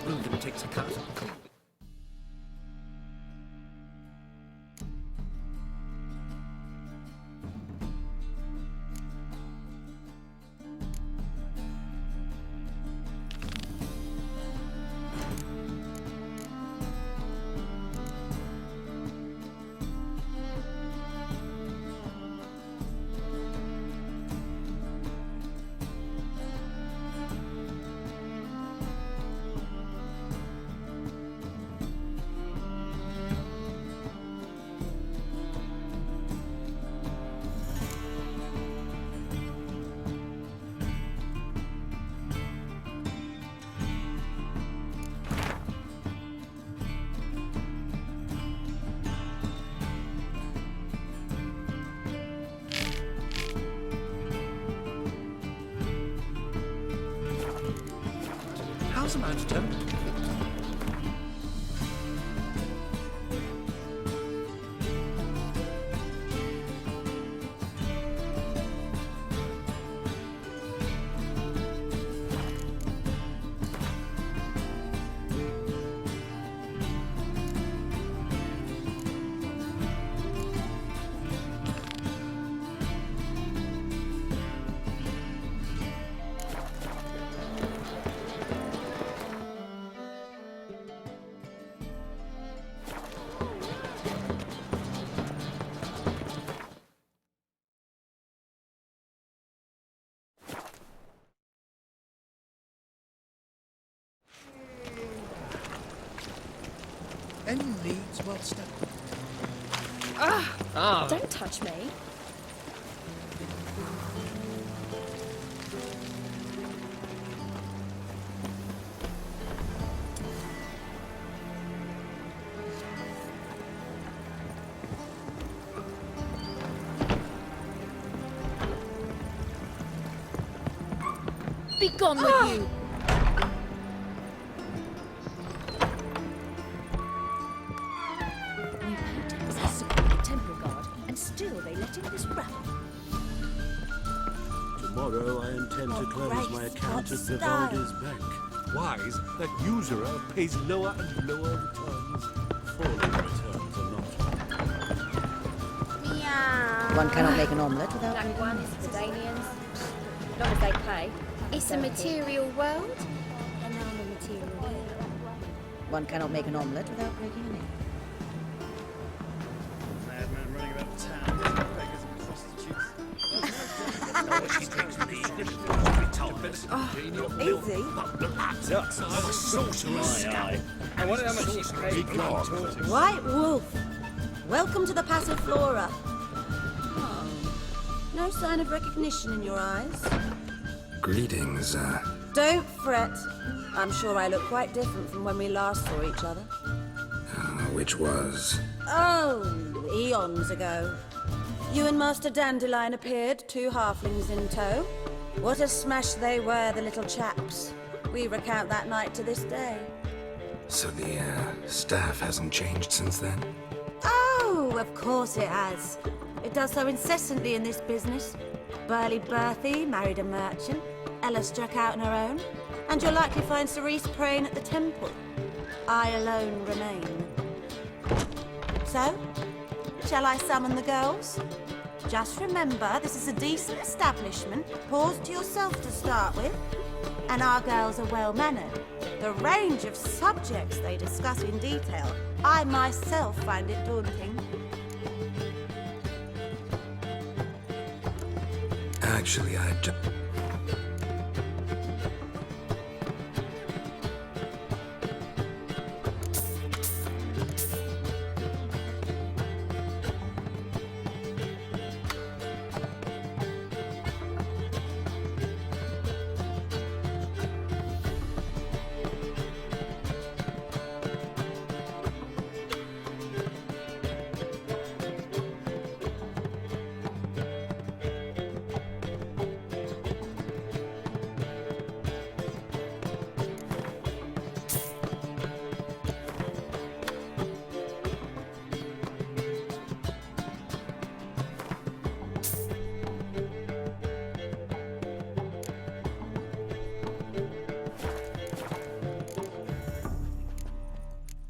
Reuben takes a cut. now's the man's turn. N leads well stuck. Don't touch me. Be gone with you! New paintings has supported the temple guard, and still they let in this rabble. Tomorrow I intend to close my account at Vivaldi's bank. Wise, that usurer pays lower and lower returns. Falling returns are not. One cannot make an omelette without That breaking one an is egg. the Danians. As long as they pay. It's a material world. And I'm a material here. One cannot make an omelette without breaking an egg. Madman running about town, beggars and prostitutes. Easy. I wonder how much she's paid for torture. White Wolf, welcome to the Passiflora. Oh, no sign of recognition in your eyes. Greetings, Don't fret. I'm sure I look quite different from when we last saw each other. which was... Oh, eons ago. You and Master Dandelion appeared, 2 halflings in tow. What a smash they were, the little chaps. We recount that night to this day. So the, staff hasn't changed since then? Oh, of course it has. It does so incessantly in this business. Burly Berthy married a merchant. Ella struck out on her own. And you'll likely find Cerise praying at the temple. I alone remain. So, shall I summon the girls? Just remember, this is a decent establishment. Pause to yourself to start with. And our girls are well-mannered. The range of subjects they discuss in detail, I myself find it daunting. Actually,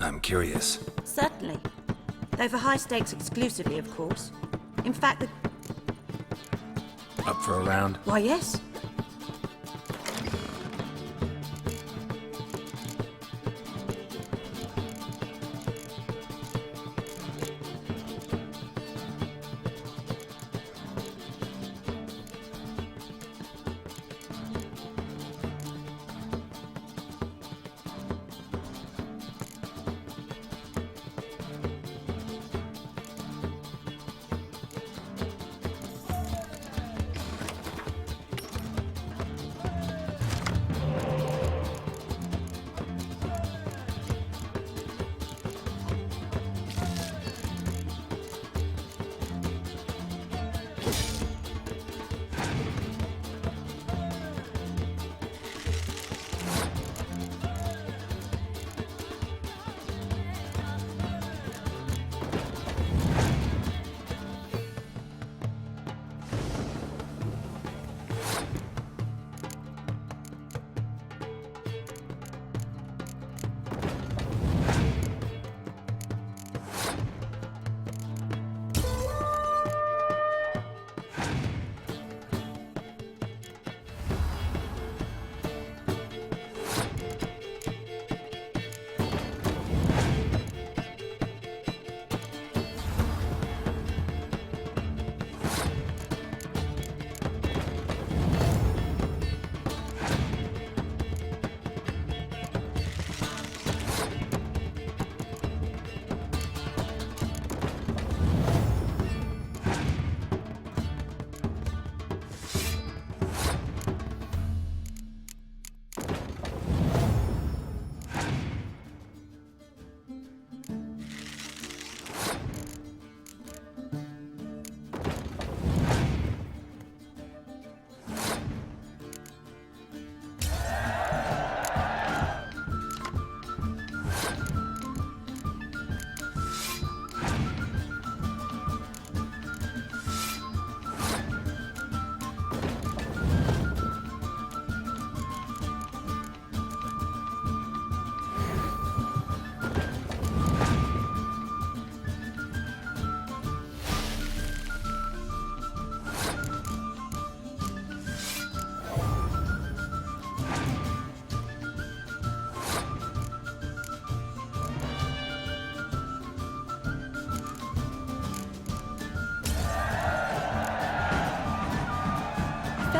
I'm curious. Certainly. Though for high stakes exclusively, of course. In fact, Up for a round? why, yes.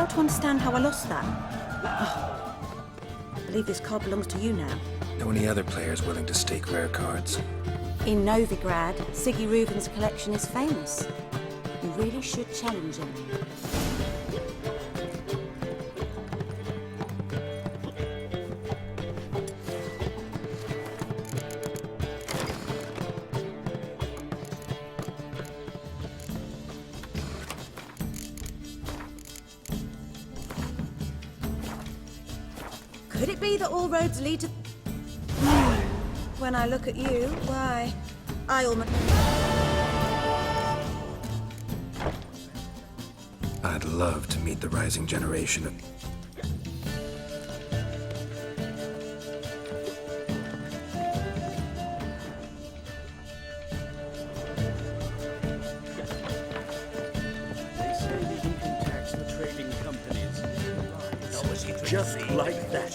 fail to understand how I lost that. Oh, I believe this card belongs to you now. Know any other players willing to stake rare cards? In Novigrad, Siggy Reuven's collection is famous. You really should challenge him. Could it be that all roads lead to... When I look at you, why, I almost... I'd love to meet the rising generation of... They say that you can tax the trading companies. Just like that.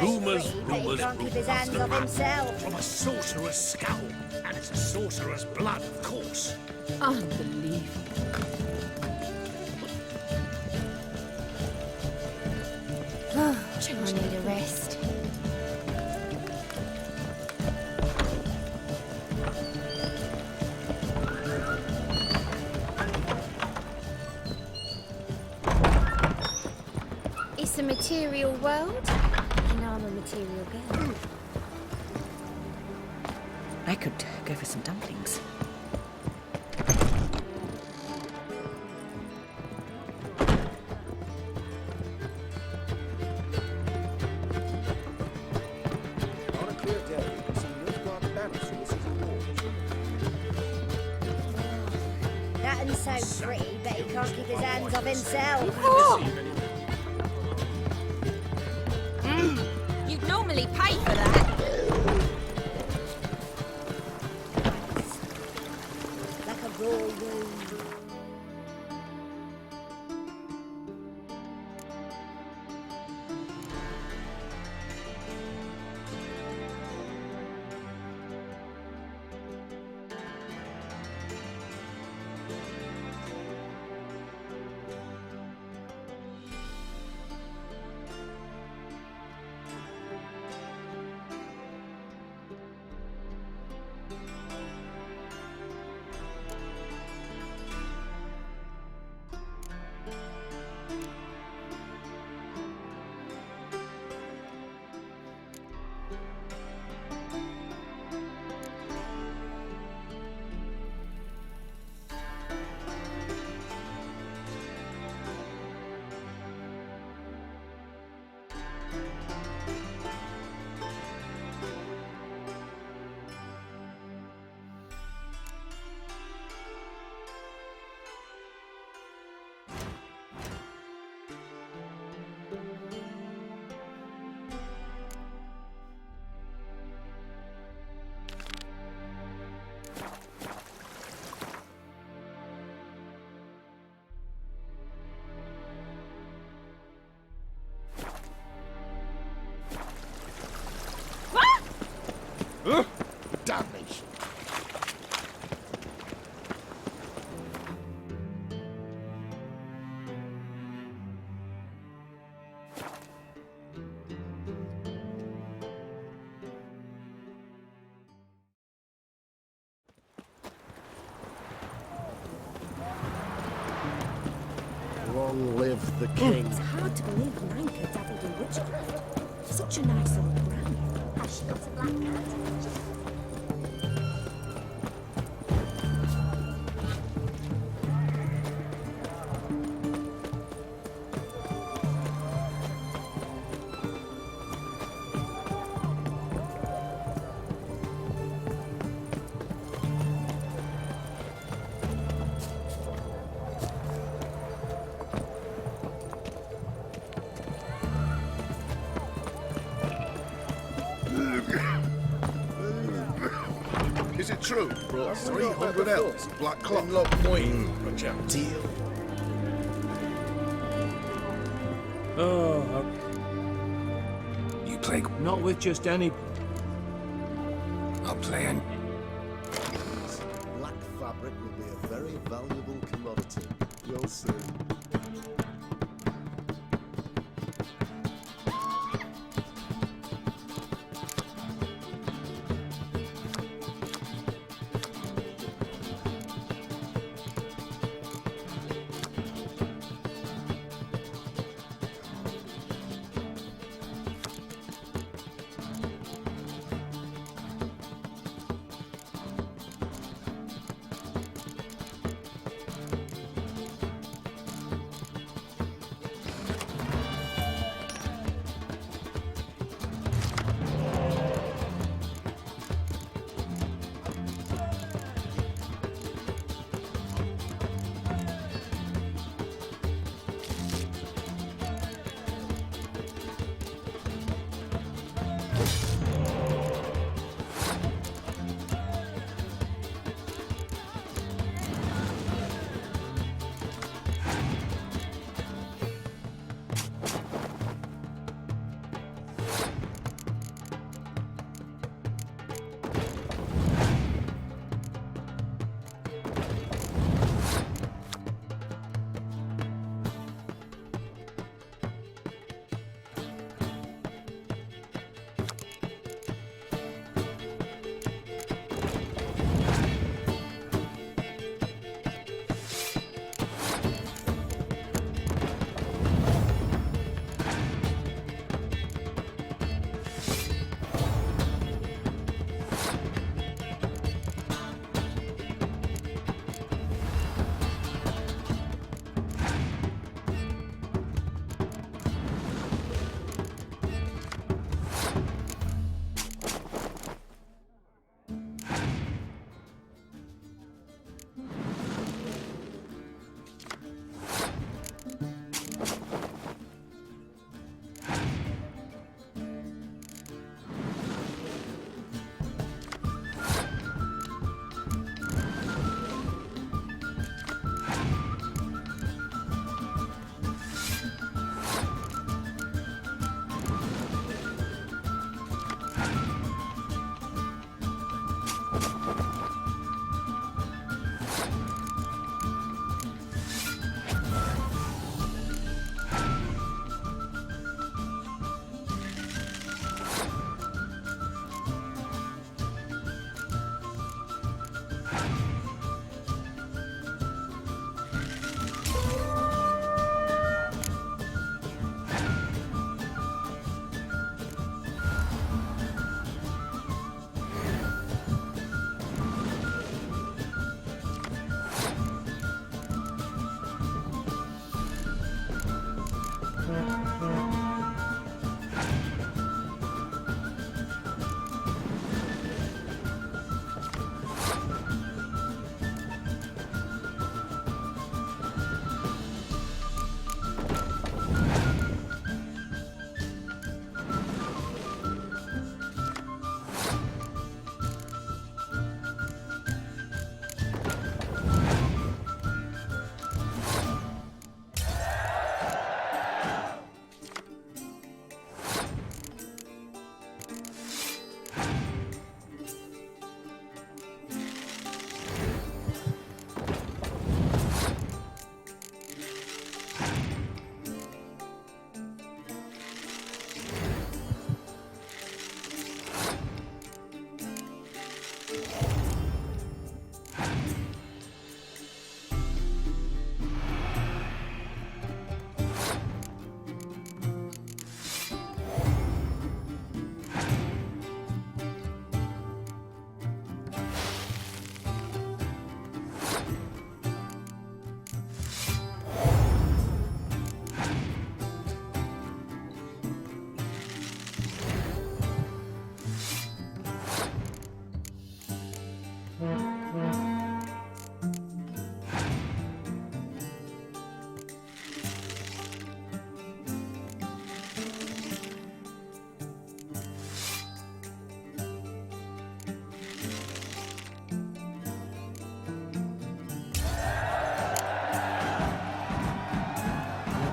Rumours, rumours, keep his hands off himself. From a sorcerer's skull, and it's a sorcerer's blood, of course. Unbelievable. I need a rest. It's a material world, and I'm a material girl. I could go for some dumplings. On a clear day, you can see Nilfgaard banners through the city walls. That one's so pretty, but he can't keep his hands off himself. You'd normally pay for that. Like a raw wound. Damnation. Long live the king. It's hard to believe Nanka dabbled in witchcraft. Such a nice old brand. Has she got a black cat? Is it true? Brought 300 elves of black cloth. Lock Queen, a jam deal. Oh, You play... not with just any... I'll play an... Black fabric will be a very valuable commodity. You'll see.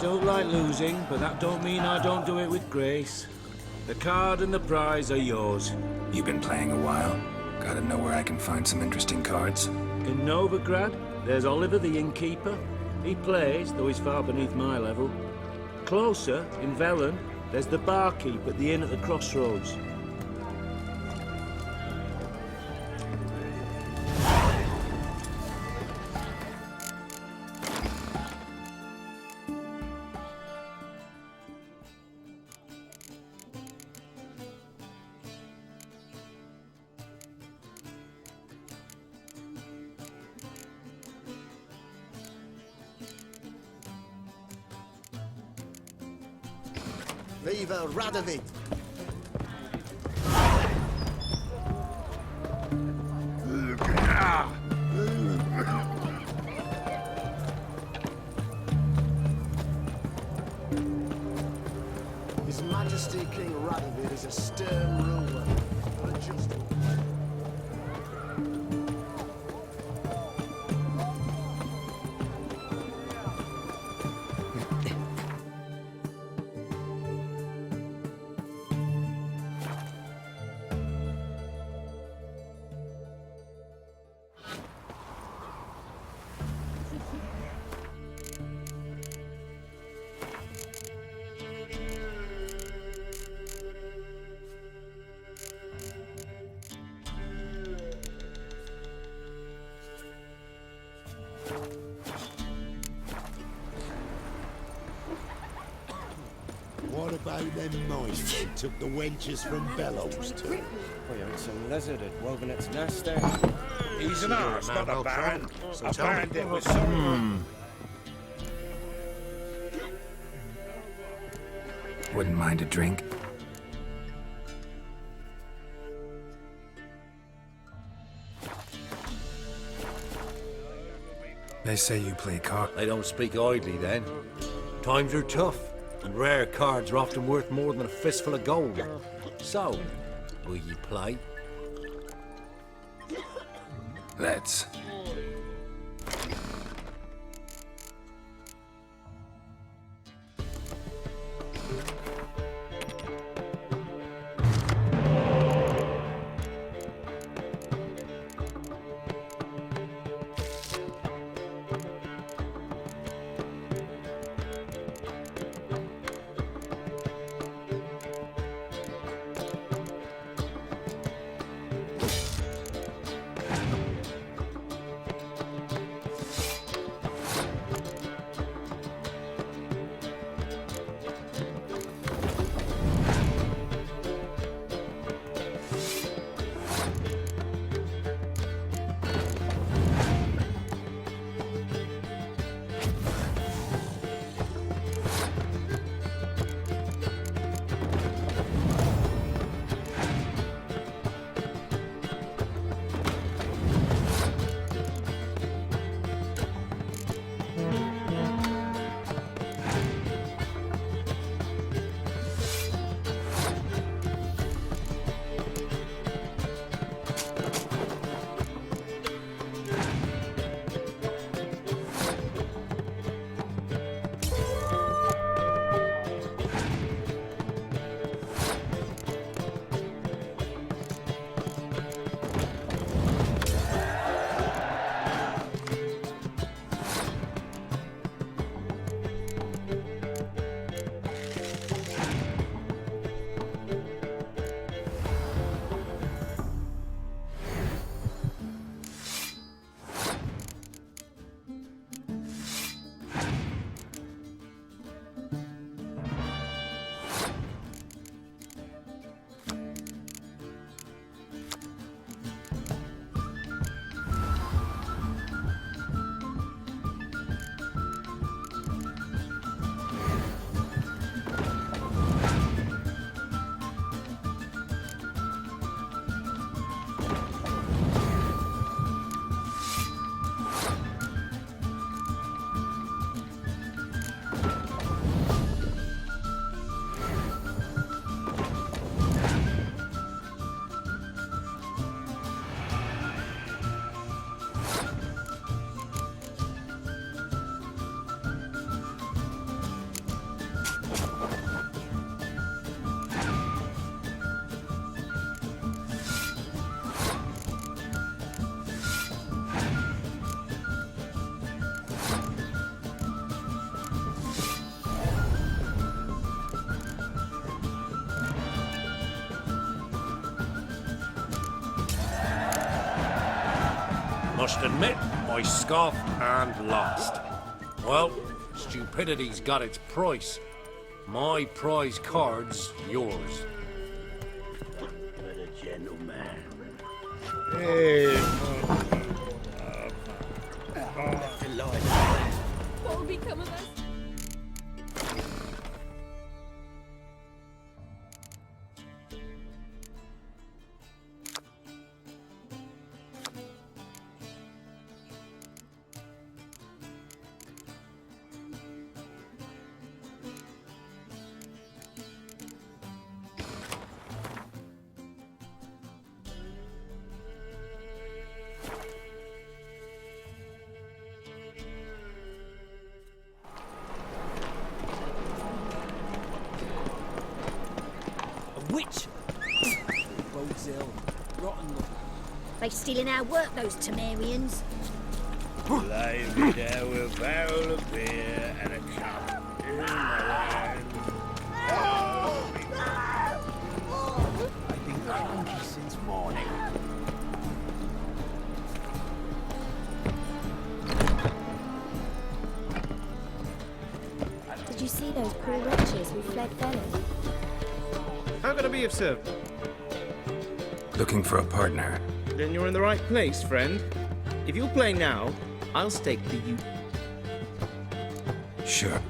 I don't like losing, but that don't mean I don't do it with grace. The card and the prize are yours. You've been playing a while. Gotta know where I can find some interesting cards. In Novigrad, there's Oliver the innkeeper. He plays, though he's far beneath my level. Closer, in Velen, there's the barkeep at the inn at the crossroads. Viva Radovid! His Majesty King Radovid is a stern ruler, but a just one. What about them mice that took the wenches from Bellows to? We had some lizard had woven its nest there. He's an arse, not a baron. So A tell me. bandit with some... Wouldn't mind a drink. They say you play cards. They don't speak idly then. Times are tough, and rare cards are often worth more than a fistful of gold. So, will you play? Let's. Must admit, I scoff and lost. Well, stupidity's got its price. My prize card's yours. But a gentleman. What will become of us? Witch! Road's ill. Rotten look. They stealing our work, those Temerians. Lay me down with a barrel of beer and a cup in my hand. I've been cranky since morning. Did you see those poor wretches who fled Velen? How can I be of service? Looking for a partner. Then you're in the right place, friend. If you play now, I'll stake the you. Sure.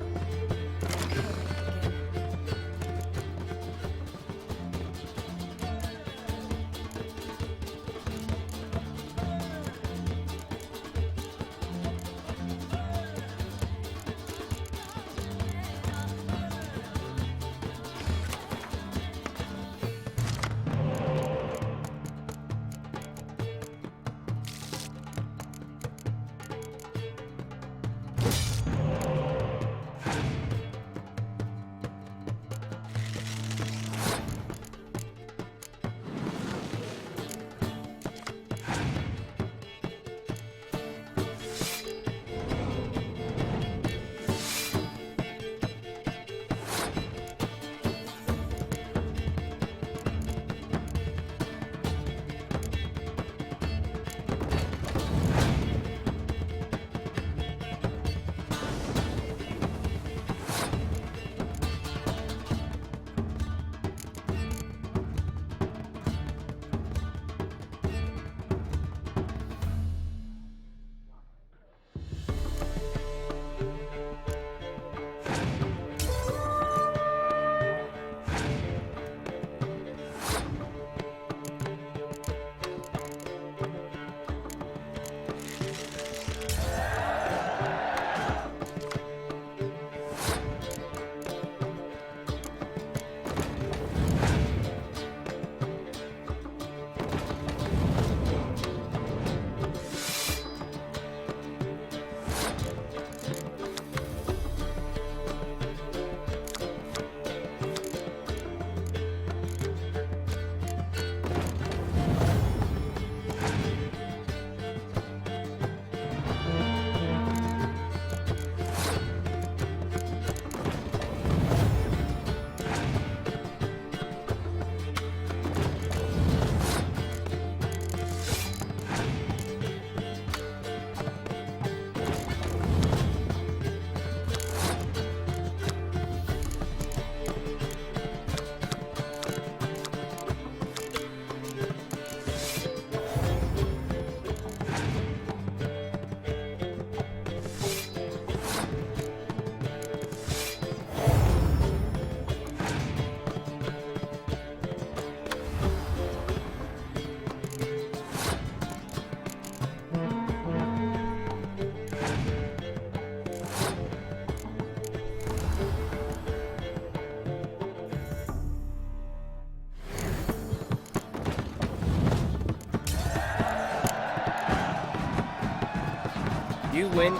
You win.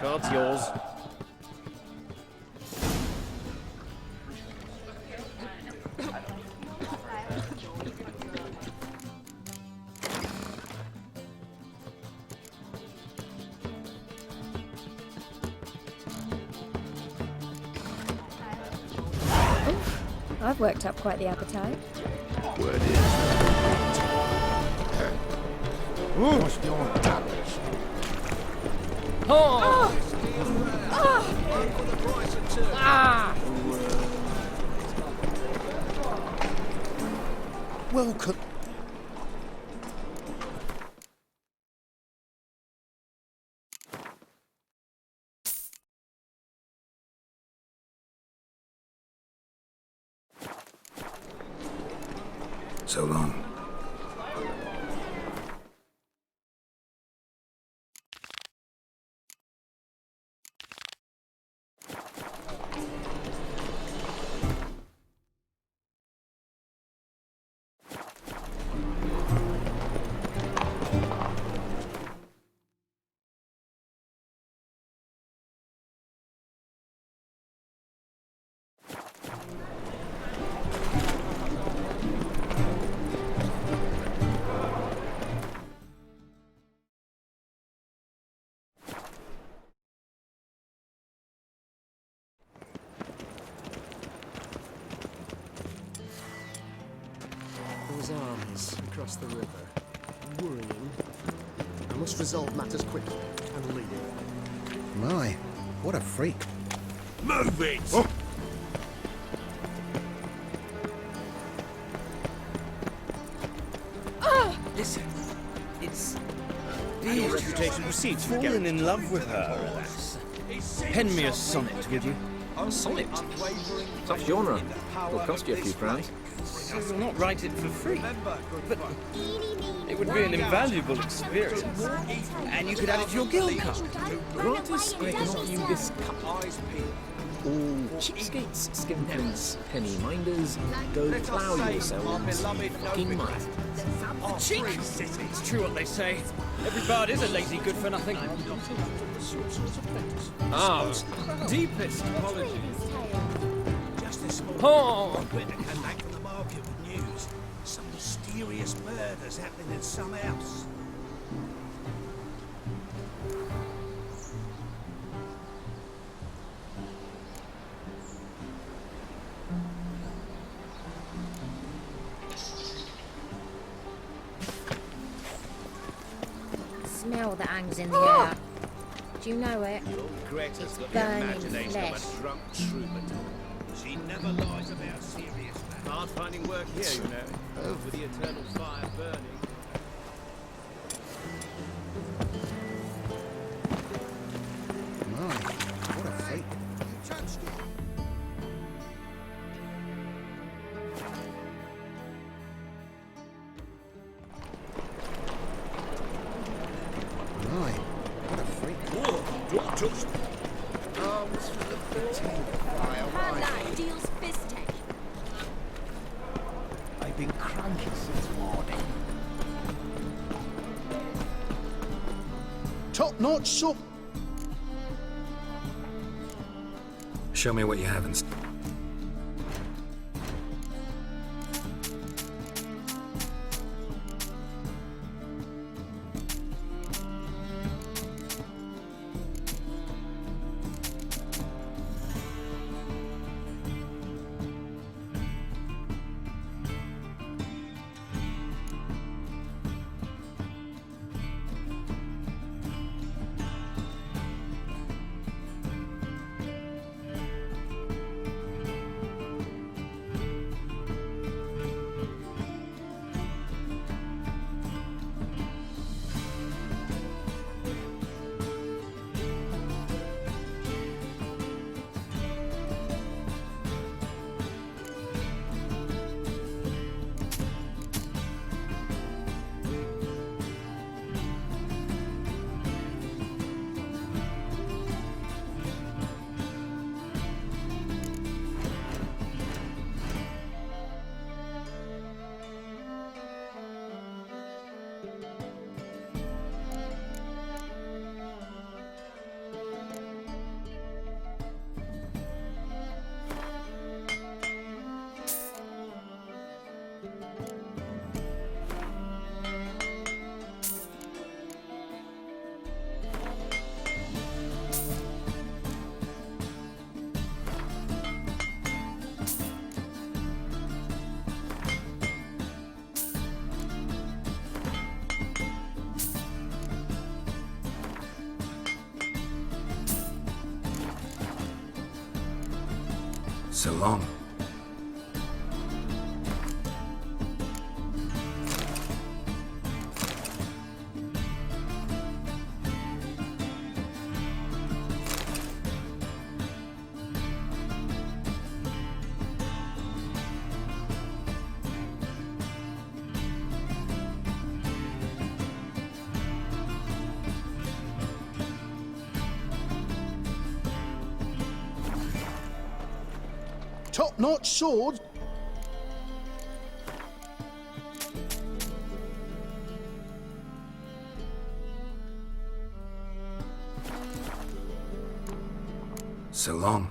Card's yours. I've worked up quite the appetite. Word is What's your damage? Oh! Ah! Welcome. So long. Those armies across the river. Worrying. I must resolve matters quickly and leave. My, what a freak. Move it! Oh. Listen, it's... Your reputation precedes you, Fallen in love with her, alas. Pen me a sonnet, would you? Sonnet? Tough genre. Will cost you a few crowns. So you'll not write it for free. But it would be an invaluable experience. And you could add it to your guild card. Gratis, I can offer you this cup. All cheapskates, skimpins, penny minders, go plough yourselves, fucking might. Cheek! It's true what they say. Every bard is a lazy good-for-nothing. Ah, deepest apologies. Just this morning, Oh! Britta came back from the market with news. Some mysterious murders happening in some house. Smell that hangs in the air. Do you know it? Greta's got the Burning imagination of flesh. a drunk troubadour. She never lies about serious matters. Hard finding work here, you know, with the eternal fire burning. My, what a freak. You touched it. My, what a freak. Whoa, don't touch me. Arms for the fire. Her lad deals fist-tech. I've been cranky since morning. Top-notch soup. Show me what you have in... So long. Top-notch swords. So long.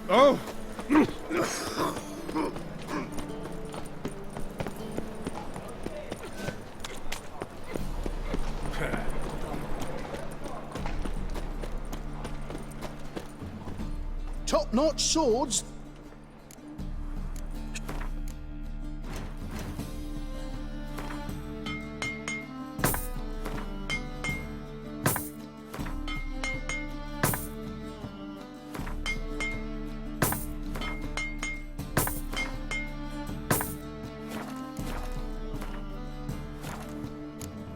Oh! Top-notch swords.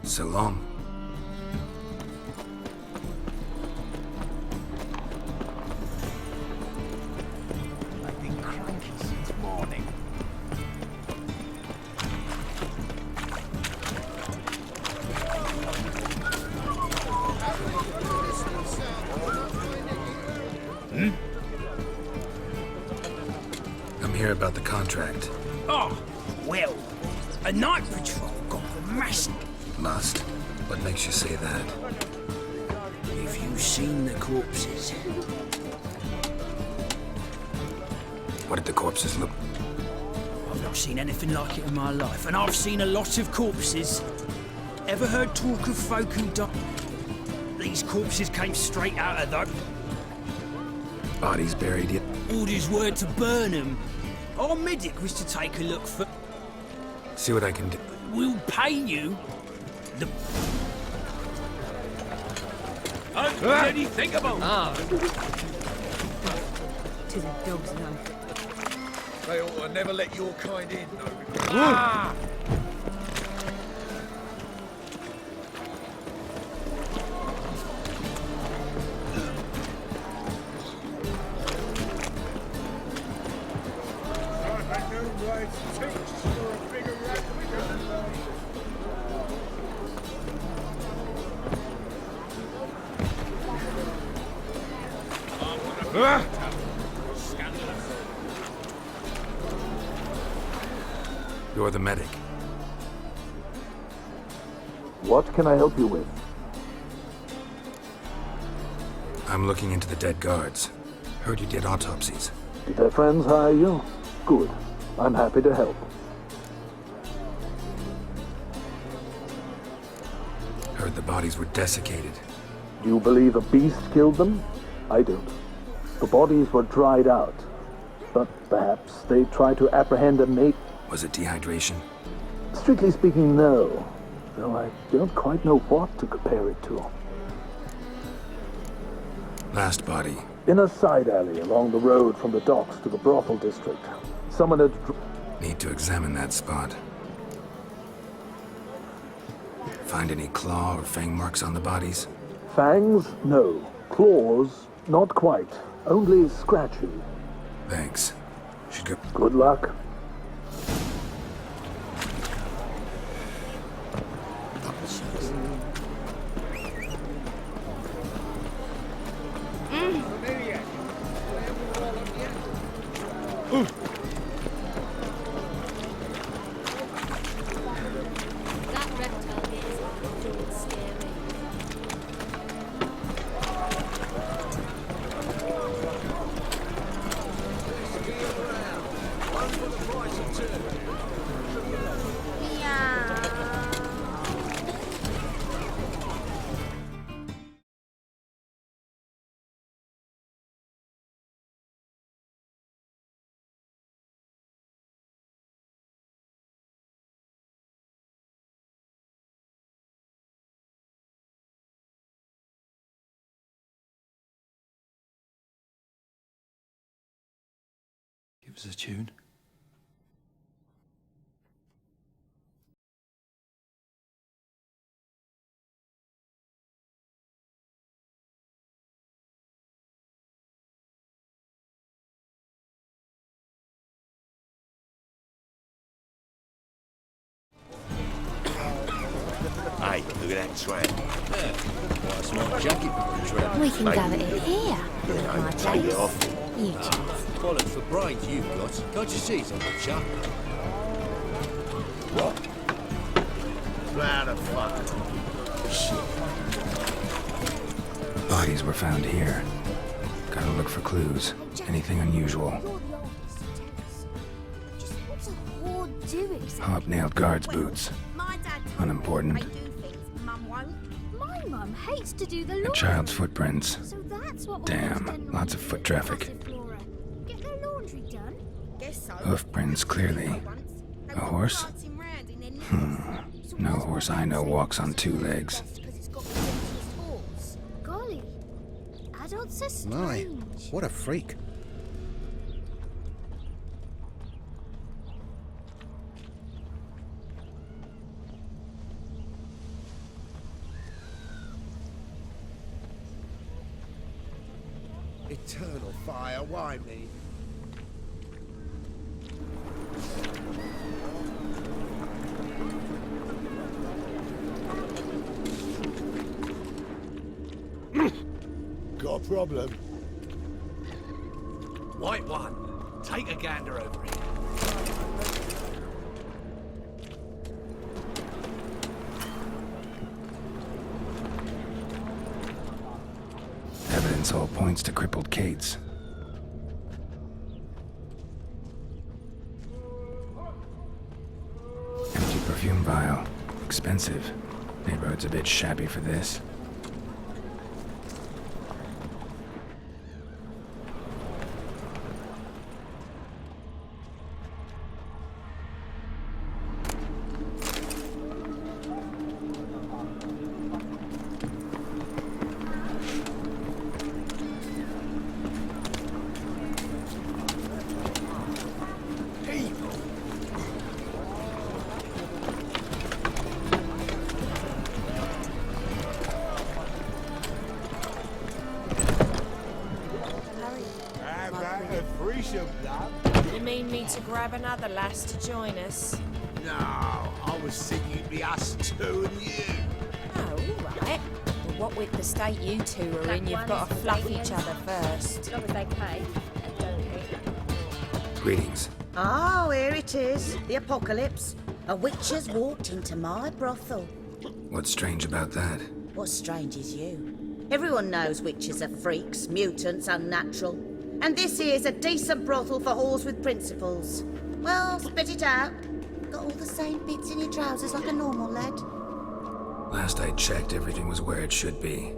So long. I've been cranky since morning. I'm here about the contract. Oh, well, a night patrol got the mast. Must? What makes you say that? Have you seen the corpses? What did the corpses look? I've not seen anything like it in my life, and I've seen a lot of corpses. Ever heard talk of folk who died? These corpses came straight out of the... Bodies buried yet? Orders were to burn them. Our medic was to take a look for... See what I can do. We'll pay you the... Anything about... Tis a dog's life. They ought to never let your kind in, though. Ah! You're the medic. What can I help you with? I'm looking into the dead guards. Heard you did autopsies. Did their friends hire you? Good. I'm happy to help. Heard the bodies were desiccated. You believe a beast killed them? I don't. The bodies were dried out. But perhaps they tried to apprehend a mate. Was it dehydration? Strictly speaking, no. Though I don't quite know what to compare it to. Last body. In a side alley along the road from the docks to the brothel district. Someone had... Need to examine that spot. Find any claw or fang marks on the bodies? Fangs? No. Claws? Not quite. Only scratchy. Thanks. Should go... Good luck. That reptile is fucking scary. Give us a tune. Hey, look at that tramp. Yeah, quite a smart jacket for a tramp. We can go at it here. My Take it place. off. You choose. Bollocks for brains you've got. Can't you see it's on the chuck? What? Plan of fuck. Shit. Bodies were found here. Gotta look for clues. Anything unusual. What's a whore doing? Hobnailed guards' boots. Unimportant. Mum won't. My mum hates to do the laundry. A child's footprints. So that's what Damn, lots of foot traffic. Get their laundry done. Guess so. Hoof prints, clearly. A horse? No horse I know walks on two legs. Golly, adults are My, strange. what a freak. Eternal fire, why me? Got a problem? White one, take a gander over here. Evidence all points to crippled Kate's. Empty perfume vial. Expensive. Neighborhood's a bit shabby for this. You mean me to grab another lass to join us? No, I was thinking it'd be us two and you. Oh, all right. Well, what with the state you two are in, you've got to fluff each other first. As long as they pay and don't hit. Greetings. Oh, here it is. The apocalypse. A witch has walked into my brothel. What's strange about that? What's strange is you. Everyone knows witches are freaks, mutants, unnatural. And this here's a decent brothel for whores with principles. Well, spit it out. Got all the same bits in your trousers like a normal lad. Last I checked, everything was where it should be.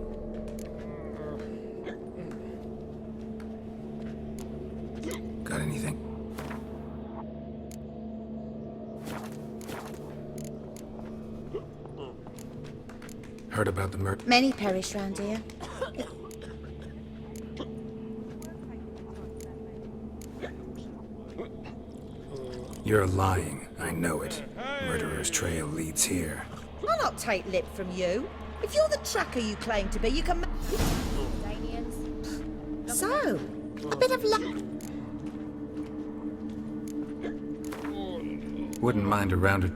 Got anything? Heard about the murder? Many perish round here. You're lying. I know it. Murderer's trail leads here. I'll not take lip from you. If you're the tracker you claim to be, you can... So, a bit of luck. Wouldn't mind a round of...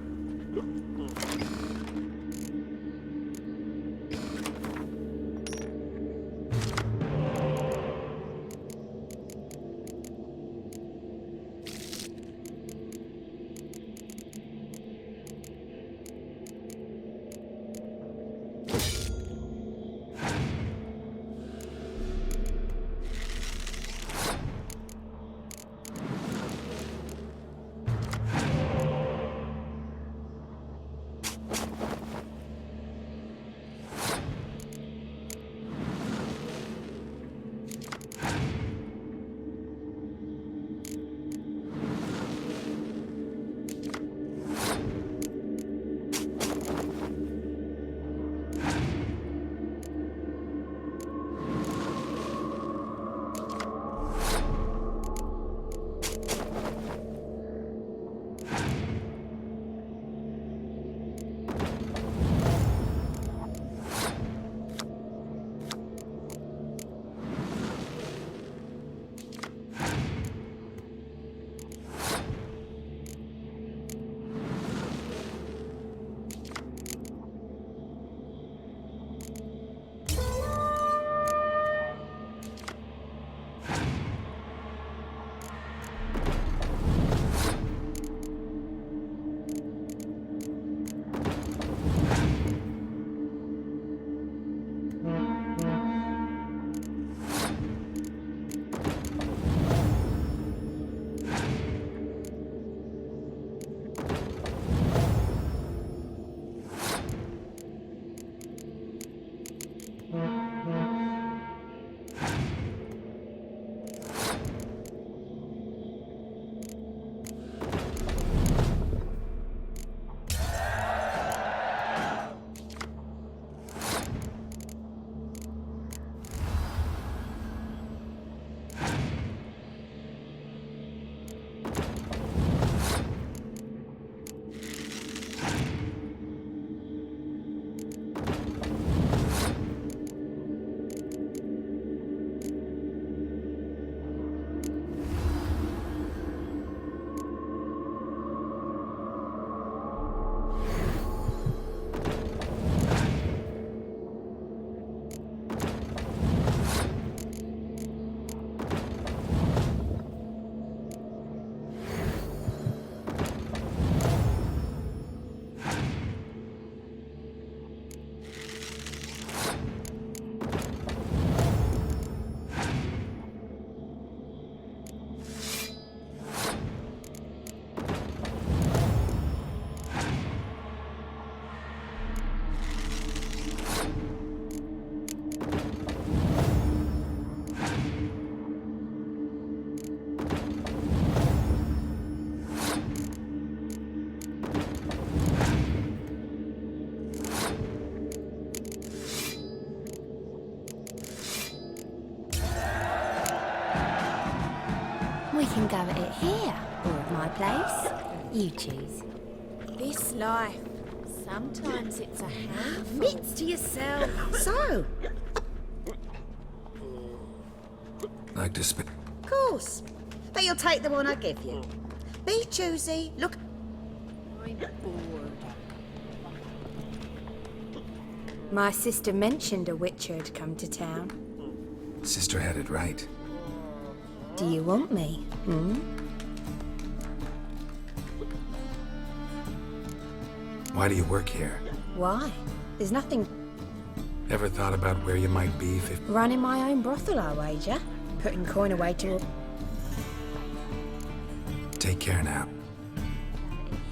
We can go at it here, or at my place. You choose. This life, sometimes it's a handful. Mitts to yourself. So, Like to spit. of course. But you'll take the one I give you. Be choosy. Look. I'm bored. My sister mentioned a witcher had come to town. Sister had it right. Do you want me? Why do you work here? Why? There's nothing. Ever thought about where you might be if... Running my own brothel, I wager. Putting coin away to... Take care now.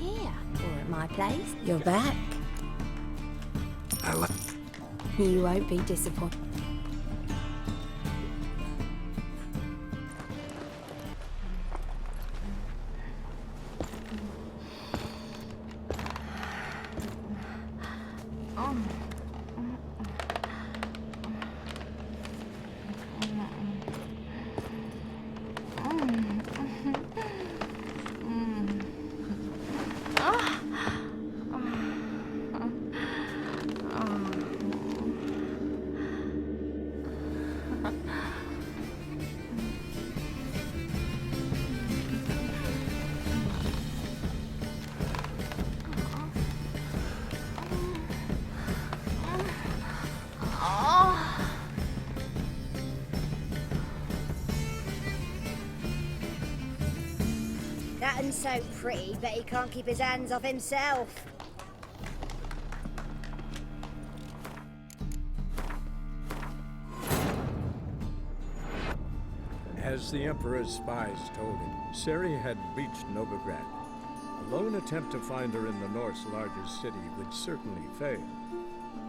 Here, or at my place. You're back. I like... You won't be disappointed. That one's so pretty, but he can't keep his hands off himself. As the Emperor's spies told him, Ciri had reached Novigrad. A lone attempt to find her in the North's largest city would certainly fail.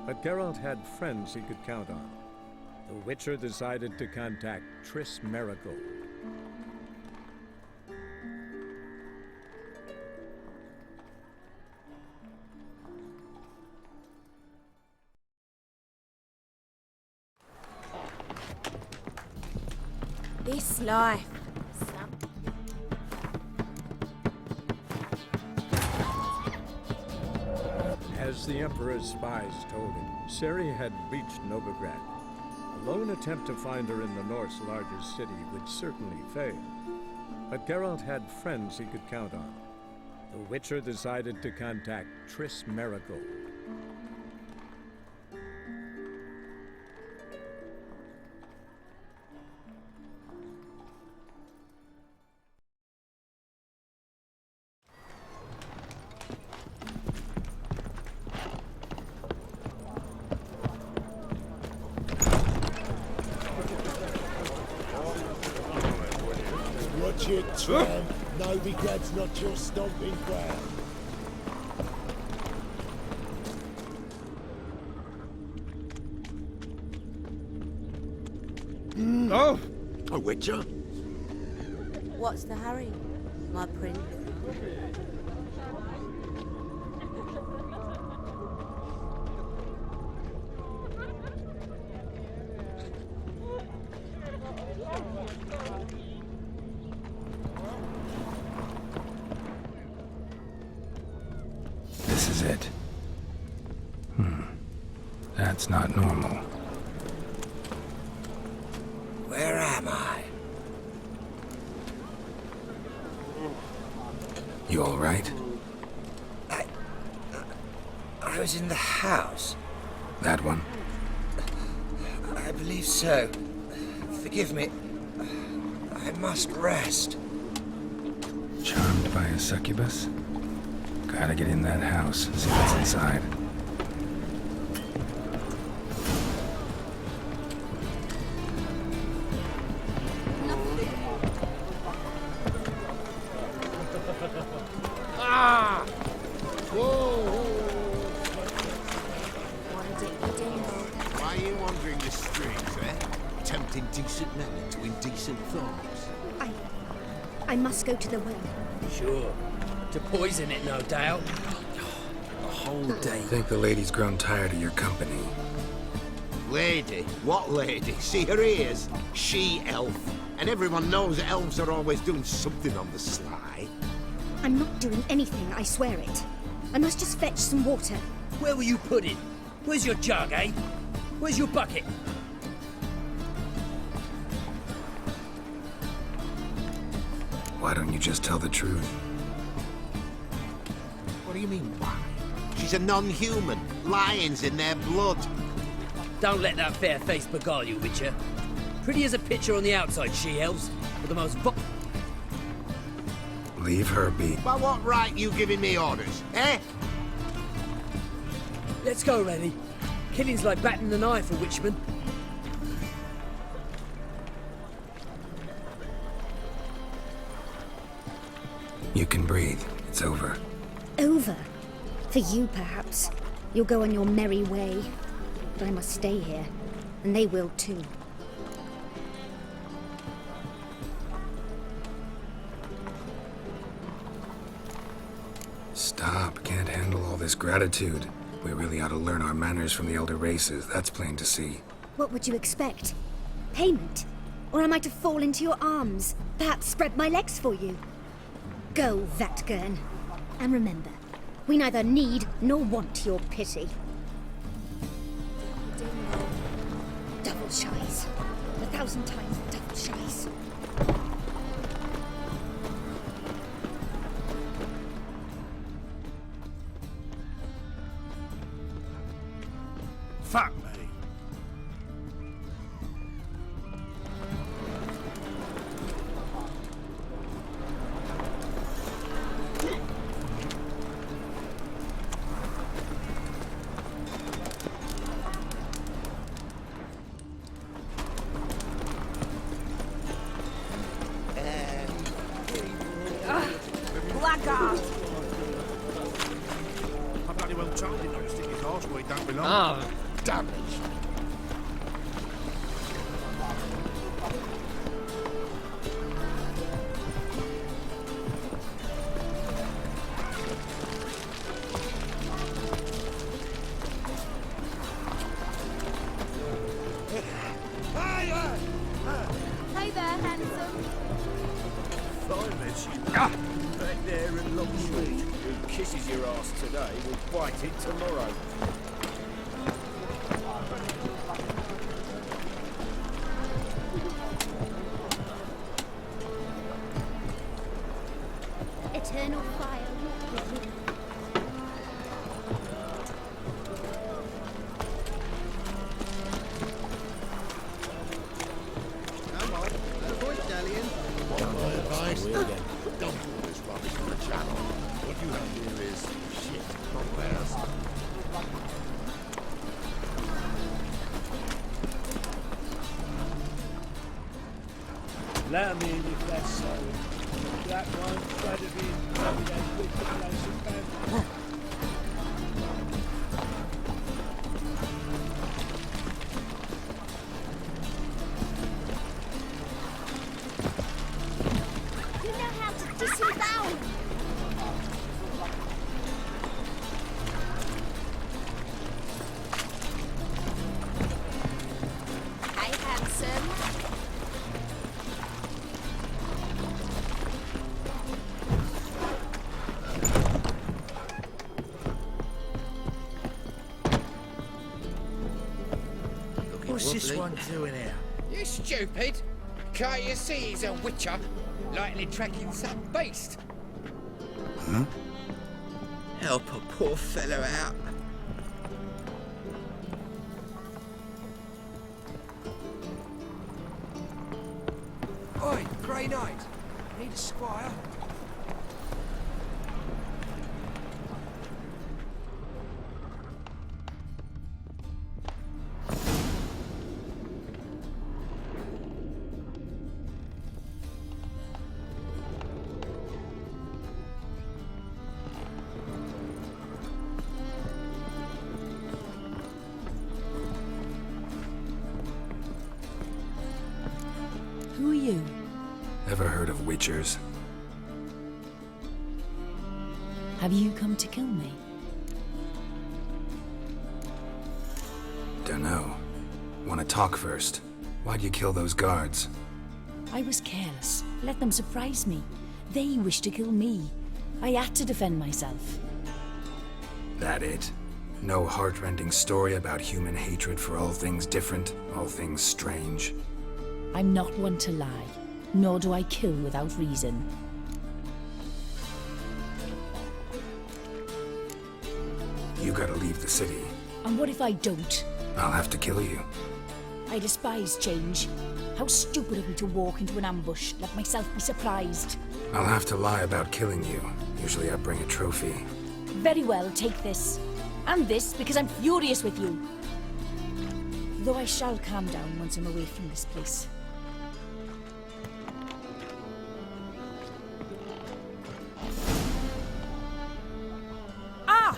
But Geralt had friends he could count on. The Witcher decided to contact Triss Merigold. This life. As the Emperor's spies told him, Ciri had reached Novigrad. A lone attempt to find her in the North's largest city would certainly fail. But Geralt had friends he could count on. The Witcher decided to contact Triss Merigold. Watch it, tramp. Novigrad's not your stomping ground. Oh! A Witcher? What's the hurry, my prince? This is it. That's not normal. Where am I? You all right? I was in the house. That one? I believe so. Forgive me. I must rest. Charmed by a succubus? Gotta get in that house, see what's inside. Ah! Why are you wandering the streets, eh? Tempting decent men into indecent thoughts. I must go to the well. Sure. To poison it, no doubt. A whole day. I think the lady's grown tired of your company. Lady? What lady? See her ears? She-elf. And everyone knows that elves are always doing something on the sly. I'm not doing anything, I swear it. I must just fetch some water. Where were you putting? Where's your jug, eh? Where's your bucket? Why don't you just tell the truth? What do you mean, why? She's a non-human. Lions in their blood. Don't let that fair face beguile you, Witcher. Pretty as a picture on the outside, she-elves, but the most Leave her be. By what right you giving me orders, eh? Let's go, Rennie. Killing's like batting an eye for Witchman. You can breathe. It's over. Over? For you, perhaps. You'll go on your merry way. But I must stay here. And they will too. Stop. Can't handle all this gratitude. We really ought to learn our manners from the elder races. That's plain to see. What would you expect? Payment? Or am I to fall into your arms? Perhaps spread my legs for you? Go, Vatgern. And remember, we neither need nor want your pity. Double shies. 1,000 times double shies. Fuck me. Blackguard! I bloody well told him not to stick his arse where he don't belong. Ah. Damaged. Hey there, handsome. Fine, Mitch. Back there and long street. kisses your ass today will bite it tomorrow. Eternal fire. Come on, no point dallying. What my advice? Don't do all this rubbish on the channel. What you have here is shit, not wares. Let me if that's so. That one try to be as wicked as you can. You know how to disembowel. Hey, handsome. What's this one doing here? You stupid! Can't you see he's a witcher? Likely tracking some beast. Huh? Help a poor fellow out. Oi, Grey Knight. Need a squire? Who are you? Ever heard of witchers? Have you come to kill me? Dunno. Wanna talk first? Why'd you kill those guards? I was careless. Let them surprise me. They wished to kill me. I had to defend myself. That it? No heartrending story about human hatred for all things different, all things strange? I'm not one to lie, nor do I kill without reason. You gotta leave the city. And what if I don't? I'll have to kill you. I despise change. How stupid of me to walk into an ambush, let myself be surprised. I'll have to lie about killing you. Usually I bring a trophy. Very well, take this. And this, because I'm furious with you. Though I shall calm down once I'm away from this place. Ah!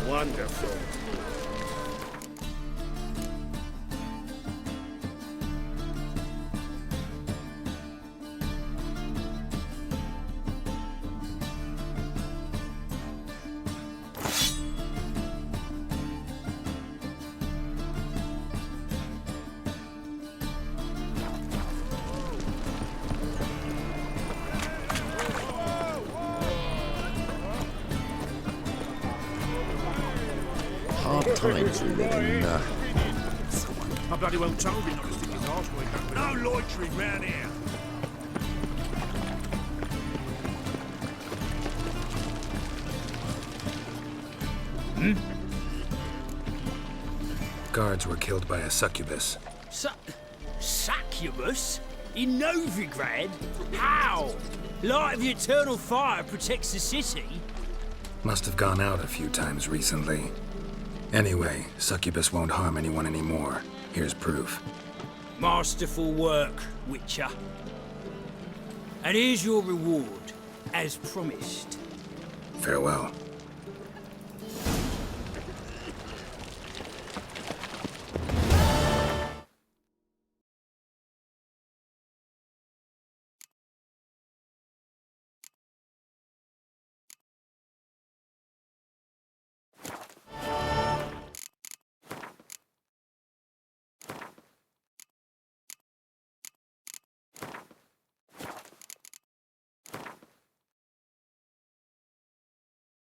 Wonderful. hard times with it, and I bloody well told him not to stick his arse where he don't belong. No loitering round here. Guards were killed by a succubus. Succubus? In Novigrad? How? Light of the eternal fire protects the city? Must have gone out a few times recently. Anyway, succubus won't harm anyone anymore. Here's proof. Masterful work, Witcher. And here's your reward, as promised. Farewell.